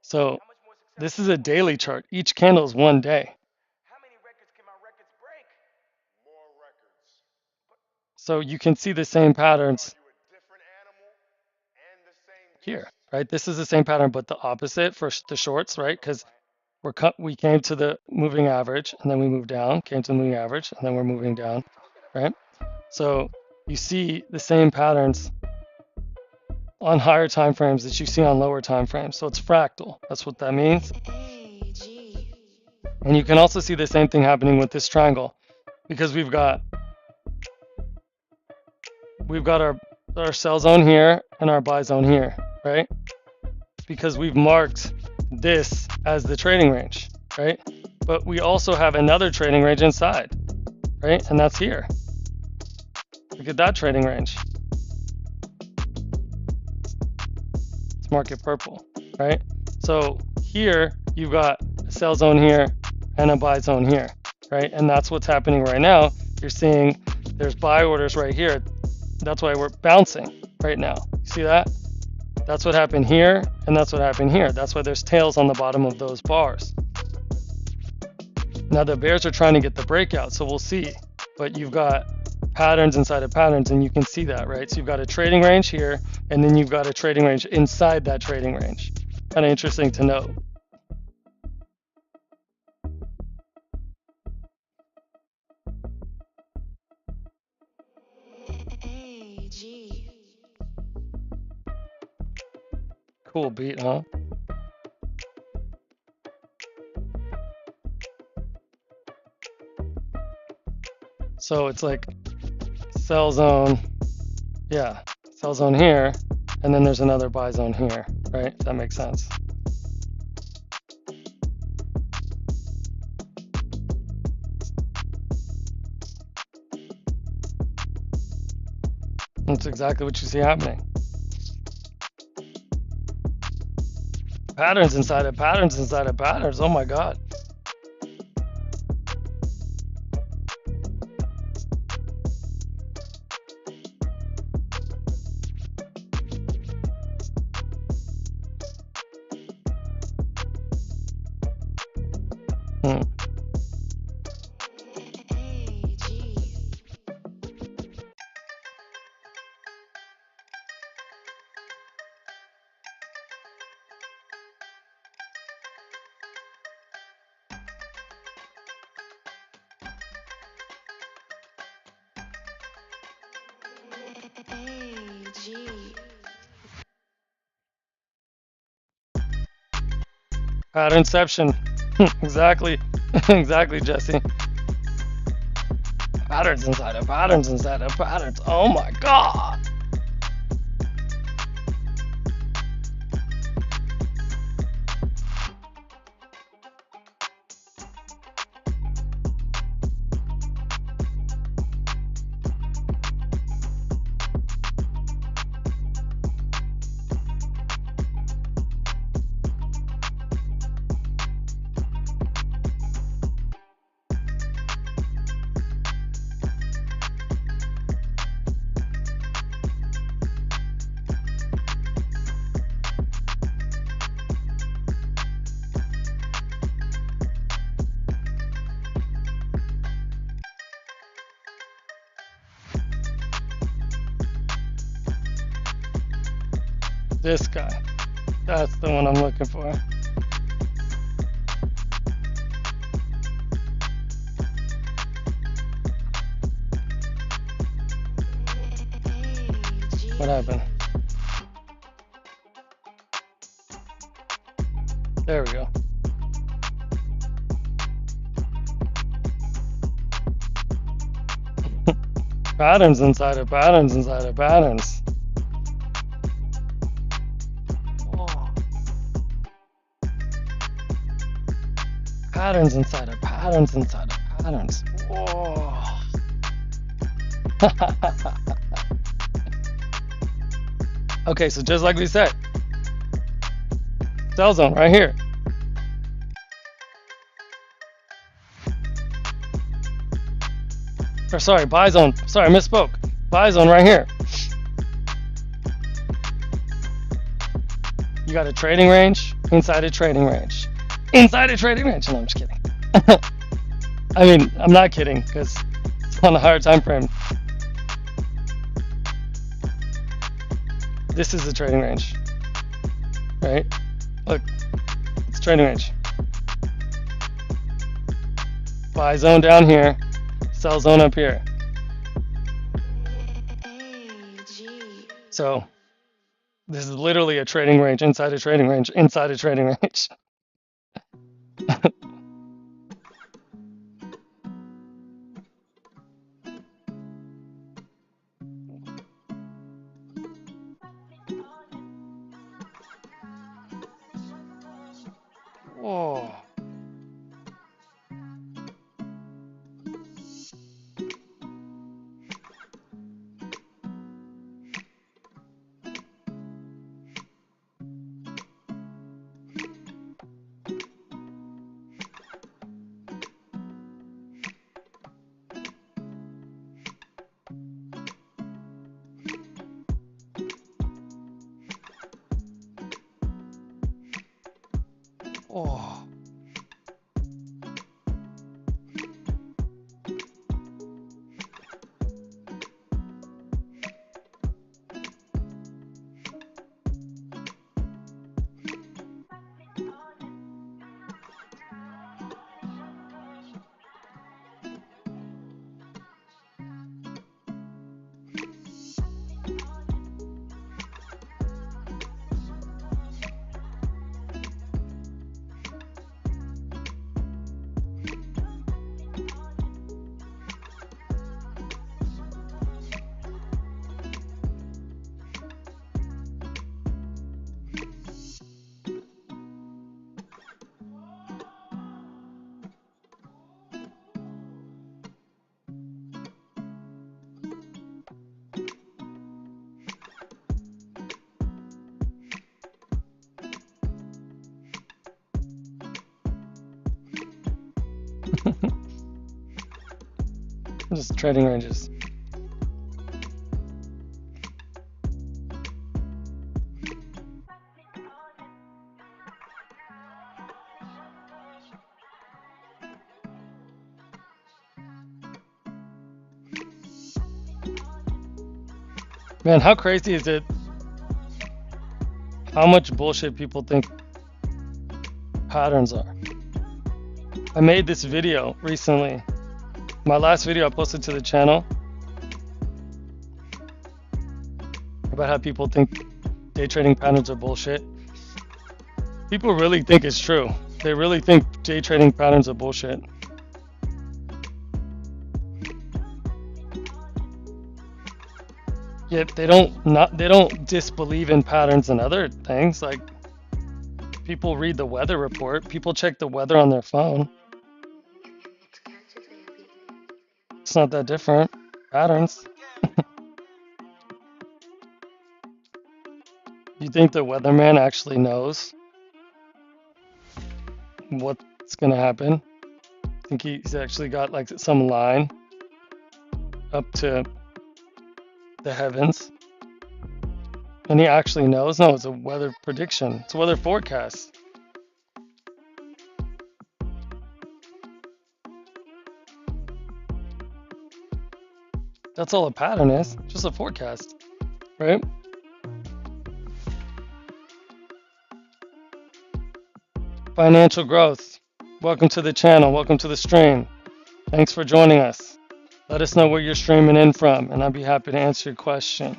So this is a daily chart. Each candle is 1 day. More records. So you can see the same patterns You a different animal and the same here, beast. right? This is the same pattern, but the opposite for the shorts, right? Because we came to the moving average and then we moved down, came to the moving average, and then we're moving down, right? So you see the same patterns on higher time frames that you see on lower time frames. So it's fractal. That's what that means. And you can also see the same thing happening with this triangle because we've got our sell zone here and our buy zone here, right? Because we've marked this as the trading range, right? But we also have another trading range inside, right? And that's here. Look at that trading range. Let's mark it purple, right? So here you've got a sell zone here and a buy zone here, right? And that's what's happening right now. You're seeing there's buy orders right here. That's why we're bouncing right now. See that? That's what happened here, and that's what happened here. That's why there's tails on the bottom of those bars. Now the bears are trying to get the breakout, so we'll see. But you've got patterns inside of patterns, and you can see that, right? So you've got a trading range here, and then you've got a trading range inside that trading range. Kind of interesting to note. Cool beat, huh? So it's like sell zone, yeah, sell zone here, and then there's another buy zone here, right? If that makes sense. That's exactly what you see happening. Patterns inside of patterns inside of patterns. Oh my God. Hmm. Patternception. Exactly. Exactly, Jesse. Patterns inside of patterns inside of patterns. Oh my god. This guy. That's the one I'm looking for. What happened? There we go. Patterns inside of patterns inside of patterns. Oh. Patterns inside of patterns inside of patterns. Whoa. Okay, so just like we said, cell zone right here. Or sorry, buy zone. Sorry, I misspoke. Buy zone right here. You got a trading range, inside a trading range. Inside a trading range. No, I'm just kidding. I mean, I'm not kidding because it's on a higher time frame. This is the trading range, right? Look, it's trading range. Buy zone down here, sell zone up here. So this is literally a trading range inside a trading range inside a trading range. Whoa. Oh. Just trading ranges. Man, how crazy is it? How much bullshit people think patterns are. I made this video recently. My last video I posted to the channel about how people think day trading patterns are bullshit. People really think it's true. They really think day trading patterns are bullshit. Yet they don't disbelieve in patterns and other things. Like people read the weather report, people check the weather on their phone. It's not that different. Patterns. You think the weatherman actually knows what's gonna happen? Think he's actually got like some line up to the heavens? And he actually knows? No, it's a weather prediction. It's a weather forecast. That's all a pattern is. Just a forecast, right? Financial growth. Welcome to the channel. Welcome to the stream. Thanks for joining us. Let us know where you're streaming in from, and I'd be happy to answer your question.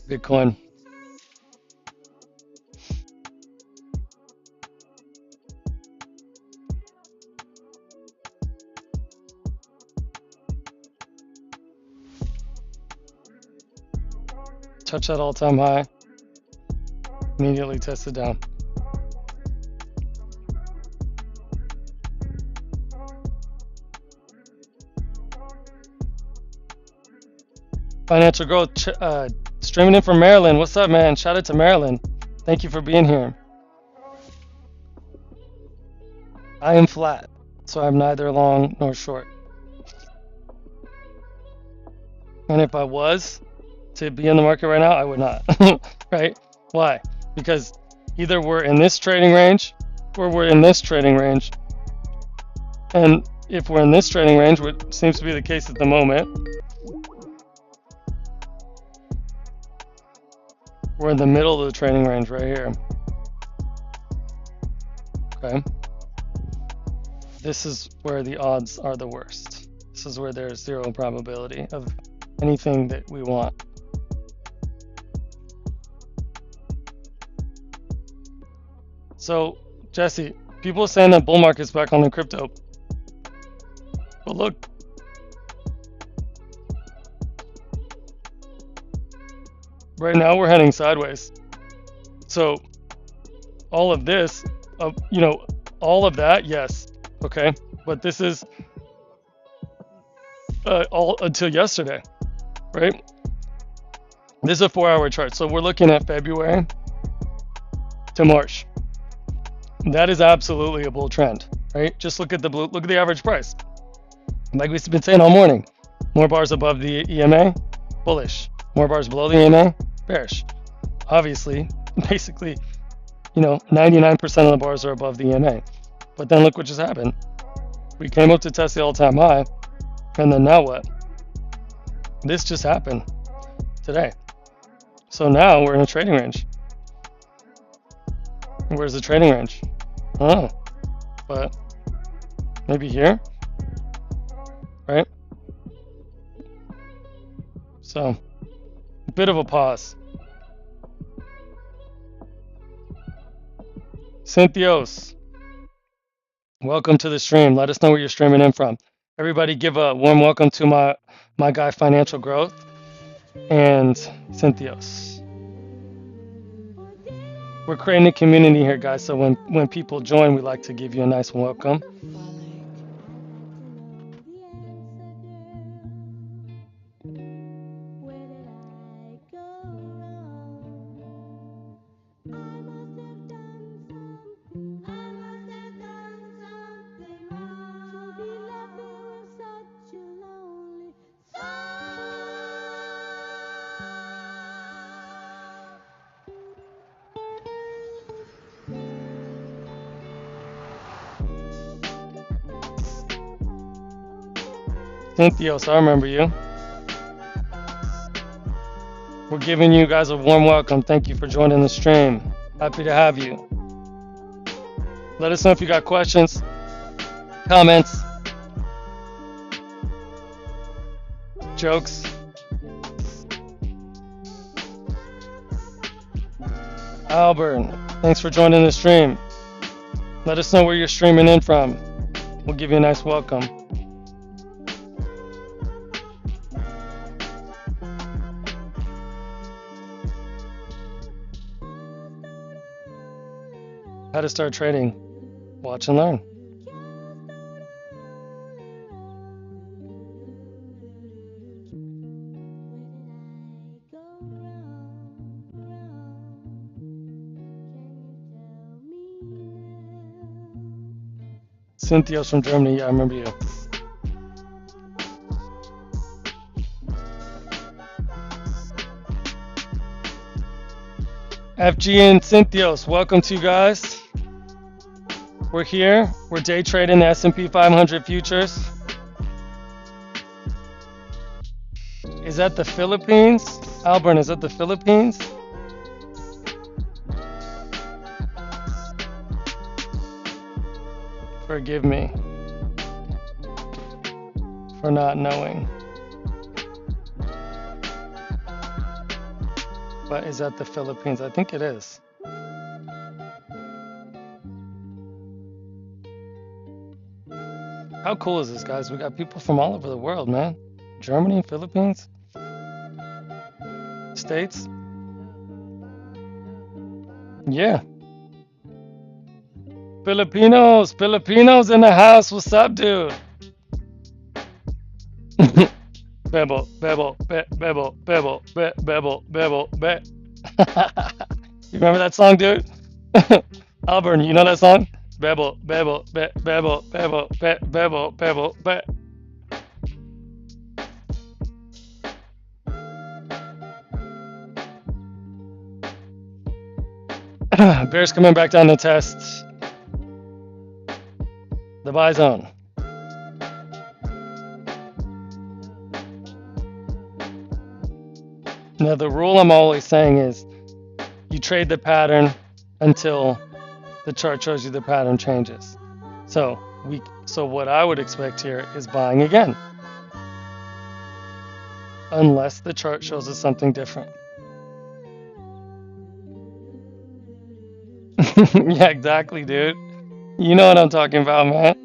Bitcoin. Touch that all-time high. Immediately tested down. Financial growth. Streaming in from Maryland. What's up, man? Shout out to Maryland. Thank you for being here. I am flat, so I'm neither long nor short. And if I was to be in the market right now, I would not. Right? Why? Because either we're in this trading range or we're in this trading range. And if we're in this trading range, which seems to be the case at the moment, we're in the middle of the trading range right here. Okay? This is where the odds are the worst. This is where there's zero probability of anything that we want. So, Jesse, people are saying that bull market's back on the crypto. But look, right now we're heading sideways. So, all of this, all of that, yes, okay, but this is all until yesterday, right? This is a 4-hour chart, so we're looking at February to March. That is absolutely a bull trend, right? Just look at the average price. Like we've been saying all morning, more bars above the EMA, bullish. More bars below the EMA, bearish. Obviously, basically, 99% of the bars are above the EMA. But then look what just happened. We came up to test the all-time high, and then now what? This just happened today. So now we're in a trading range. Where's the trading range? I don't know. But maybe here, right? So, a bit of a pause. Cynthios, welcome to the stream. Let us know where you're streaming in from. Everybody give a warm welcome to my guy Financial Growth and Cynthios. We're creating a community here, guys, so when people join, we like to give you a nice welcome. Cynthios, I remember you. We're giving you guys a warm welcome. Thank you for joining the stream. Happy to have you. Let us know if you got questions, comments, jokes. Albert, thanks for joining the stream. Let us know where you're streaming in from. We'll give you a nice welcome. How to start trading. Watch and learn. Cynthia's from Germany. Yeah, I remember you. FG and Cynthios, welcome to you guys. We're here. We're day trading the SP 500 futures. Is that the Philippines? Albert, is that the Philippines? Forgive me for not knowing. But is that the Philippines? I think it is. How cool is this, guys? We got people from all over the world, man. Germany, Philippines, States. Yeah. Filipinos in the house. What's up, dude? Bebo, bebo, bebo, bebo, bebo, bebo, be. You remember that song, dude? Albert, you know that song? Bebo, bebo, be, bebo, bebo, be, bebo, bebo, be. Bears coming back down to test the buy zone. Now, the rule I'm always saying is you trade the pattern until the chart shows you the pattern changes. So what I would expect here is buying again, unless the chart shows us something different. Yeah, exactly, dude. You know what I'm talking about, man.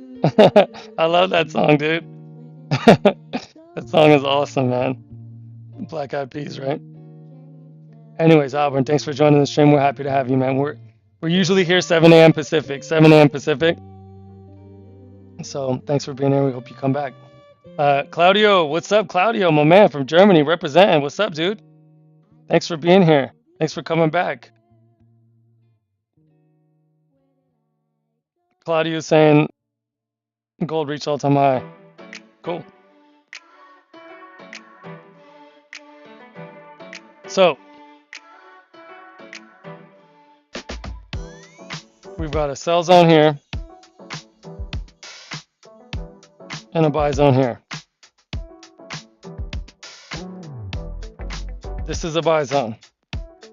I love that song, dude. That song is awesome, man. Black Eyed Peas, right? Anyways, Albert, thanks for joining the stream. We're happy to have you, man. We're usually here 7 a.m. Pacific, 7 a.m. Pacific. So thanks for being here. We hope you come back. Claudio, what's up, Claudio, my man from Germany, representing. What's up, dude? Thanks for being here. Thanks for coming back. Claudio saying gold reached all-time high. Cool. So we've got a sell zone here and a buy zone here. This is a buy zone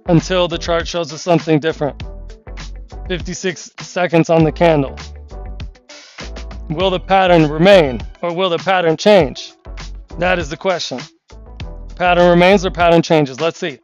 until the chart shows us something different. 56 seconds on the candle. Will the pattern remain or will the pattern change? That is the question. Pattern remains or pattern changes? Let's see.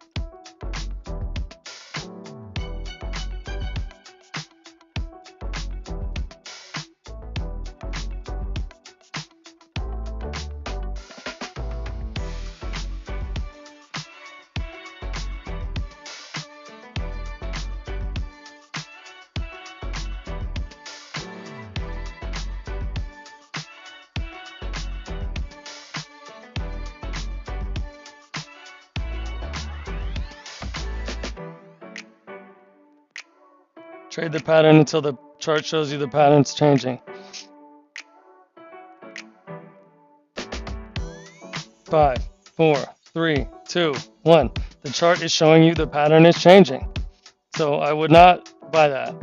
Trade the pattern until the chart shows you the pattern's changing. 5, 4, 3, 2, 1. The chart is showing you the pattern is changing. So I would not buy that.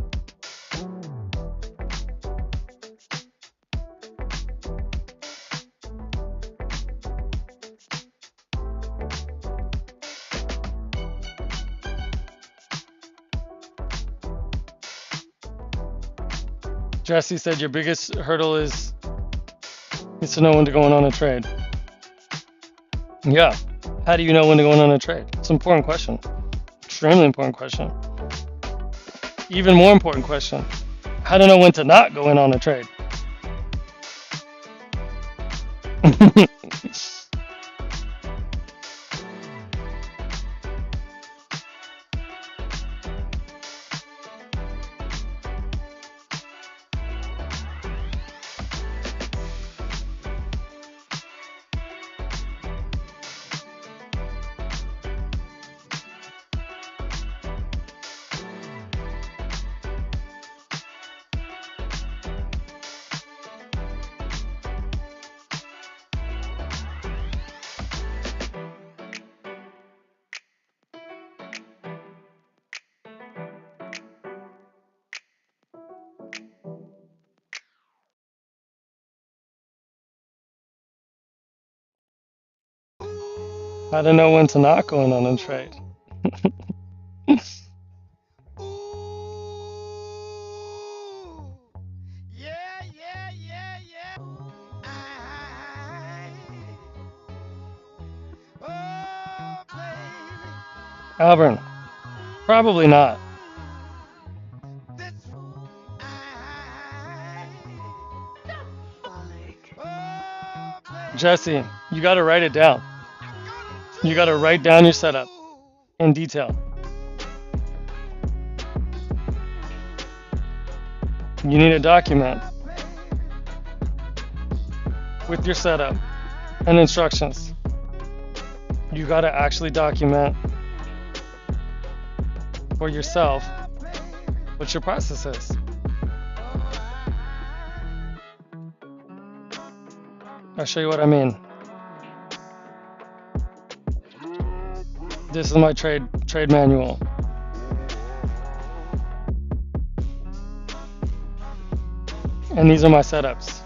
Jesse said your biggest hurdle is to know when to go in on a trade. Yeah. How do you know when to go in on a trade? It's an important question. Extremely important question. Even more important question. How to know when to not go in on a trade. How to know when to not go in on a trade. Alvin, probably not. Jesse, you got to write it down. You got to write down your setup in detail. You need a document with your setup and instructions. You got to actually document for yourself what your process is. I'll show you what I mean. This is my trade manual. And these are my setups.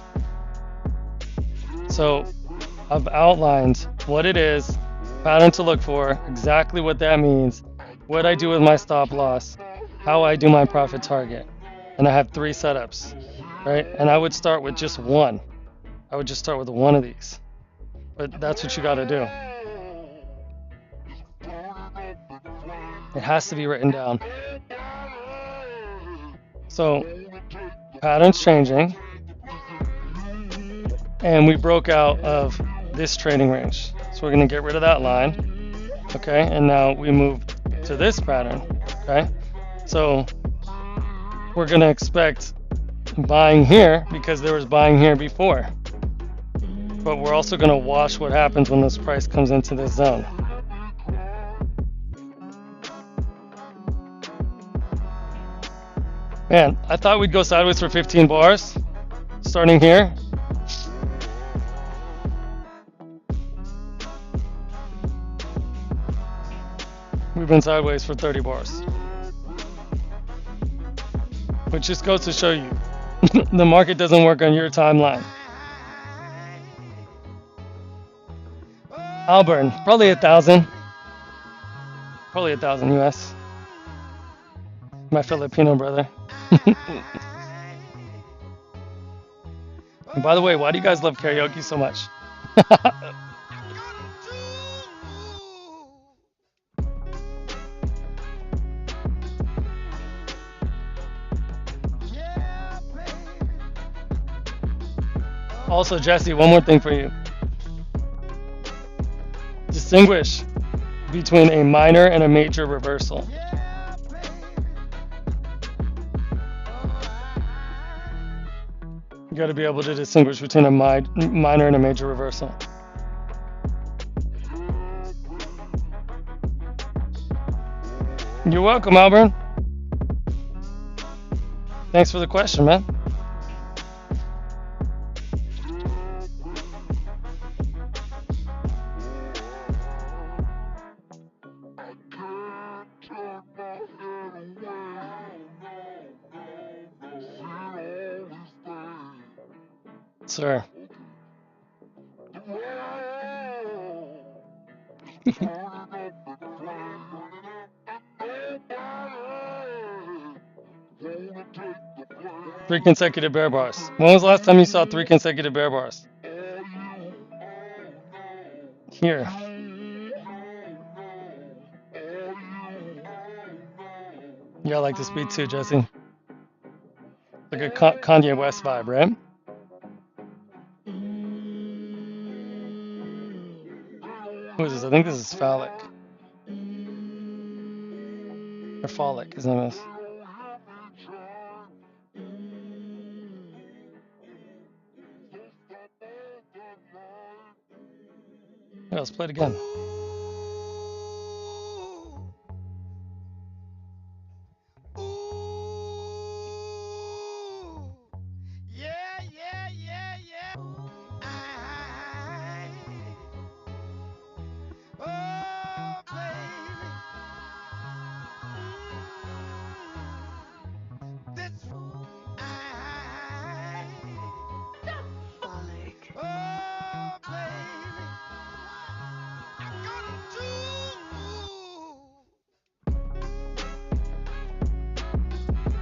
So I've outlined what it is, pattern to look for, exactly what that means, what I do with my stop loss, how I do my profit target. And I have 3 setups, right? And I would start with just one. I would just start with one of these. But that's what you got to do. It has to be written down. So patterns changing. And we broke out of this trading range. So we're going to get rid of that line. Okay. And now we move to this pattern. Okay. So we're going to expect buying here because there was buying here before. But we're also going to watch what happens when this price comes into this zone. Man, I thought we'd go sideways for 15 bars starting here. We've been sideways for 30 bars. Which just goes to show you the market doesn't work on your timeline. Alburn, probably 1,000. Probably 1,000 US. My Filipino brother. And by the way, why do you guys love karaoke so much? Also, Jesse, one more thing for you. Distinguish between a minor and a major reversal. You got to be able to distinguish between a minor and a major reversal. You're welcome, Alburn. Thanks for the question, man. Sir. 3 consecutive bear bars. When was the last time you saw 3 consecutive bear bars? Here. Yeah, I like this beat too, Jesse. Like a Kanye West vibe, right? Who is this? I think this is Phallic. Or Phallic, his name is. Yeah, let's play it again.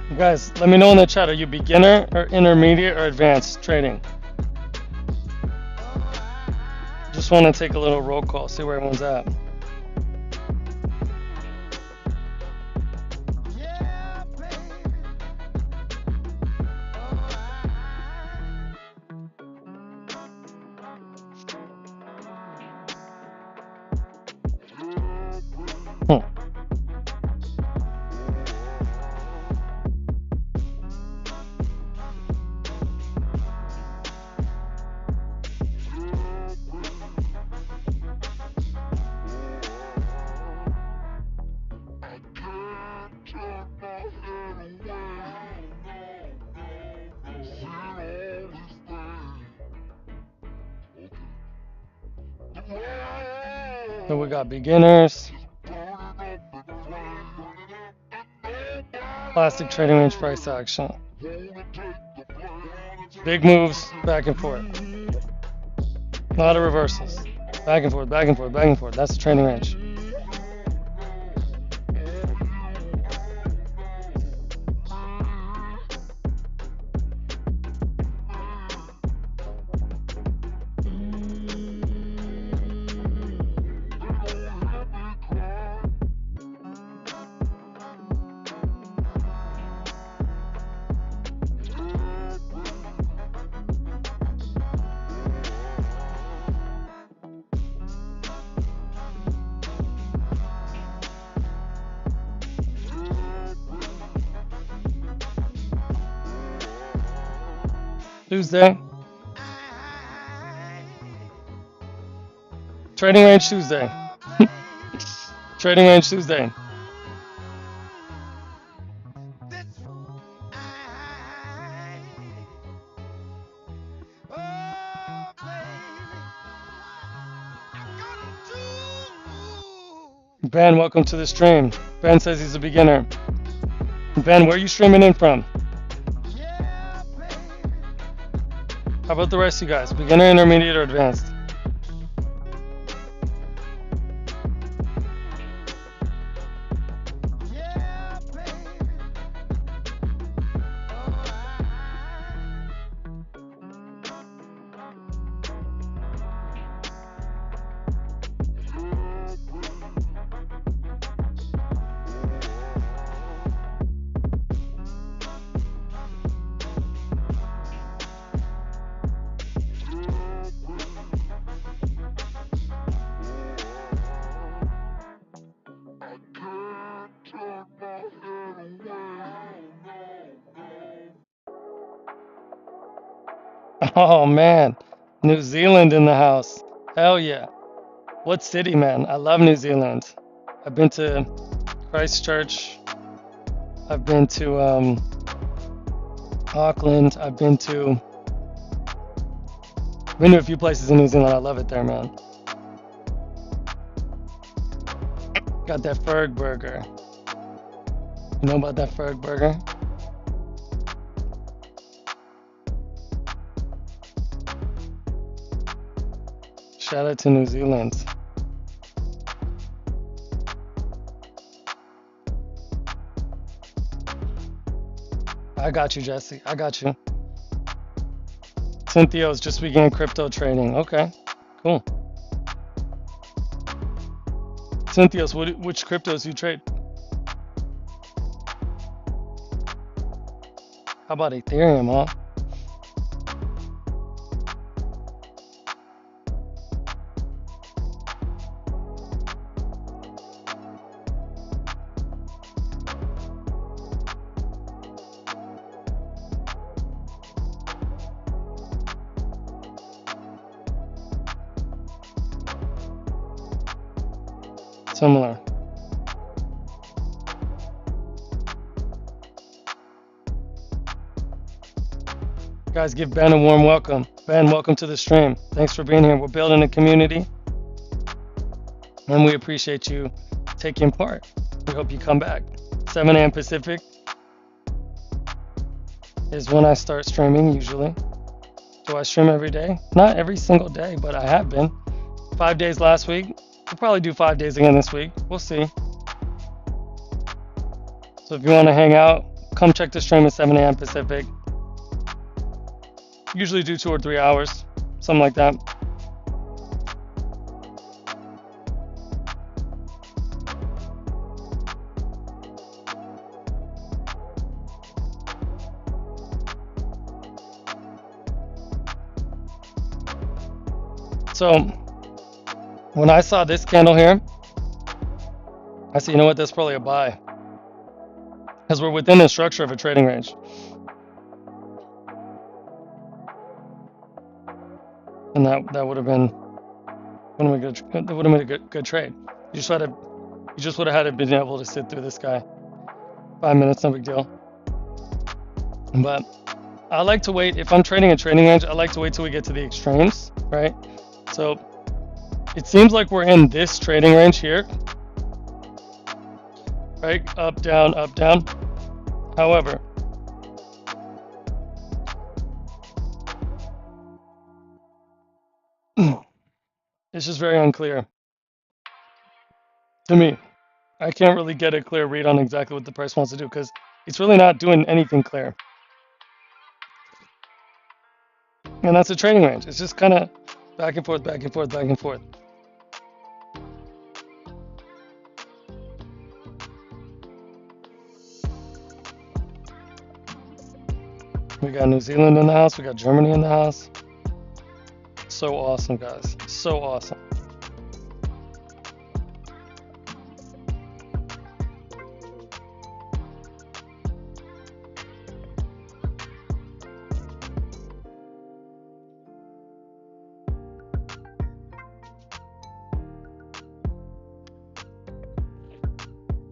You guys, let me know in the chat. Are you beginner or intermediate or advanced trading? Just want to take a little roll call, see where everyone's at. Hmm. So we got beginners, classic trading range price action, big moves, back and forth, a lot of reversals, back and forth, back and forth, back and forth. That's the trading range. Tuesday. Trading range Tuesday. Trading range Tuesday. Ben, welcome to the stream. Ben says he's a beginner. Ben, where are you streaming in from? How about the rest of you guys? Beginner, intermediate, or advanced? Oh man, New Zealand in the house. Hell yeah. What city, man? I love New Zealand. I've been to Christchurch. I've been to Auckland. I've been to a few places in New Zealand. I love it there, man. Got that Ferg burger. You know about that Ferg burger? Shout out to New Zealand. I got you, Jesse. I got you. Cynthia's just began crypto trading. Okay, cool. Cynthia's, which cryptos you trade? How about Ethereum, huh? Similar. Guys, give Ben a warm welcome. Ben, welcome to the stream. Thanks for being here. We're building a community, and we appreciate you taking part. We hope you come back. 7 a.m. Pacific is when I start streaming usually. Do I stream every day? Not every single day, but I have been. 5 days last week. We'll probably do 5 days again this week. We'll see. So if you want to hang out, come check the stream at 7 a.m. Pacific. Usually do 2 or 3 hours, something like that. So when I saw this candle here, I said, you know what, that's probably a buy. Because we're within the structure of a trading range. And that would have been a good trade. You just would have had to been able to sit through this guy. 5 minutes, no big deal. But I like to wait. If I'm trading a trading range, I like to wait till we get to the extremes, right? So it seems like we're in this trading range here, right? Up, down, up, down. However, it's just very unclear to me. I can't really get a clear read on exactly what the price wants to do because it's really not doing anything clear. And that's a trading range. It's just kind of back and forth, back and forth, back and forth. We got New Zealand in the house. We got Germany in the house. So awesome, guys. So awesome.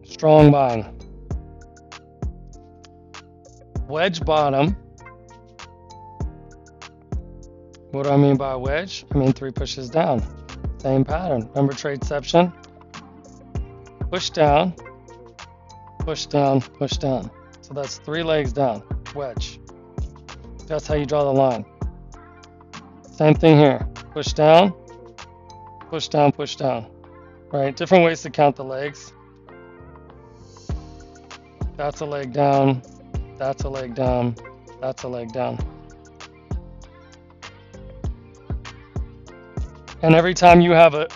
Strong buying. Wedge bottom. What do I mean by wedge? I mean 3 pushes down. Same pattern. Remember tradeception? Push down, push down, push down. So that's 3 legs down. Wedge. That's how you draw the line. Same thing here. Push down, push down, push down. Right? Different ways to count the legs. That's a leg down. That's a leg down. That's a leg down. And every time you have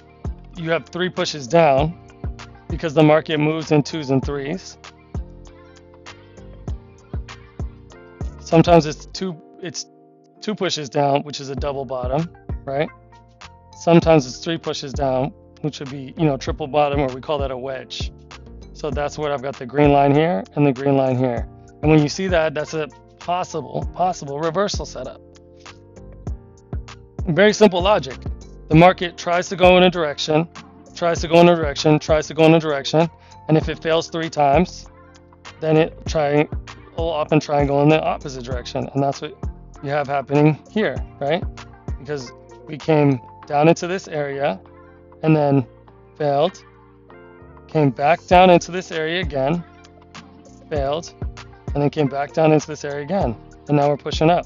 3 pushes down because the market moves in 2s and 3s. Sometimes it's two pushes down, which is a double bottom, right? Sometimes it's 3 pushes down, which would be, triple bottom, or we call that a wedge. So that's where I've got the green line here and the green line here. And when you see that, that's a possible reversal setup. Very simple logic. The market tries to go in a direction, tries to go in a direction, tries to go in a direction, and if it fails 3 times, then it'll up and try and go in the opposite direction. And that's what you have happening here, right? Because we came down into this area and then failed, came back down into this area again, failed, and then came back down into this area again. And now we're pushing up.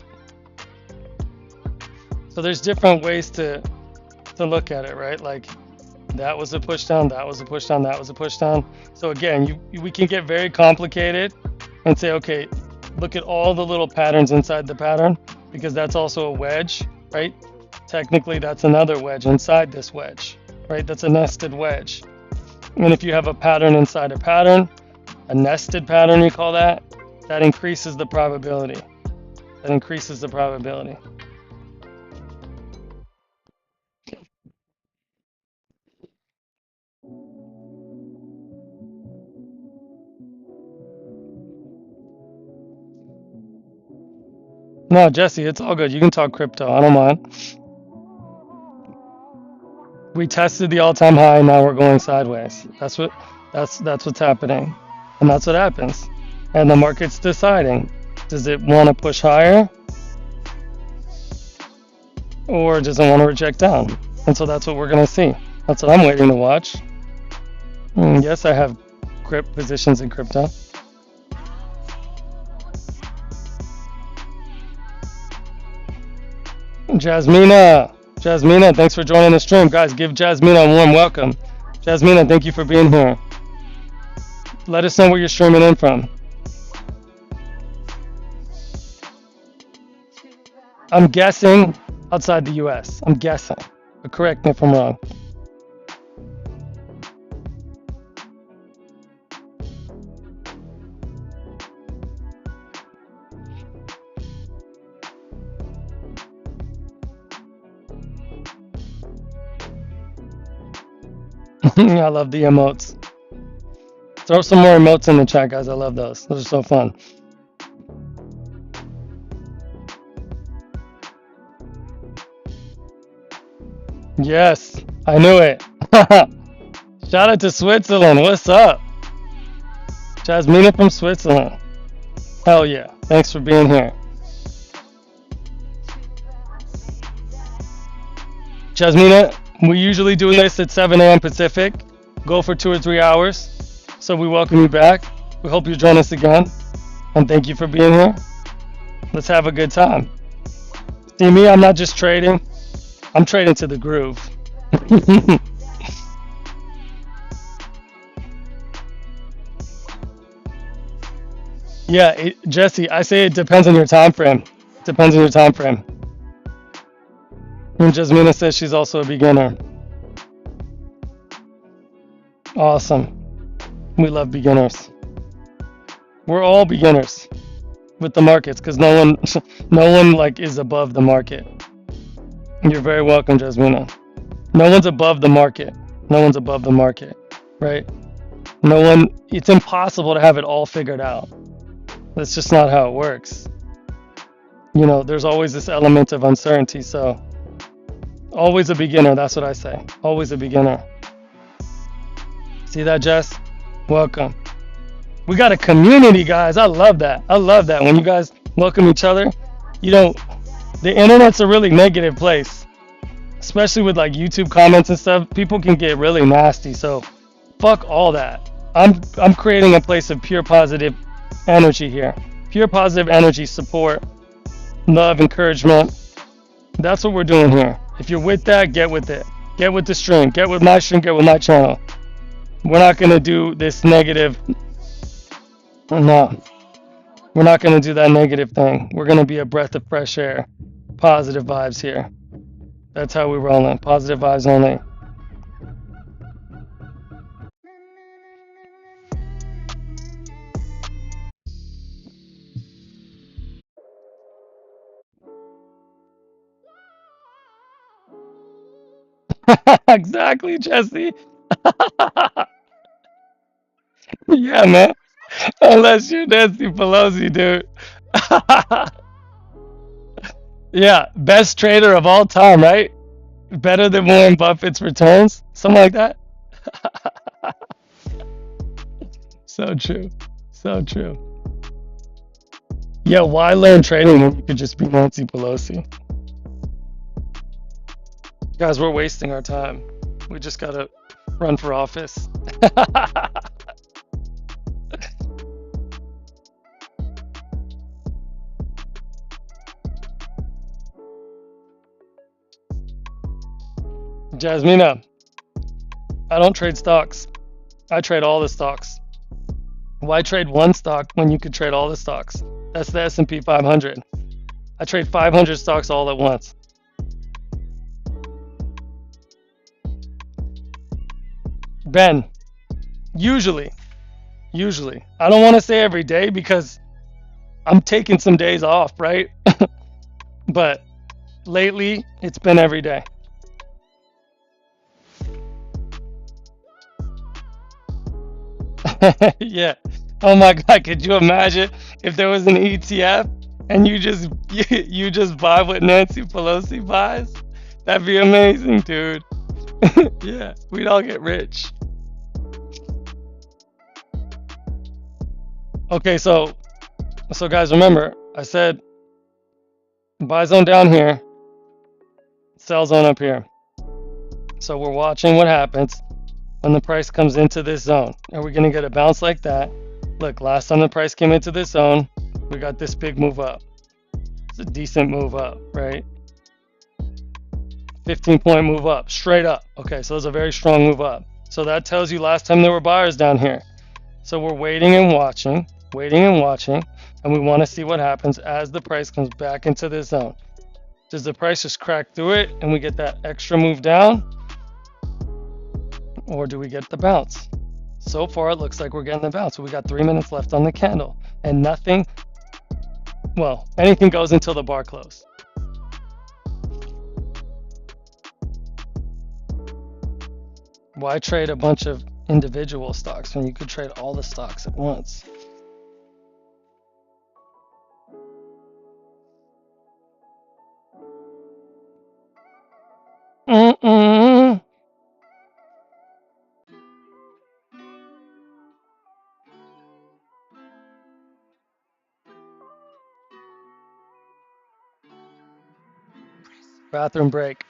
So there's different ways to look at it, right? Like that was a push down, that was a push down, that was a push down. So again, we can get very complicated and say, okay, Look at all the little patterns inside the pattern because that's also a wedge, right? Technically, that's another wedge inside this wedge, right? That's a nested wedge. And if you have a pattern inside a pattern, a nested pattern, you call that, that increases the probability. That increases the probability. No, Jesse, it's all good. You can talk crypto. I don't mind. We tested the all-time high, now we're going sideways. That's what's happening. And that's what happens. And the market's deciding. Does it want to push higher or does it want to reject down? And so that's what we're going to see. That's what I'm waiting to watch. Yes, I have positions in crypto. Jasmina, thanks for joining the stream. Guys, give Jasmina a warm welcome. Jasmina, thank you for being here. Let us know where you're streaming in from. I'm guessing outside the US. I'm guessing. But correct me if I'm wrong. I love the emotes. Throw some more emotes in the chat, guys. I love those. Those are so fun. Yes, I knew it. Shout out to Switzerland. What's up? Jasmina from Switzerland. Hell yeah. Thanks for being here. Jasmina, we usually do this at 7 a.m. Pacific. Go for 2 or 3 hours. So we welcome you back. We hope you join us again. And thank you for being here. Let's have a good time. See me, I'm not just trading. I'm trading to the groove. Yeah, Jesse, I say it depends on your time frame. Depends on your time frame. And Jasmina says she's also a beginner. Awesome. We love beginners. We're all beginners with the markets because no one like is above the market. You're very welcome, Jasmina. No one's above the market. No one's above the market, right? No one. It's impossible to have it all figured out. That's just not how it works. You know, there's always this element of uncertainty. So, always a beginner. That's what I say. Always a beginner. See that, Jess? Welcome. We got a community, guys. I love that. I love that when you guys welcome each other. You know, the internet's a really negative place, especially with like YouTube comments and stuff. People can get really nasty. So, fuck all that. I'm creating a place of pure positive energy here. Pure positive energy, support, love, encouragement. That's what we're doing here. If you're with that, get with it. Get with the stream. Get with my stream. Get with my channel. We're not going to do this negative. No. We're not going to do that negative thing. We're going to be a breath of fresh air. Positive vibes here. That's how we roll in. Positive vibes only. Exactly, Jesse. Yeah, man. Unless you're Nancy Pelosi, dude. Yeah, best trader of all time, right? Better than Warren Buffett's returns? Something like that? So true. So true. Yeah, why learn trading when you could just be Nancy Pelosi? Guys, we're wasting our time. We just gotta run for office. Jasmina, I don't trade stocks. I trade all the stocks. Why trade one stock when you could trade all the stocks? That's the S&P 500. I trade 500 stocks all at once. Ben, usually, usually. I don't want to say every day because I'm taking some days off, right? But lately, it's been every day. Yeah. Oh my God, could you imagine if there was an ETF and you just buy what Nancy Pelosi buys? That'd be amazing, dude. Yeah, we'd all get rich. Okay, so guys, remember, I said buy zone down here, sell zone up here. So we're watching what happens when the price comes into this zone. Are we going to get a bounce like that? Look, last time the price came into this zone, we got this big move up. It's a decent move up, right? 15-point move up, straight up. Okay, so it's a very strong move up. So that tells you last time there were buyers down here. So we're waiting and watching, and we want to see what happens as the price comes back into this zone. Does the price just crack through it and we get that extra move down? Or do we get the bounce? So far, it looks like we're getting the bounce. We got 3 minutes left on the candle, and nothing, well, anything goes until the bar close. Why trade a bunch of individual stocks when you could trade all the stocks at once? Mm-mm. Bathroom break.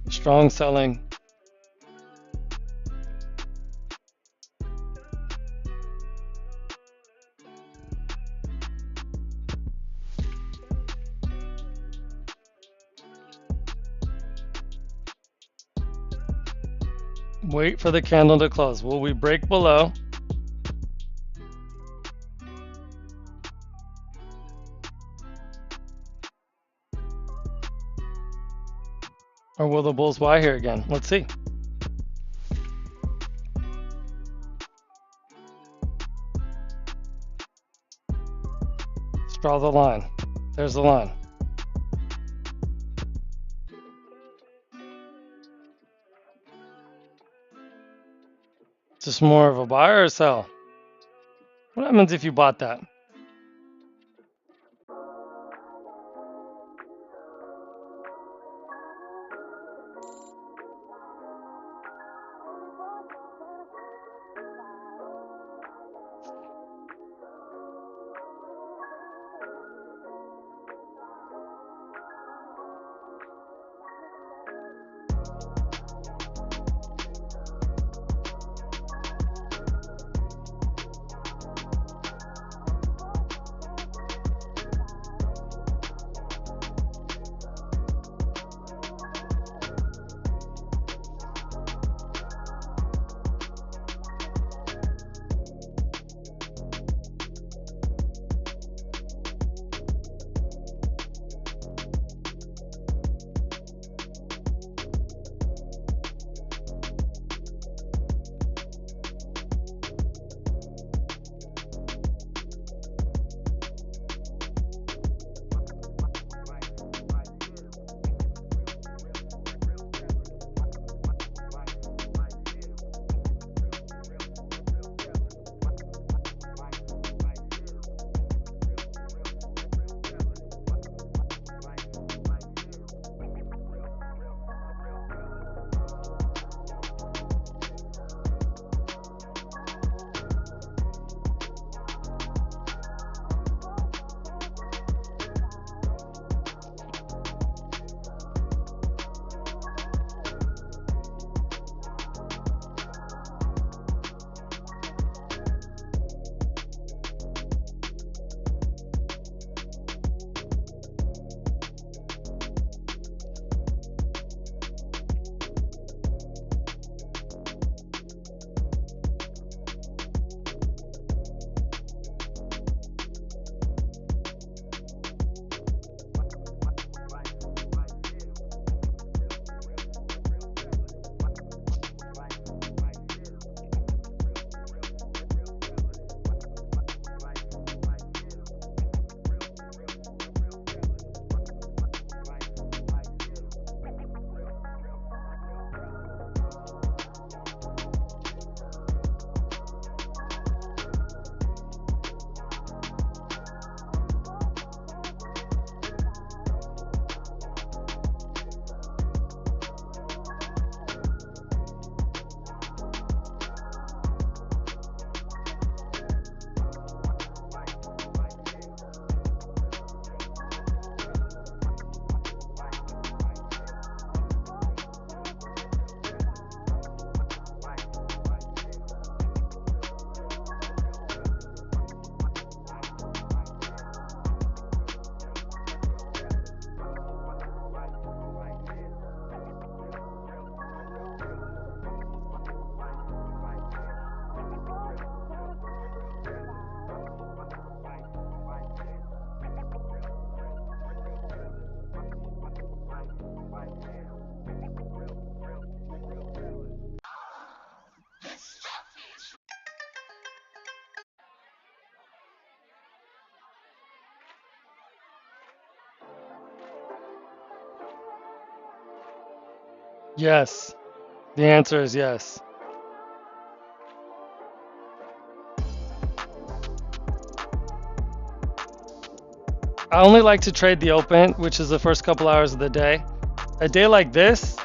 Strong selling. Wait for the candle to close. Will we break below? Or will the bulls buy here again? Let's see. Let's draw the line. There's the line. Just more of a buy or a sell? What happens if you bought that? Yes. The answer is yes. I only like to trade the open, which is the first couple hours of the day. A day like this,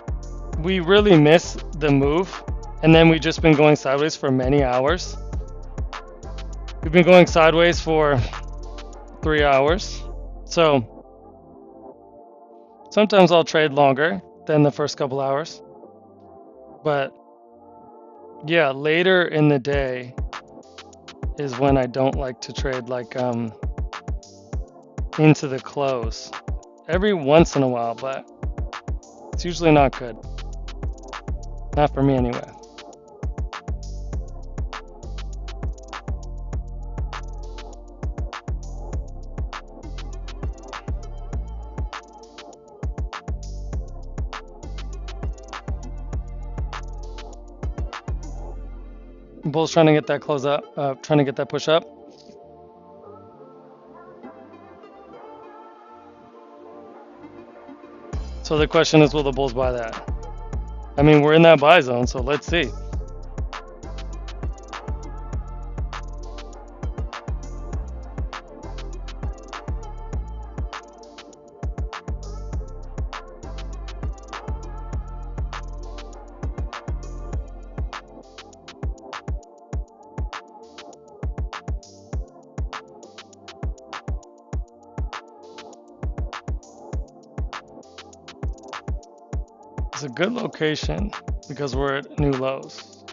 we really miss the move, and then we've just been going sideways for many hours. We've been going sideways for 3 hours. So sometimes I'll trade longer than the first couple hours. But yeah, later in the day is when I don't like to trade like into the close. Every once in a while, but it's usually not good. Not for me anyway. Bull's trying to get that close up, trying to get that push up. So the question is, will the Bulls buy that? I mean, we're in that buy zone, so let's see. a good location because we're at new lows.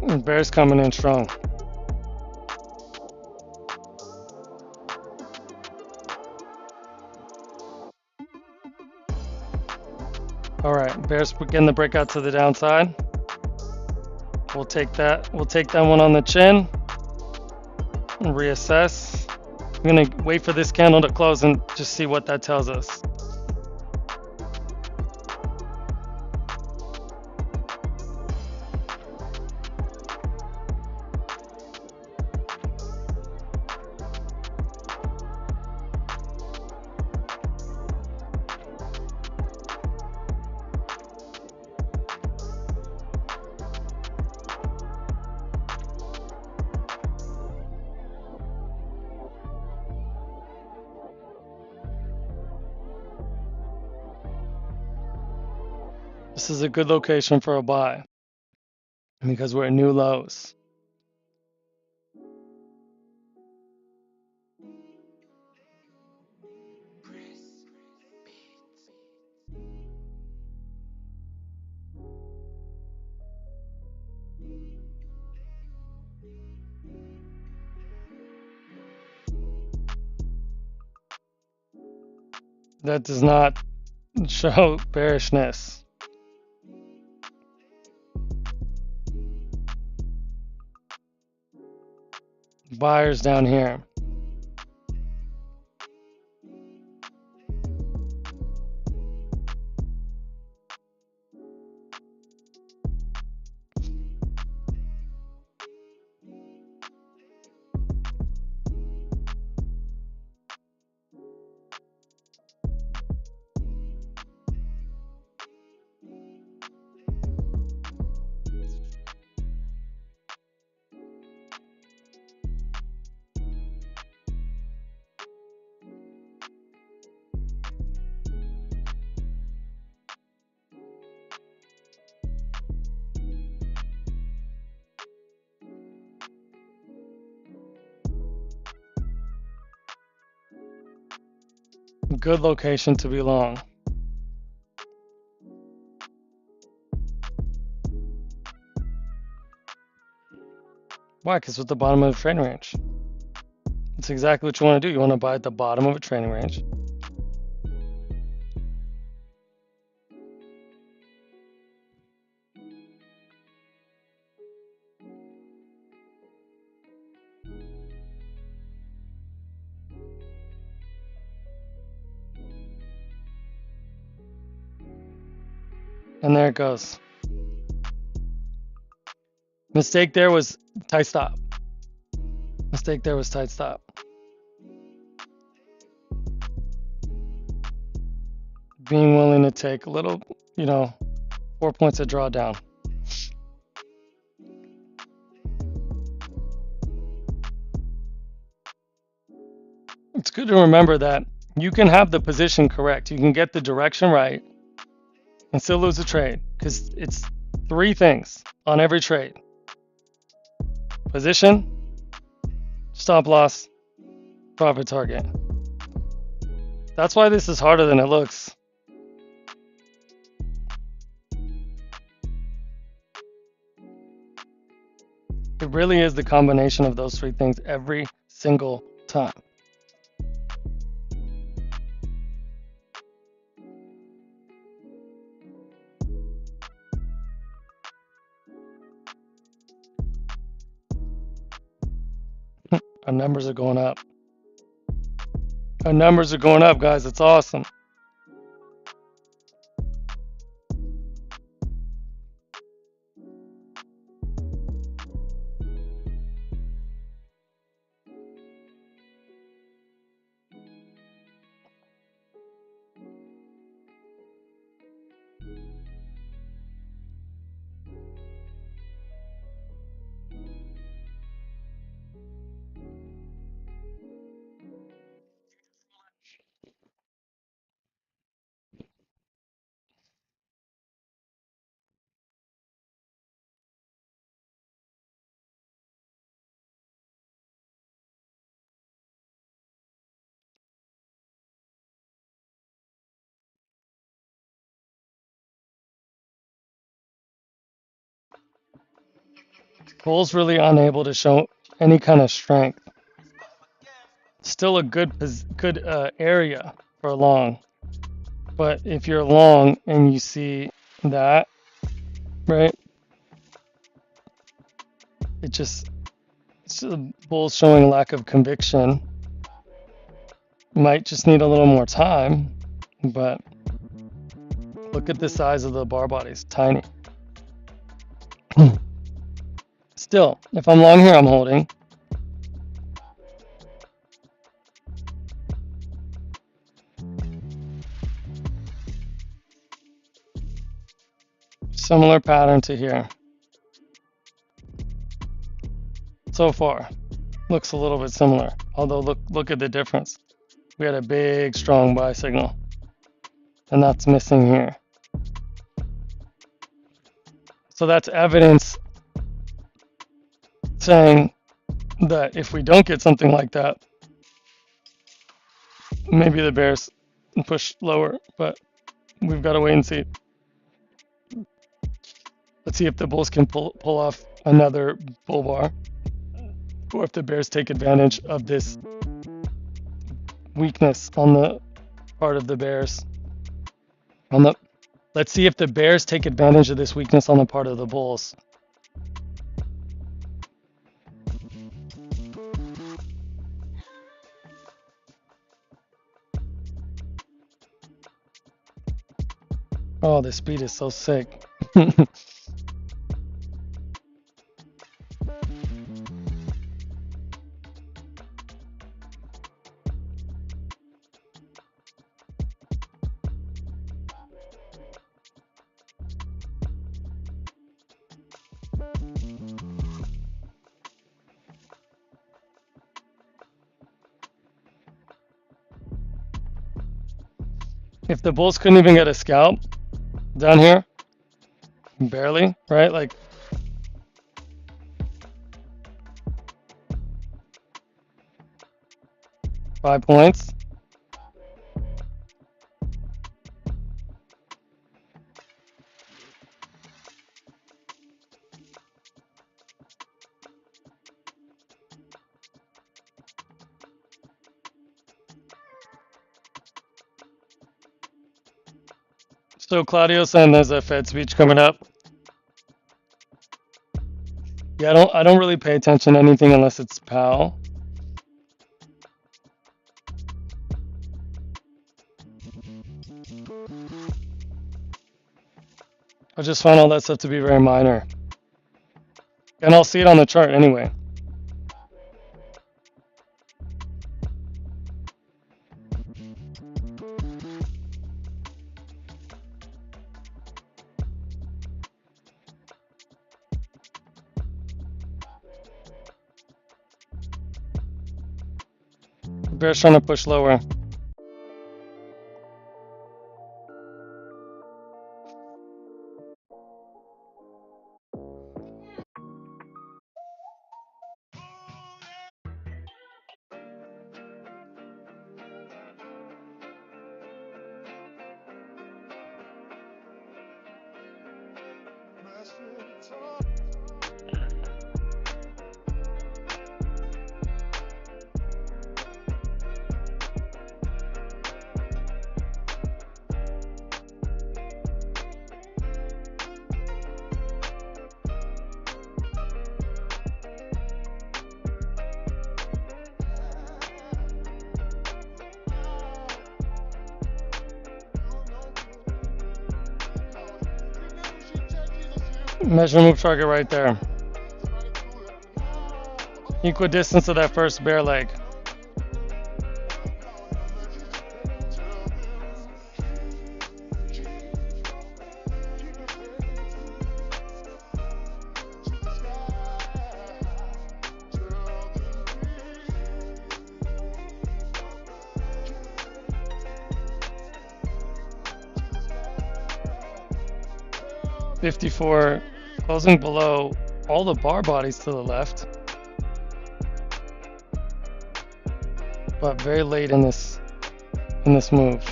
And bears coming in strong. All right, bears begin the breakout to the downside. We'll take that. We'll take that one on the chin and reassess. I'm gonna wait for this candle to close and just see what that tells us. This is a good location for a buy because we're at new lows. That does not show bearishness. Buyers down here. Good location to be long. Why? Because it's at the bottom of the trading range. That's exactly what you want to do. You want to buy at the bottom of a trading range. And there it goes. Mistake there was tight stop. Mistake there was tight stop. Being willing to take a little, 4 points of drawdown. It's good to remember that you can have the position correct. You can get the direction right and still lose a trade because it's three things on every trade: position, stop loss, profit target. That's why this is harder than it looks. It really is the combination of those three things every single time. Our numbers are going up. Our numbers are going up, guys. It's awesome. Bull's really unable to show any kind of strength. Still a good area for a long. But if you're long and you see that, right? It's the bull's showing a lack of conviction. Might just need a little more time, but look at the size of the bar bodies, tiny. Still, if I'm long here, I'm holding. Similar pattern to here. So far, looks a little bit similar. Although look at the difference. We had a big, strong buy signal, and that's missing here. So that's evidence saying that if we don't get something like that, maybe the bears push lower, but we've got to wait and see. Let's see if the bulls can pull off another bull bar, or if the bears take advantage of this weakness on the part of the bears. Let's see if the bears take advantage of this weakness on the part of the bulls. Oh, the speed is so sick. If the bulls couldn't even get a scalp down here, barely, right? Like, $5 points. So Claudio saying there's a Fed speech coming up. Yeah, I don't really pay attention to anything unless it's Powell. I just find all that stuff to be very minor. And I'll see it on the chart anyway. Bear's trying to push lower. Measure move target right there. Equidistance of that first bear leg. $54, closing below all the bar bodies to the left, but very late in this move.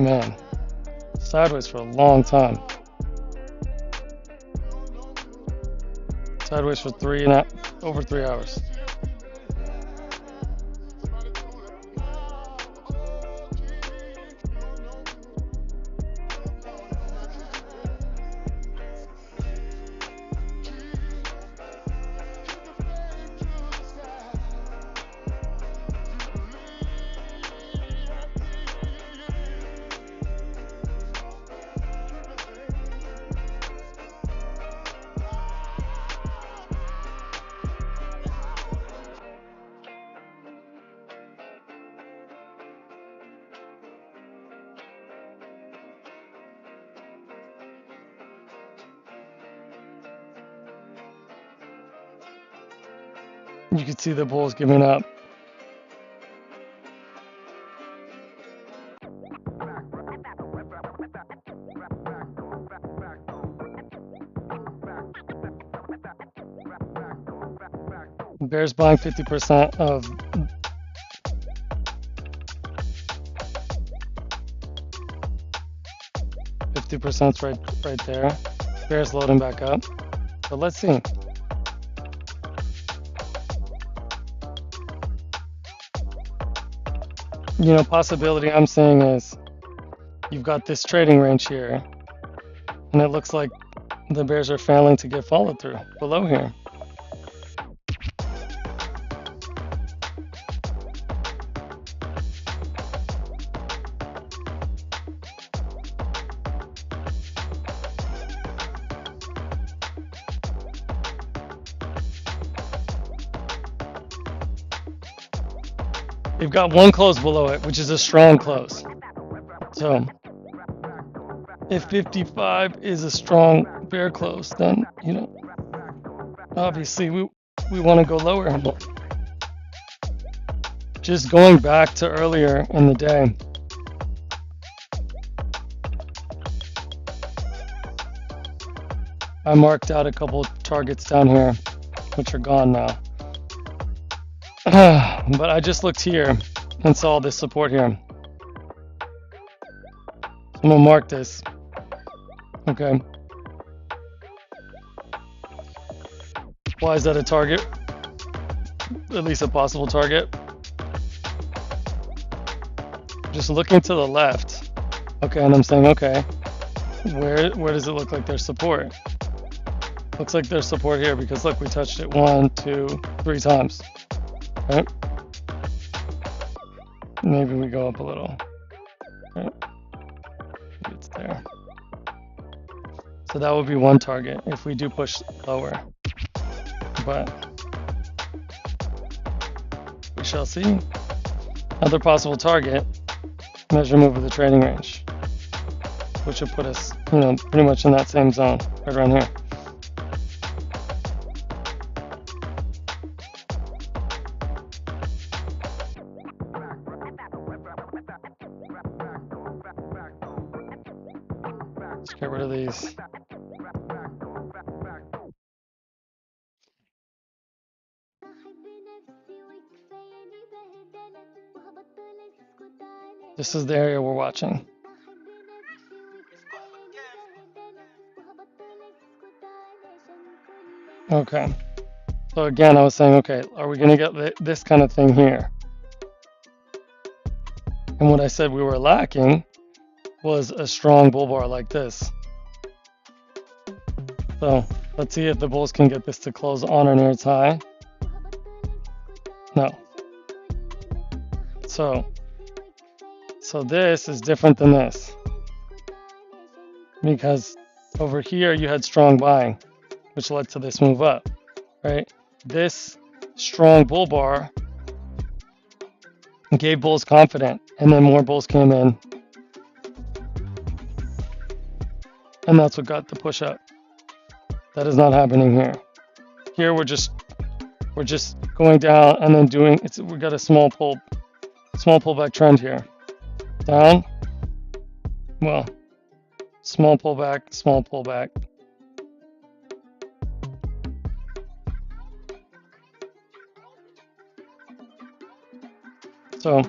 Man, sideways for a long time. Sideways for over 3 hours. You can see the bulls giving up. Bears buying 50% of 50% right there. Bears loading back up. But let's see. You know, possibility I'm saying is you've got this trading range here, and it looks like the bears are failing to get followed through below here. They've got one close below it, which is a strong close. So if 55 is a strong bear close, then, you know, obviously we want to go lower. Just going back to earlier in the day, I marked out a couple targets down here, which are gone now. But I just looked here and saw this support here. I'm gonna mark this. Okay. Why is that a target? At least a possible target. Just looking to the left. Okay, and I'm saying, okay, where does it look like there's support? Looks like there's support here because look, we touched it 1, 2, 3 times. Right? Maybe we go up a little. Right? It's there. So that would be one target if we do push lower. But we shall see. Another possible target, measure move of the trading range, which would put us, you know, pretty much in that same zone, right around here. Let's get rid of these. This is the area we're watching. Okay. So again, I was saying, okay, are we going to get this kind of thing here? And what I said we were lacking was a strong bull bar like this. So let's see if the bulls can get this to close on or near its high. No. So this is different than this, because over here you had strong buying, which led to this move up, right? This strong bull bar gave bulls confidence, and then more bulls came in, and that's what got the push up. That is not happening here. Here we're just going down and then doing it's. We got a small pullback trend here. Down. Well, small pullback, small pullback. So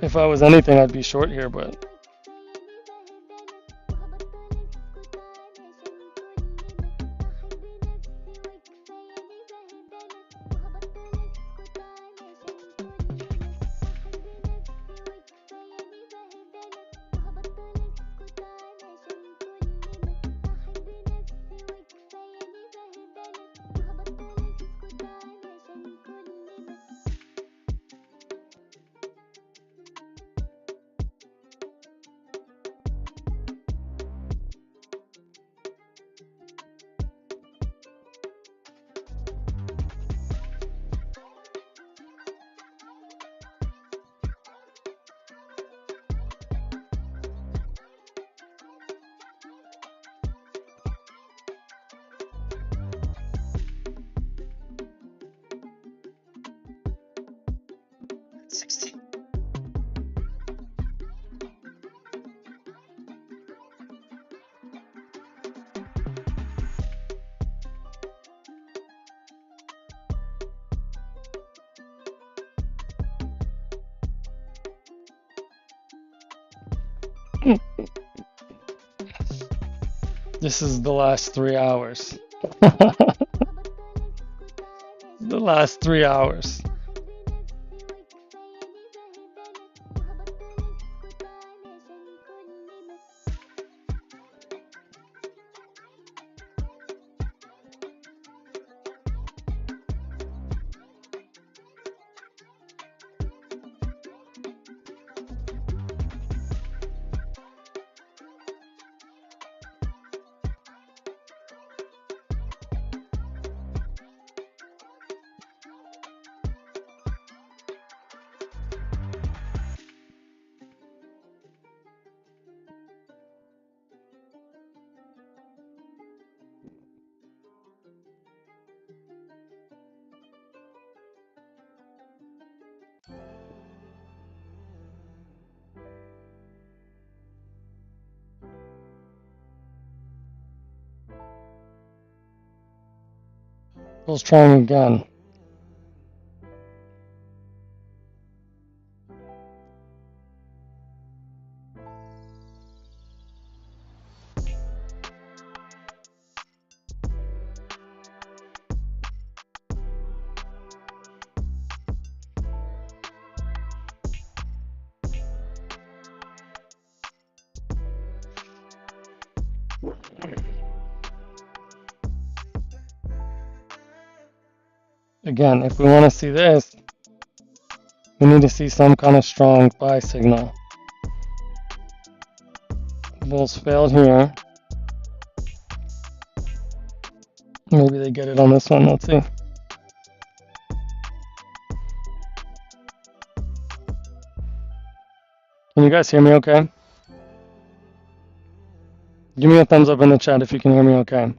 if I was anything, I'd be short here, but This is the last 3 hours. The last 3 hours. Let's try again. Again, if we want to see this, we need to see some kind of strong buy signal. Bulls failed here. Maybe they get it on this one. Let's see. Can you guys hear me okay? Give me a thumbs up in the chat if you can hear me okay.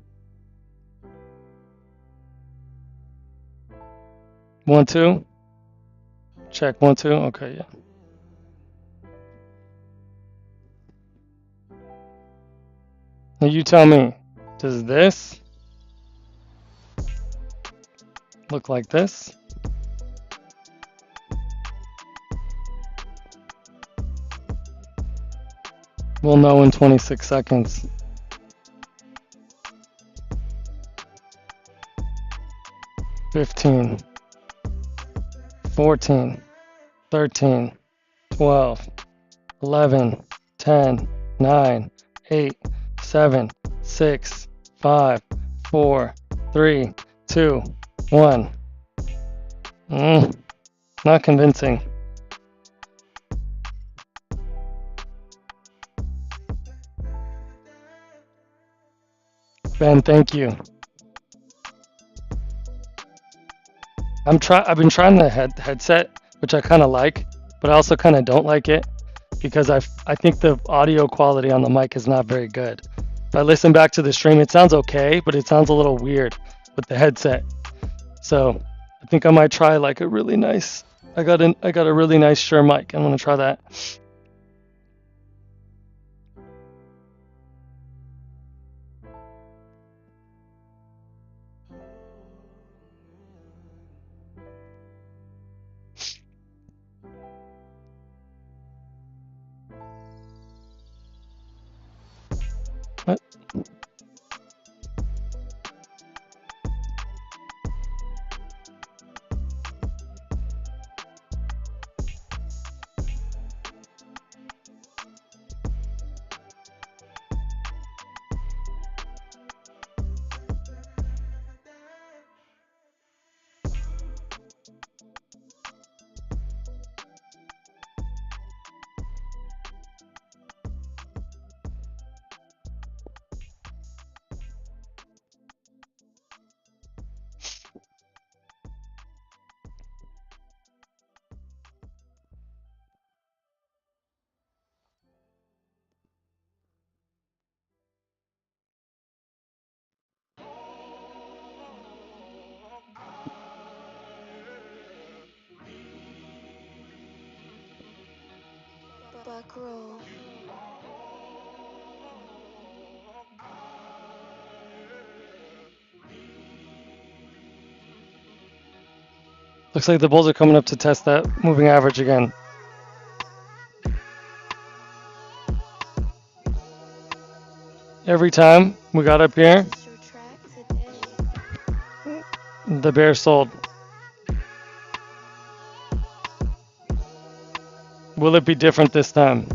1, 2. Check 1, 2. Okay, yeah. Now you tell me, does this look like this? We'll know in 26 seconds. 15, 14, 13, 12, 11, 10, 9, 8, 7, 6, 5, 4, 3, 2, 1. Not convincing. Ben, thank you. I've been trying the headset, which I kind of like, but I also kind of don't like it because I think the audio quality on the mic is not very good. If I listen back to the stream, it sounds okay, but it sounds a little weird with the headset. So I think I might try like a really nice. I got a really nice Shure mic. I'm gonna try that. What? fuck roll. Looks like the bulls are coming up to test that moving average again. Every time we got up here, Purchase your track today. the bear sold. Will it be different this time?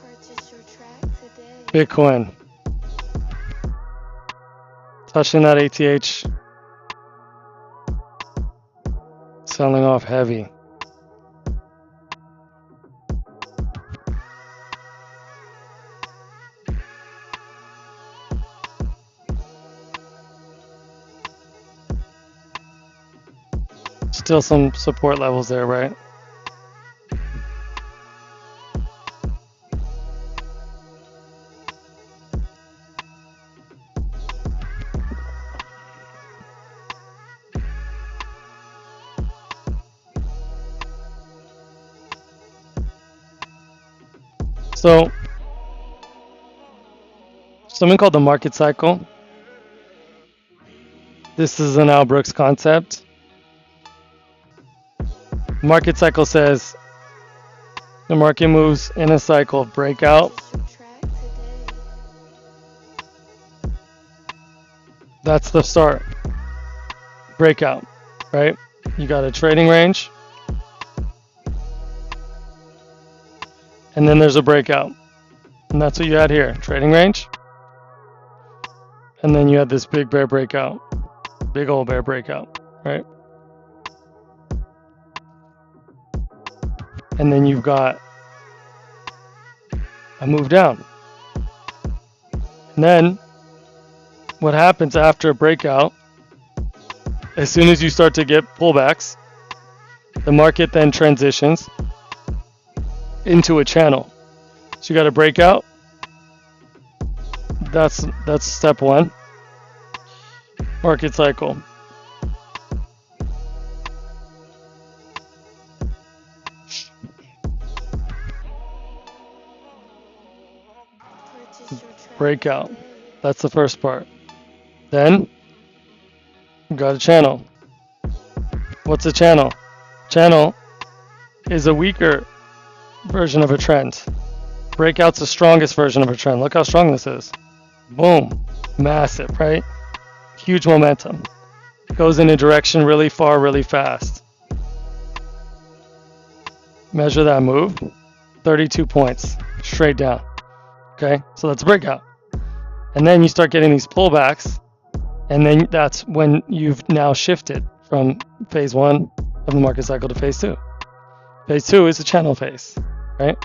Purchase your track today. Bitcoin. Touching that ATH. Selling off heavy. Still some support levels there, right? So, something called the market cycle. This is an Al Brooks concept. Market cycle says the market moves in a cycle of breakout. Purchase your track today. That's the start. Breakout, right? You got a trading range. And then there's a breakout. And that's what you had here. Trading range. And then you had this big bear breakout. Big old bear breakout, right? And then you've got a move down. And then what happens after a breakout, as soon as you start to get pullbacks, the market then transitions into a channel. So you got a breakout. That's step one. Market cycle. Purchase your track Breakout. today. That's the first part. Then you got a channel. What's a channel? Channel is a weaker version of a trend. Breakout's the strongest version of a trend. Look how strong this is. Boom. Massive, right? Huge momentum. Goes in a direction really far, really fast. Measure that move. 32 points. Straight down. Okay? So that's a breakout. And then you start getting these pullbacks. And then that's when you've now shifted from phase one of the market cycle to phase two. Phase two is the channel phase, right?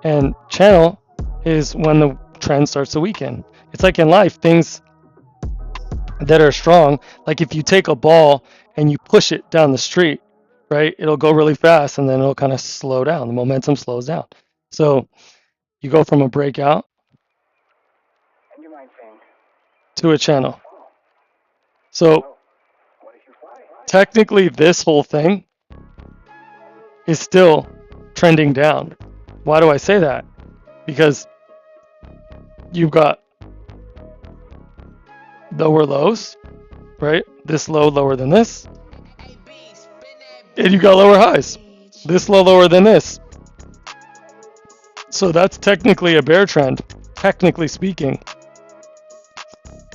And channel is when the trend starts to weaken. It's like in life, things that are strong, like if you take a ball and you push it down the street, right? It'll go really fast and then it'll kind of slow down. The momentum slows down. So you go from a breakout And you might think, to a channel. oh, So what if you fly? technically this whole thing is still trending down. Why do I say that? Because you've got lower lows, right? This low lower than this. And you got lower highs. This low lower than this. So that's technically a bear trend, technically speaking.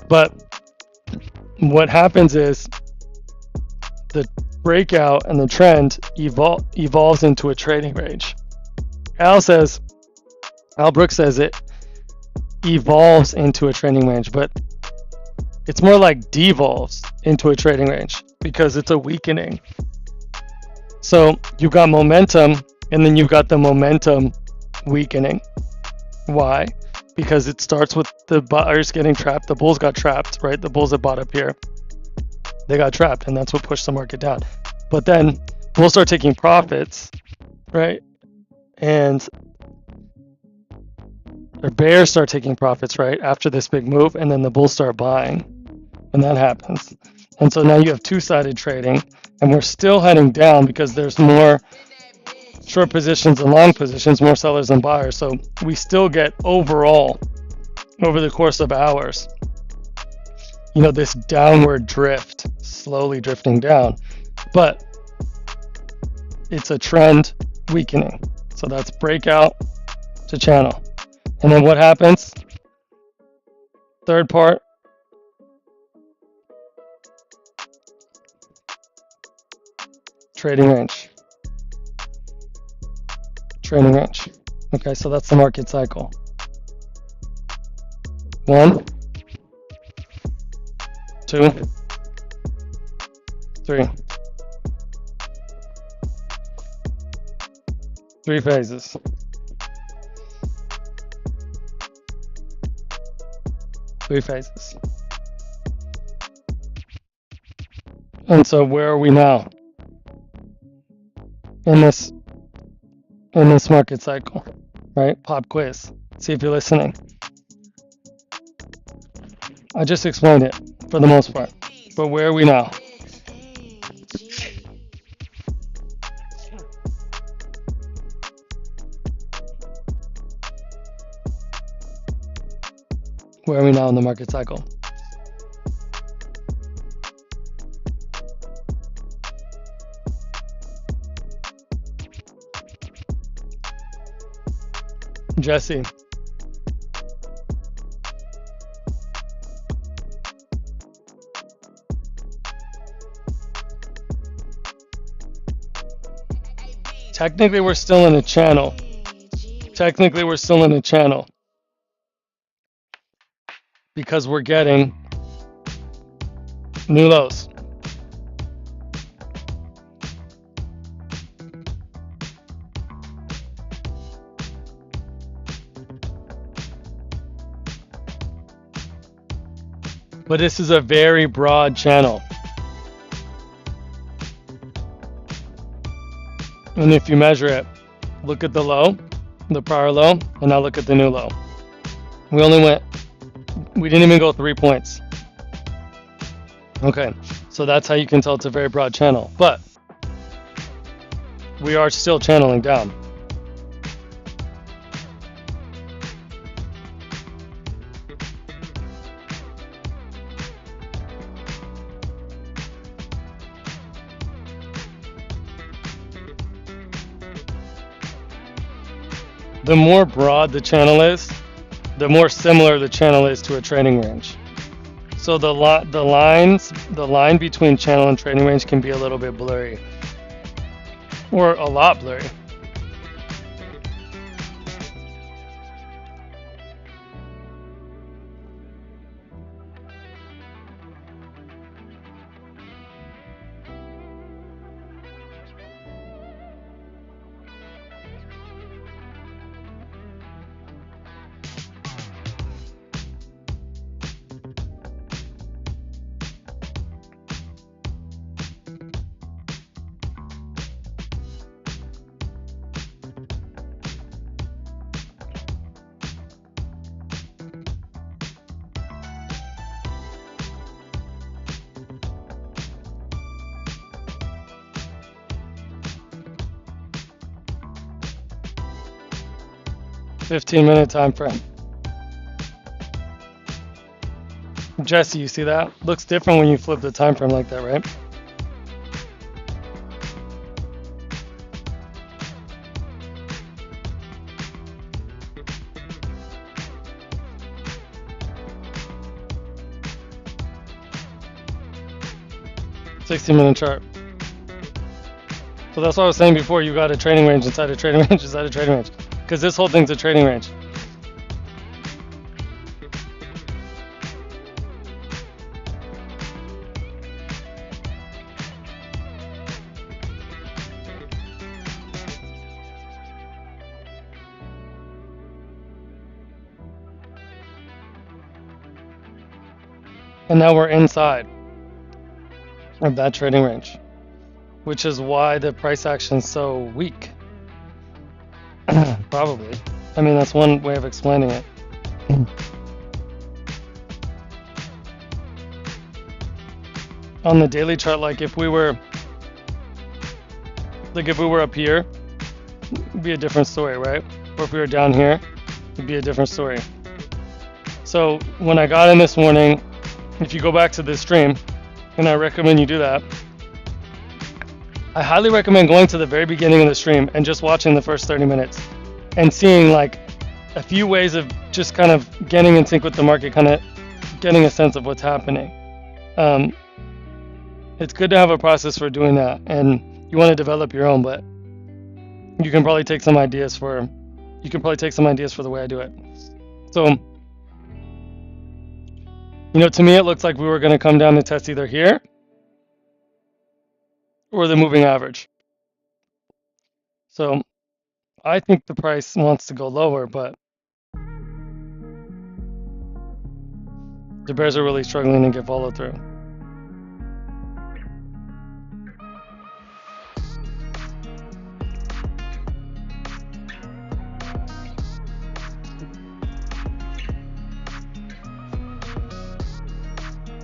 But what happens is the breakout and the trend evolves into a trading range. Al Brooks says it evolves into a trading range, but it's more like devolves into a trading range because it's a weakening. So you've got momentum, and then you've got the momentum weakening. Why? Because it starts with the buyers getting trapped. The bulls got trapped, right? The bulls that bought up here, they got trapped, and that's what pushed the market down. But then bulls start taking profits, right? And the bears start taking profits, right? After this big move, and then the bulls start buying, and that happens. And so now you have two-sided trading, and we're still heading down because there's more short positions and long positions, more sellers than buyers. So we still get overall, over the course of hours, this downward drift, slowly drifting down. But it's a trend weakening. So that's breakout to channel. And then what happens? Third part, trading range. Trading range. Okay, so that's the market cycle. 1, 2, 3. 3 phases. 3 phases. And so where are we now in this market cycle, right? Pop quiz. See if you're listening. I just explained it for the most part. But where are we now? Where are we now in the market cycle? Jesse. Technically, we're still in a channel. Because we're getting new lows. But this is a very broad channel. And if you measure it, look at the low, the prior low, and now look at the new low. We didn't even go 3 points. Okay, so that's how you can tell it's a very broad channel. But we are still channeling down. The more broad the channel is, the more similar the channel is to a trading range. So the line between channel and trading range can be a little bit blurry, or a lot blurry. $15-minute time frame. Jesse, you see that? Looks different when you flip the time frame like that, right? $60-minute chart. So that's what I was saying before. You got a trading range inside a trading range inside a trading range, because this whole thing's a trading range. And now we're inside of that trading range, which is why the price action's so weak. Probably. I mean, that's one way of explaining it. On the daily chart, like if we were up here, it'd be a different story, right? Or if we were down here, it'd be a different story. So when I got in this morning, if you go back to this stream, and I recommend you do that, I highly recommend going to the very beginning of the stream and just watching the first 30 minutes and seeing like a few ways of just kind of getting in sync with the market, kind of getting a sense of what's happening. It's good to have a process for doing that, and you want to develop your own, but you can probably take some ideas for the way I do it. So, to me, it looks like we were going to come down to test either here or the moving average. So I think the price wants to go lower, but the bears are really struggling to get follow through.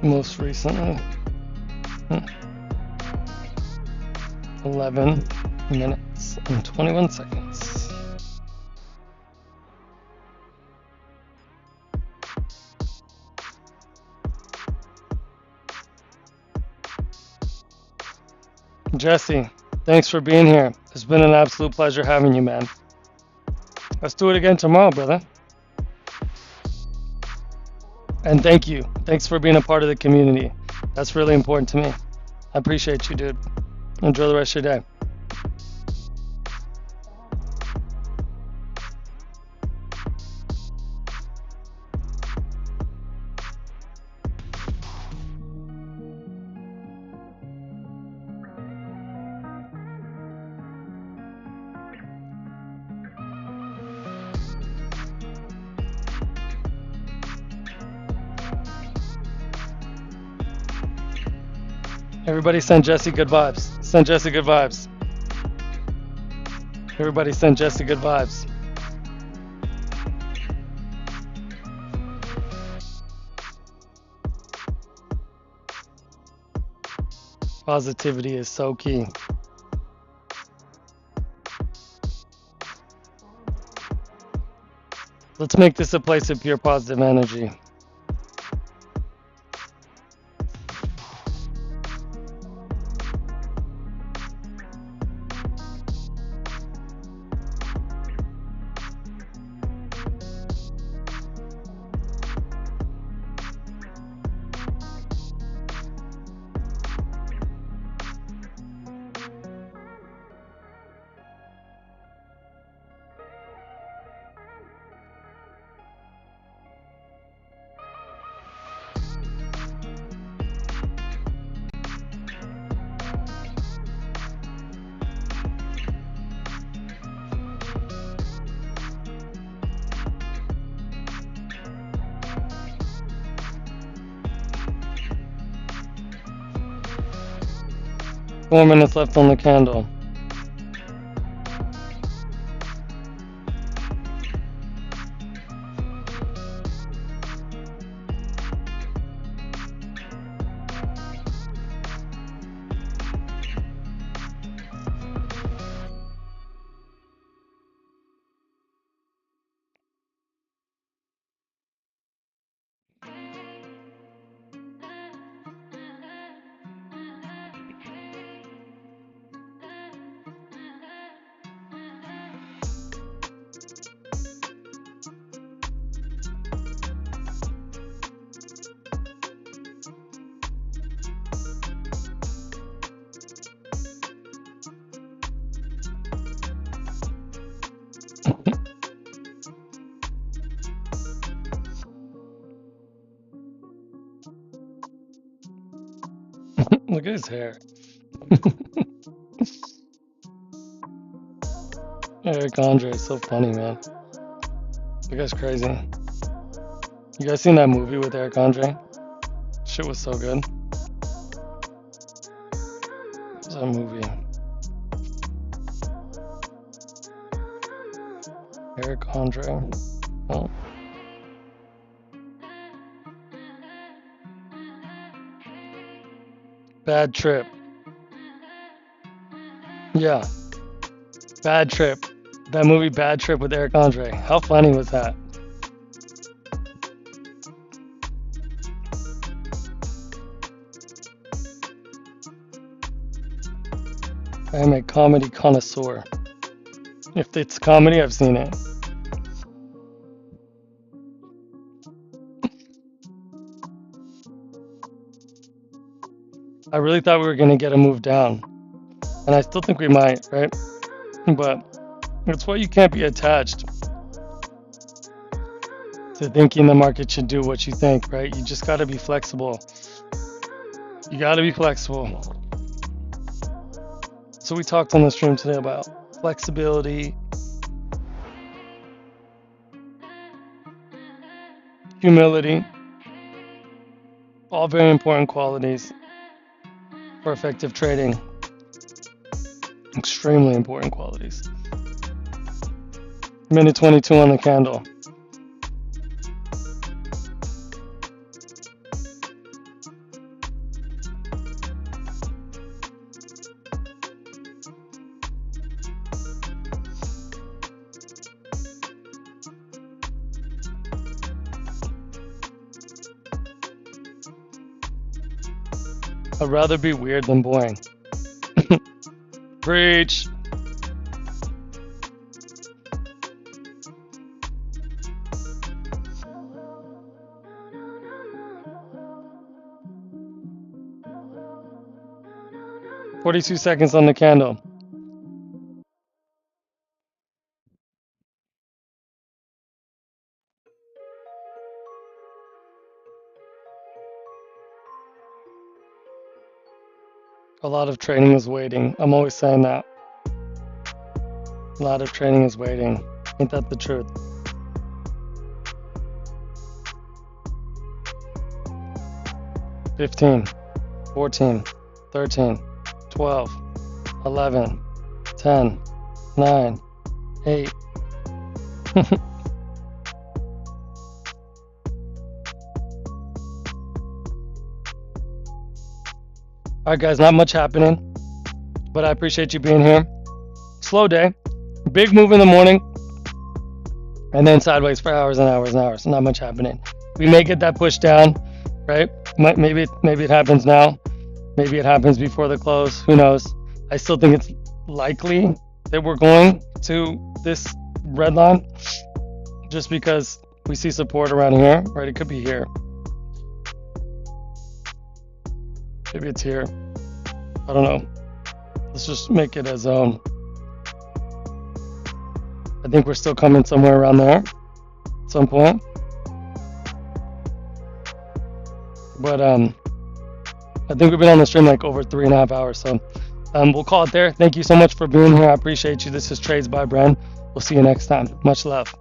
Most recently, 11 minutes and 21 seconds. Jesse, thanks for being here. It's been an absolute pleasure having you, man. Let's do it again tomorrow, brother. And thank you. Thanks for being a part of the community. That's really important to me. I appreciate you, dude. Enjoy the rest of your day. Everybody send Jesse good vibes. Send Jesse good vibes. Everybody send Jesse good vibes. Positivity is so key. Let's make this a place of pure positive energy. Four minutes left on the candle. Look at his hair. Eric Andre is so funny, man. That guy's crazy. You guys seen that movie with Eric Andre? Shit was so good. What was that movie? Eric Andre. Oh. Bad Trip. Yeah. Bad Trip. That movie Bad Trip with Eric Andre. How funny was that? I am a comedy connoisseur. If it's comedy, I've seen it. I really thought we were going to get a move down. And I still think we might, right? But that's why you can't be attached to thinking the market should do what you think, right? You just got to be flexible. You got to be flexible. So we talked on the stream today about flexibility, humility, all very important qualities for effective trading. Extremely important qualities. Minute 22 on the candle. I'd rather be weird than boring. Preach. "42 seconds on the candle. A lot of trading is waiting. I'm always saying that. A lot of trading is waiting. Ain't that the truth? "15, 14, 13, 12, 11, 10, 9, 8. All right, guys, not much happening, but I appreciate you being here. Slow day, big move in the morning, and then sideways for hours and hours and hours. Not much happening. We may get that push down, right? Maybe it happens now. Maybe it happens before the close. Who knows? I still think it's likely that we're going to this red line, just because we see support around here, right? It could be here. Maybe it's here. I don't know. Let's just make it a zone. I think we're still coming somewhere around there at some point. But I think we've been on the stream like over 3.5 hours. So we'll call it there. Thank you so much for being here. I appreciate you. This is Trades by Bren. We'll see you next time. Much love.